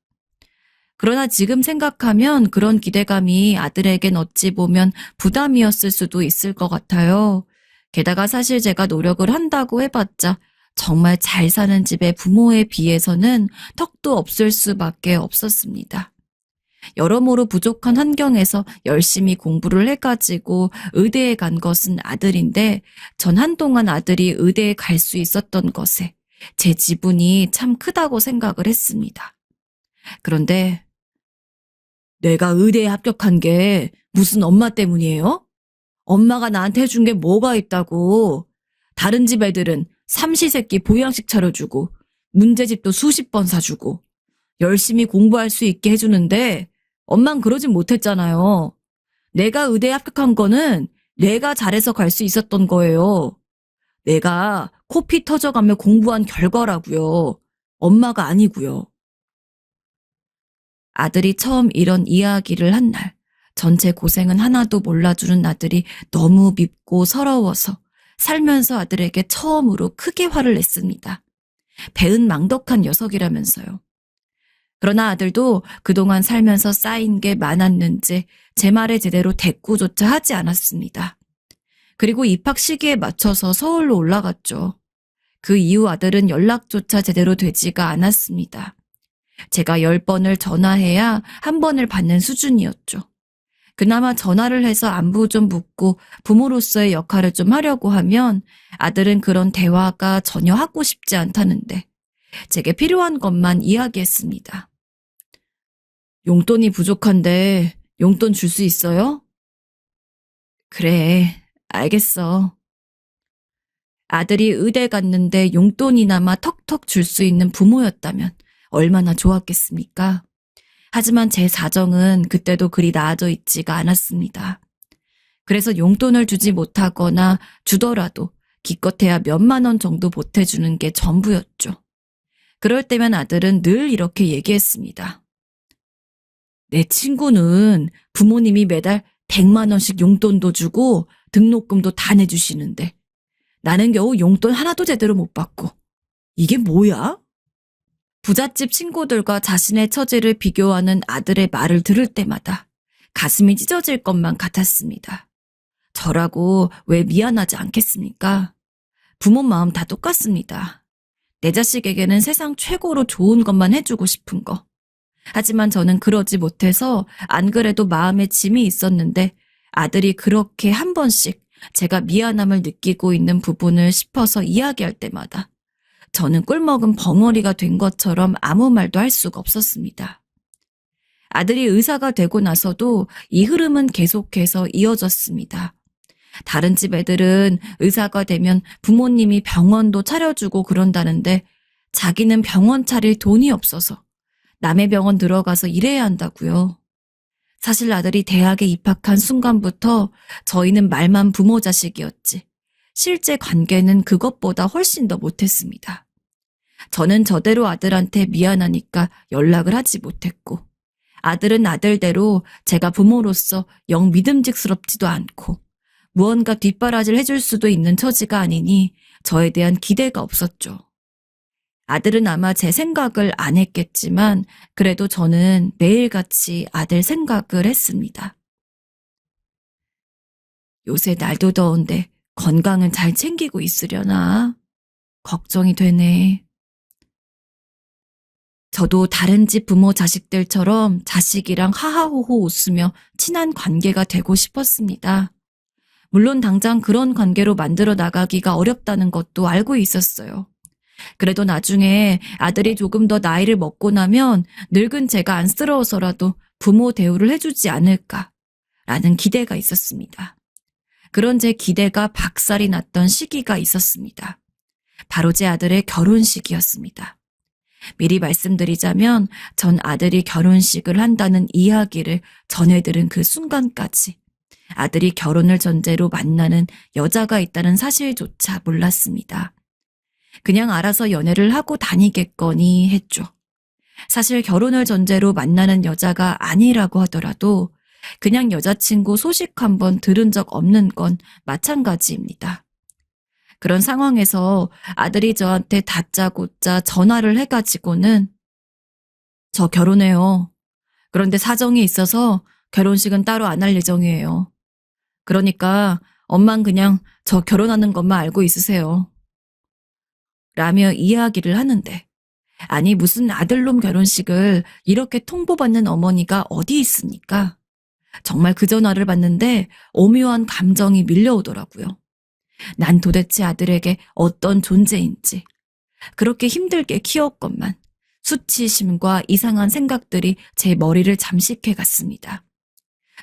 그러나 지금 생각하면 그런 기대감이 아들에겐 어찌 보면 부담이었을 수도 있을 것 같아요. 게다가 사실 제가 노력을 한다고 해봤자 정말 잘 사는 집의 부모에 비해서는 턱도 없을 수밖에 없었습니다. 여러모로 부족한 환경에서 열심히 공부를 해가지고 의대에 간 것은 아들인데 전 한동안 아들이 의대에 갈 수 있었던 것에 제 지분이 참 크다고 생각을 했습니다. 그런데 내가 의대에 합격한 게 무슨 엄마 때문이에요? 엄마가 나한테 해준 게 뭐가 있다고. 다른 집 애들은 삼시세끼 보양식 차려주고 문제집도 수십 번 사주고 열심히 공부할 수 있게 해주는데 엄만 그러진 못했잖아요. 내가 의대에 합격한 거는 내가 잘해서 갈 수 있었던 거예요. 내가 코피 터져가며 공부한 결과라고요. 엄마가 아니고요. 아들이 처음 이런 이야기를 한 날, 전체 고생은 하나도 몰라주는 아들이 너무 밉고 서러워서 살면서 아들에게 처음으로 크게 화를 냈습니다. 배은망덕한 녀석이라면서요. 그러나 아들도 그동안 살면서 쌓인 게 많았는지 제 말에 제대로 대꾸조차 하지 않았습니다. 그리고 입학 시기에 맞춰서 서울로 올라갔죠. 그 이후 아들은 연락조차 제대로 되지가 않았습니다. 제가 10번을 전화해야 한 번을 받는 수준이었죠. 그나마 전화를 해서 안부 좀 묻고 부모로서의 역할을 좀 하려고 하면 아들은 그런 대화가 전혀 하고 싶지 않다는데 제게 필요한 것만 이야기했습니다. 용돈이 부족한데 용돈 줄 수 있어요? 그래, 알겠어. 아들이 의대 갔는데 용돈이나마 턱턱 줄 수 있는 부모였다면 얼마나 좋았겠습니까? 하지만 제 사정은 그때도 그리 나아져 있지가 않았습니다. 그래서 용돈을 주지 못하거나 주더라도 기껏해야 몇만 원 정도 보태주는 게 전부였죠. 그럴 때면 아들은 늘 이렇게 얘기했습니다. 내 친구는 부모님이 매달 100만 원씩 용돈도 주고 등록금도 다 내주시는데 나는 겨우 용돈 하나도 제대로 못 받고 이게 뭐야? 부잣집 친구들과 자신의 처지를 비교하는 아들의 말을 들을 때마다 가슴이 찢어질 것만 같았습니다. 저라고 왜 미안하지 않겠습니까? 부모 마음 다 똑같습니다. 내 자식에게는 세상 최고로 좋은 것만 해주고 싶은 거. 하지만 저는 그러지 못해서 안 그래도 마음에 짐이 있었는데 아들이 그렇게 한 번씩 제가 미안함을 느끼고 있는 부분을 짚어서 이야기할 때마다 저는 꿀먹은 벙어리가 된 것처럼 아무 말도 할 수가 없었습니다. 아들이 의사가 되고 나서도 이 흐름은 계속해서 이어졌습니다. 다른 집 애들은 의사가 되면 부모님이 병원도 차려주고 그런다는데 자기는 병원 차릴 돈이 없어서 남의 병원 들어가서 일해야 한다고요. 사실 아들이 대학에 입학한 순간부터 저희는 말만 부모 자식이었지. 실제 관계는 그것보다 훨씬 더 못했습니다. 저는 저대로 아들한테 미안하니까 연락을 하지 못했고 아들은 아들대로 제가 부모로서 영 믿음직스럽지도 않고 무언가 뒷바라지를 해줄 수도 있는 처지가 아니니 저에 대한 기대가 없었죠. 아들은 아마 제 생각을 안 했겠지만 그래도 저는 매일같이 아들 생각을 했습니다. 요새 날도 더운데 건강은 잘 챙기고 있으려나? 걱정이 되네. 저도 다른 집 부모 자식들처럼 자식이랑 하하호호 웃으며 친한 관계가 되고 싶었습니다. 물론 당장 그런 관계로 만들어 나가기가 어렵다는 것도 알고 있었어요. 그래도 나중에 아들이 조금 더 나이를 먹고 나면 늙은 제가 안쓰러워서라도 부모 대우를 해주지 않을까라는 기대가 있었습니다. 그런 제 기대가 박살이 났던 시기가 있었습니다. 바로 제 아들의 결혼식이었습니다. 미리 말씀드리자면 전 아들이 결혼식을 한다는 이야기를 전해들은 그 순간까지 아들이 결혼을 전제로 만나는 여자가 있다는 사실조차 몰랐습니다. 그냥 알아서 연애를 하고 다니겠거니 했죠. 사실 결혼을 전제로 만나는 여자가 아니라고 하더라도 그냥 여자친구 소식 한번 들은 적 없는 건 마찬가지입니다. 그런 상황에서 아들이 저한테 다짜고짜 전화를 해가지고는 저 결혼해요. 그런데 사정이 있어서 결혼식은 따로 안 할 예정이에요. 그러니까 엄만 그냥 저 결혼하는 것만 알고 있으세요. 라며 이야기를 하는데 아니 무슨 아들놈 결혼식을 이렇게 통보받는 어머니가 어디 있습니까? 정말 그 전화를 받는데 오묘한 감정이 밀려오더라고요. 난 도대체 아들에게 어떤 존재인지 그렇게 힘들게 키웠건만 수치심과 이상한 생각들이 제 머리를 잠식해 갔습니다.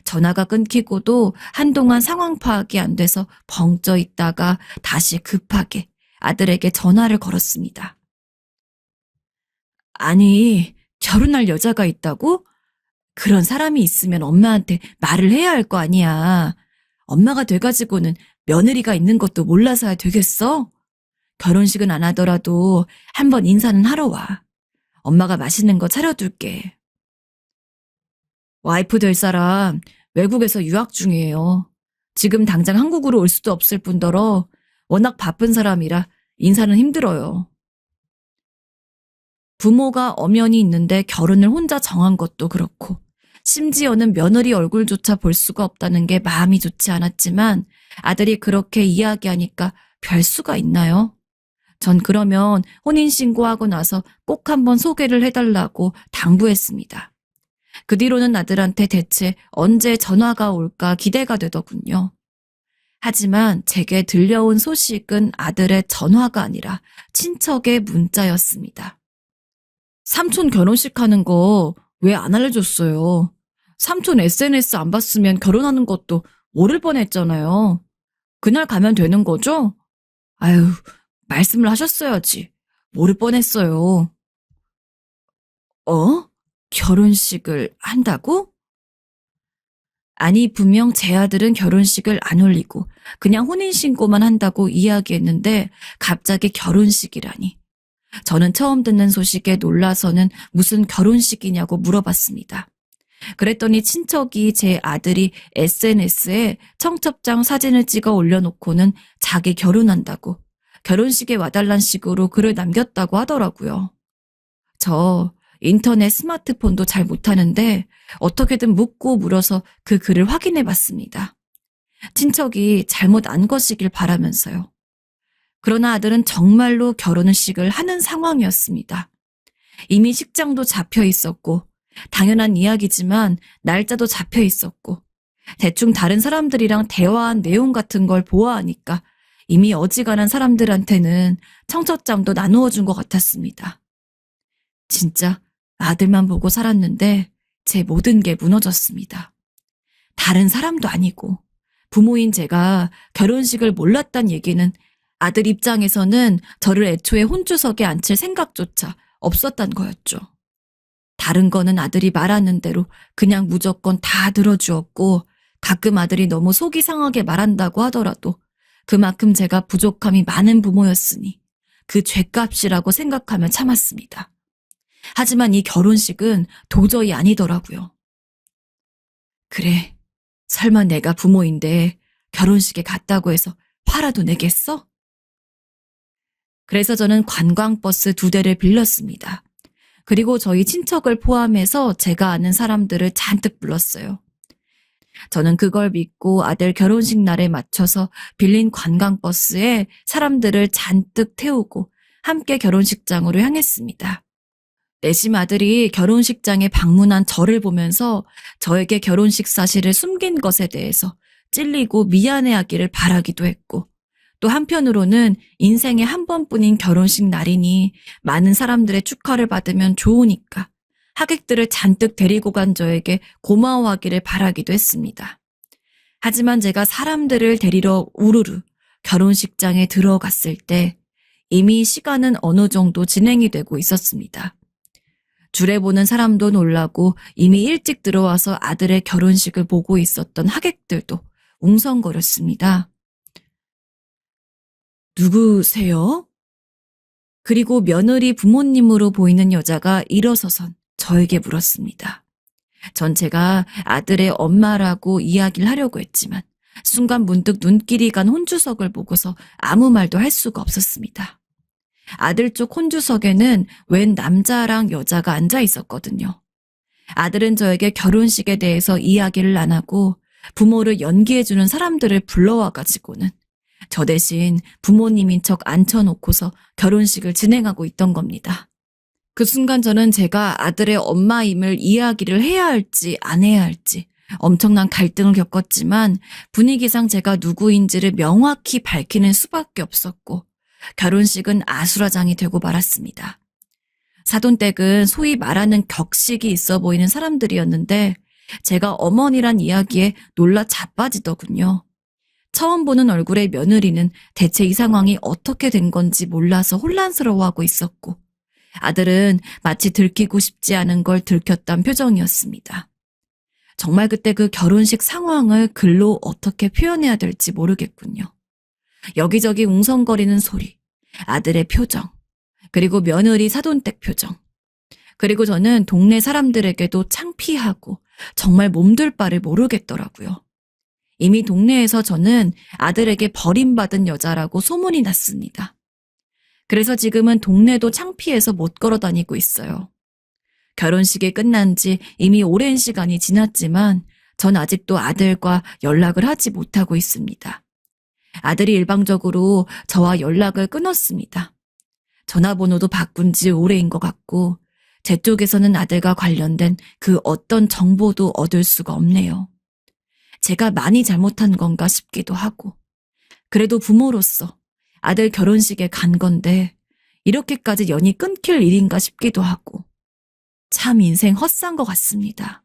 전화가 끊기고도 한동안 상황 파악이 안 돼서 벙쪄 있다가 다시 급하게 아들에게 전화를 걸었습니다. 아니, 결혼할 여자가 있다고? 그런 사람이 있으면 엄마한테 말을 해야 할 거 아니야. 엄마가 돼가지고는 며느리가 있는 것도 몰라서야 되겠어? 결혼식은 안 하더라도 한번 인사는 하러 와. 엄마가 맛있는 거 차려둘게. 와이프 될 사람 외국에서 유학 중이에요. 지금 당장 한국으로 올 수도 없을 뿐더러 워낙 바쁜 사람이라 인사는 힘들어요. 부모가 엄연히 있는데 결혼을 혼자 정한 것도 그렇고 심지어는 며느리 얼굴조차 볼 수가 없다는 게 마음이 좋지 않았지만 아들이 그렇게 이야기하니까 별 수가 있나요? 전 그러면 혼인신고하고 나서 꼭 한번 소개를 해달라고 당부했습니다. 그 뒤로는 아들한테 대체 언제 전화가 올까 기대가 되더군요. 하지만 제게 들려온 소식은 아들의 전화가 아니라 친척의 문자였습니다. 삼촌 결혼식 하는 거 왜 안 알려줬어요? 삼촌 SNS 안 봤으면 결혼하는 것도 모를 뻔했잖아요. 그날 가면 되는 거죠? 아유, 말씀을 하셨어야지. 모를 뻔했어요. 어? 결혼식을 한다고? 아니, 분명 제 아들은 결혼식을 안 올리고 그냥 혼인신고만 한다고 이야기했는데 갑자기 결혼식이라니. 저는 처음 듣는 소식에 놀라서는 무슨 결혼식이냐고 물어봤습니다. 그랬더니 친척이 제 아들이 SNS에 청첩장 사진을 찍어 올려놓고는 자기 결혼한다고 결혼식에 와달란 식으로 글을 남겼다고 하더라고요. 저 인터넷 스마트폰도 잘 못하는데 어떻게든 묻고 물어서 그 글을 확인해 봤습니다. 친척이 잘못 안 것이길 바라면서요. 그러나 아들은 정말로 결혼식을 하는 상황이었습니다. 이미 식장도 잡혀 있었고 당연한 이야기지만 날짜도 잡혀 있었고 대충 다른 사람들이랑 대화한 내용 같은 걸 보아하니까 이미 어지간한 사람들한테는 청첩장도 나누어 준 것 같았습니다. 진짜 아들만 보고 살았는데 제 모든 게 무너졌습니다. 다른 사람도 아니고 부모인 제가 결혼식을 몰랐단 얘기는 아들 입장에서는 저를 애초에 혼주석에 앉힐 생각조차 없었단 거였죠. 다른 거는 아들이 말하는 대로 그냥 무조건 다 들어주었고 가끔 아들이 너무 속이 상하게 말한다고 하더라도 그만큼 제가 부족함이 많은 부모였으니 그 죗값이라고 생각하며 참았습니다. 하지만 이 결혼식은 도저히 아니더라고요. 그래, 설마 내가 부모인데 결혼식에 갔다고 해서 화라도 내겠어? 그래서 저는 관광버스 2대를 빌렸습니다. 그리고 저희 친척을 포함해서 제가 아는 사람들을 잔뜩 불렀어요. 저는 그걸 믿고 아들 결혼식 날에 맞춰서 빌린 관광버스에 사람들을 잔뜩 태우고 함께 결혼식장으로 향했습니다. 내심 아들이 결혼식장에 방문한 저를 보면서 저에게 결혼식 사실을 숨긴 것에 대해서 찔리고 미안해하기를 바라기도 했고 또 한편으로는 인생에 한 번뿐인 결혼식 날이니 많은 사람들의 축하를 받으면 좋으니까 하객들을 잔뜩 데리고 간 저에게 고마워하기를 바라기도 했습니다. 하지만 제가 사람들을 데리러 우르르 결혼식장에 들어갔을 때 이미 시간은 어느 정도 진행이 되고 있었습니다. 줄에 보는 사람도 놀라고 이미 일찍 들어와서 아들의 결혼식을 보고 있었던 하객들도 웅성거렸습니다. 누구세요? 그리고 며느리 부모님으로 보이는 여자가 일어서선 저에게 물었습니다. 전 제가 아들의 엄마라고 이야기를 하려고 했지만 순간 문득 눈길이 간 혼주석을 보고서 아무 말도 할 수가 없었습니다. 아들 쪽 혼주석에는 웬 남자랑 여자가 앉아 있었거든요. 아들은 저에게 결혼식에 대해서 이야기를 안 하고 부모를 연기해주는 사람들을 불러와가지고는 저 대신 부모님인 척 앉혀놓고서 결혼식을 진행하고 있던 겁니다. 그 순간 저는 제가 아들의 엄마임을 이야기를 해야 할지 안 해야 할지 엄청난 갈등을 겪었지만 분위기상 제가 누구인지를 명확히 밝히는 수밖에 없었고 결혼식은 아수라장이 되고 말았습니다. 사돈댁은 소위 말하는 격식이 있어 보이는 사람들이었는데 제가 어머니란 이야기에 놀라 자빠지더군요. 처음 보는 얼굴의 며느리는 대체 이 상황이 어떻게 된 건지 몰라서 혼란스러워하고 있었고 아들은 마치 들키고 싶지 않은 걸 들켰단 표정이었습니다. 정말 그때 그 결혼식 상황을 글로 어떻게 표현해야 될지 모르겠군요. 여기저기 웅성거리는 소리, 아들의 표정, 그리고 며느리 사돈댁 표정. 그리고 저는 동네 사람들에게도 창피하고 정말 몸둘 바를 모르겠더라고요. 이미 동네에서 저는 아들에게 버림받은 여자라고 소문이 났습니다. 그래서 지금은 동네도 창피해서 못 걸어 다니고 있어요. 결혼식이 끝난 지 이미 오랜 시간이 지났지만 전 아직도 아들과 연락을 하지 못하고 있습니다. 아들이 일방적으로 저와 연락을 끊었습니다. 전화번호도 바꾼 지 오래인 것 같고 제 쪽에서는 아들과 관련된 그 어떤 정보도 얻을 수가 없네요. 제가 많이 잘못한 건가 싶기도 하고 그래도 부모로서 아들 결혼식에 간 건데 이렇게까지 연이 끊길 일인가 싶기도 하고 참 인생 헛산 것 같습니다.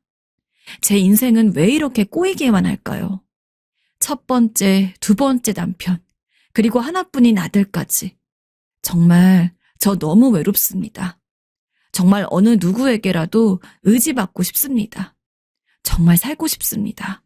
제 인생은 왜 이렇게 꼬이게만 할까요? 첫 번째, 두 번째 남편, 그리고 하나뿐인 아들까지. 정말 저 너무 외롭습니다. 정말 어느 누구에게라도 의지받고 싶습니다. 정말 살고 싶습니다.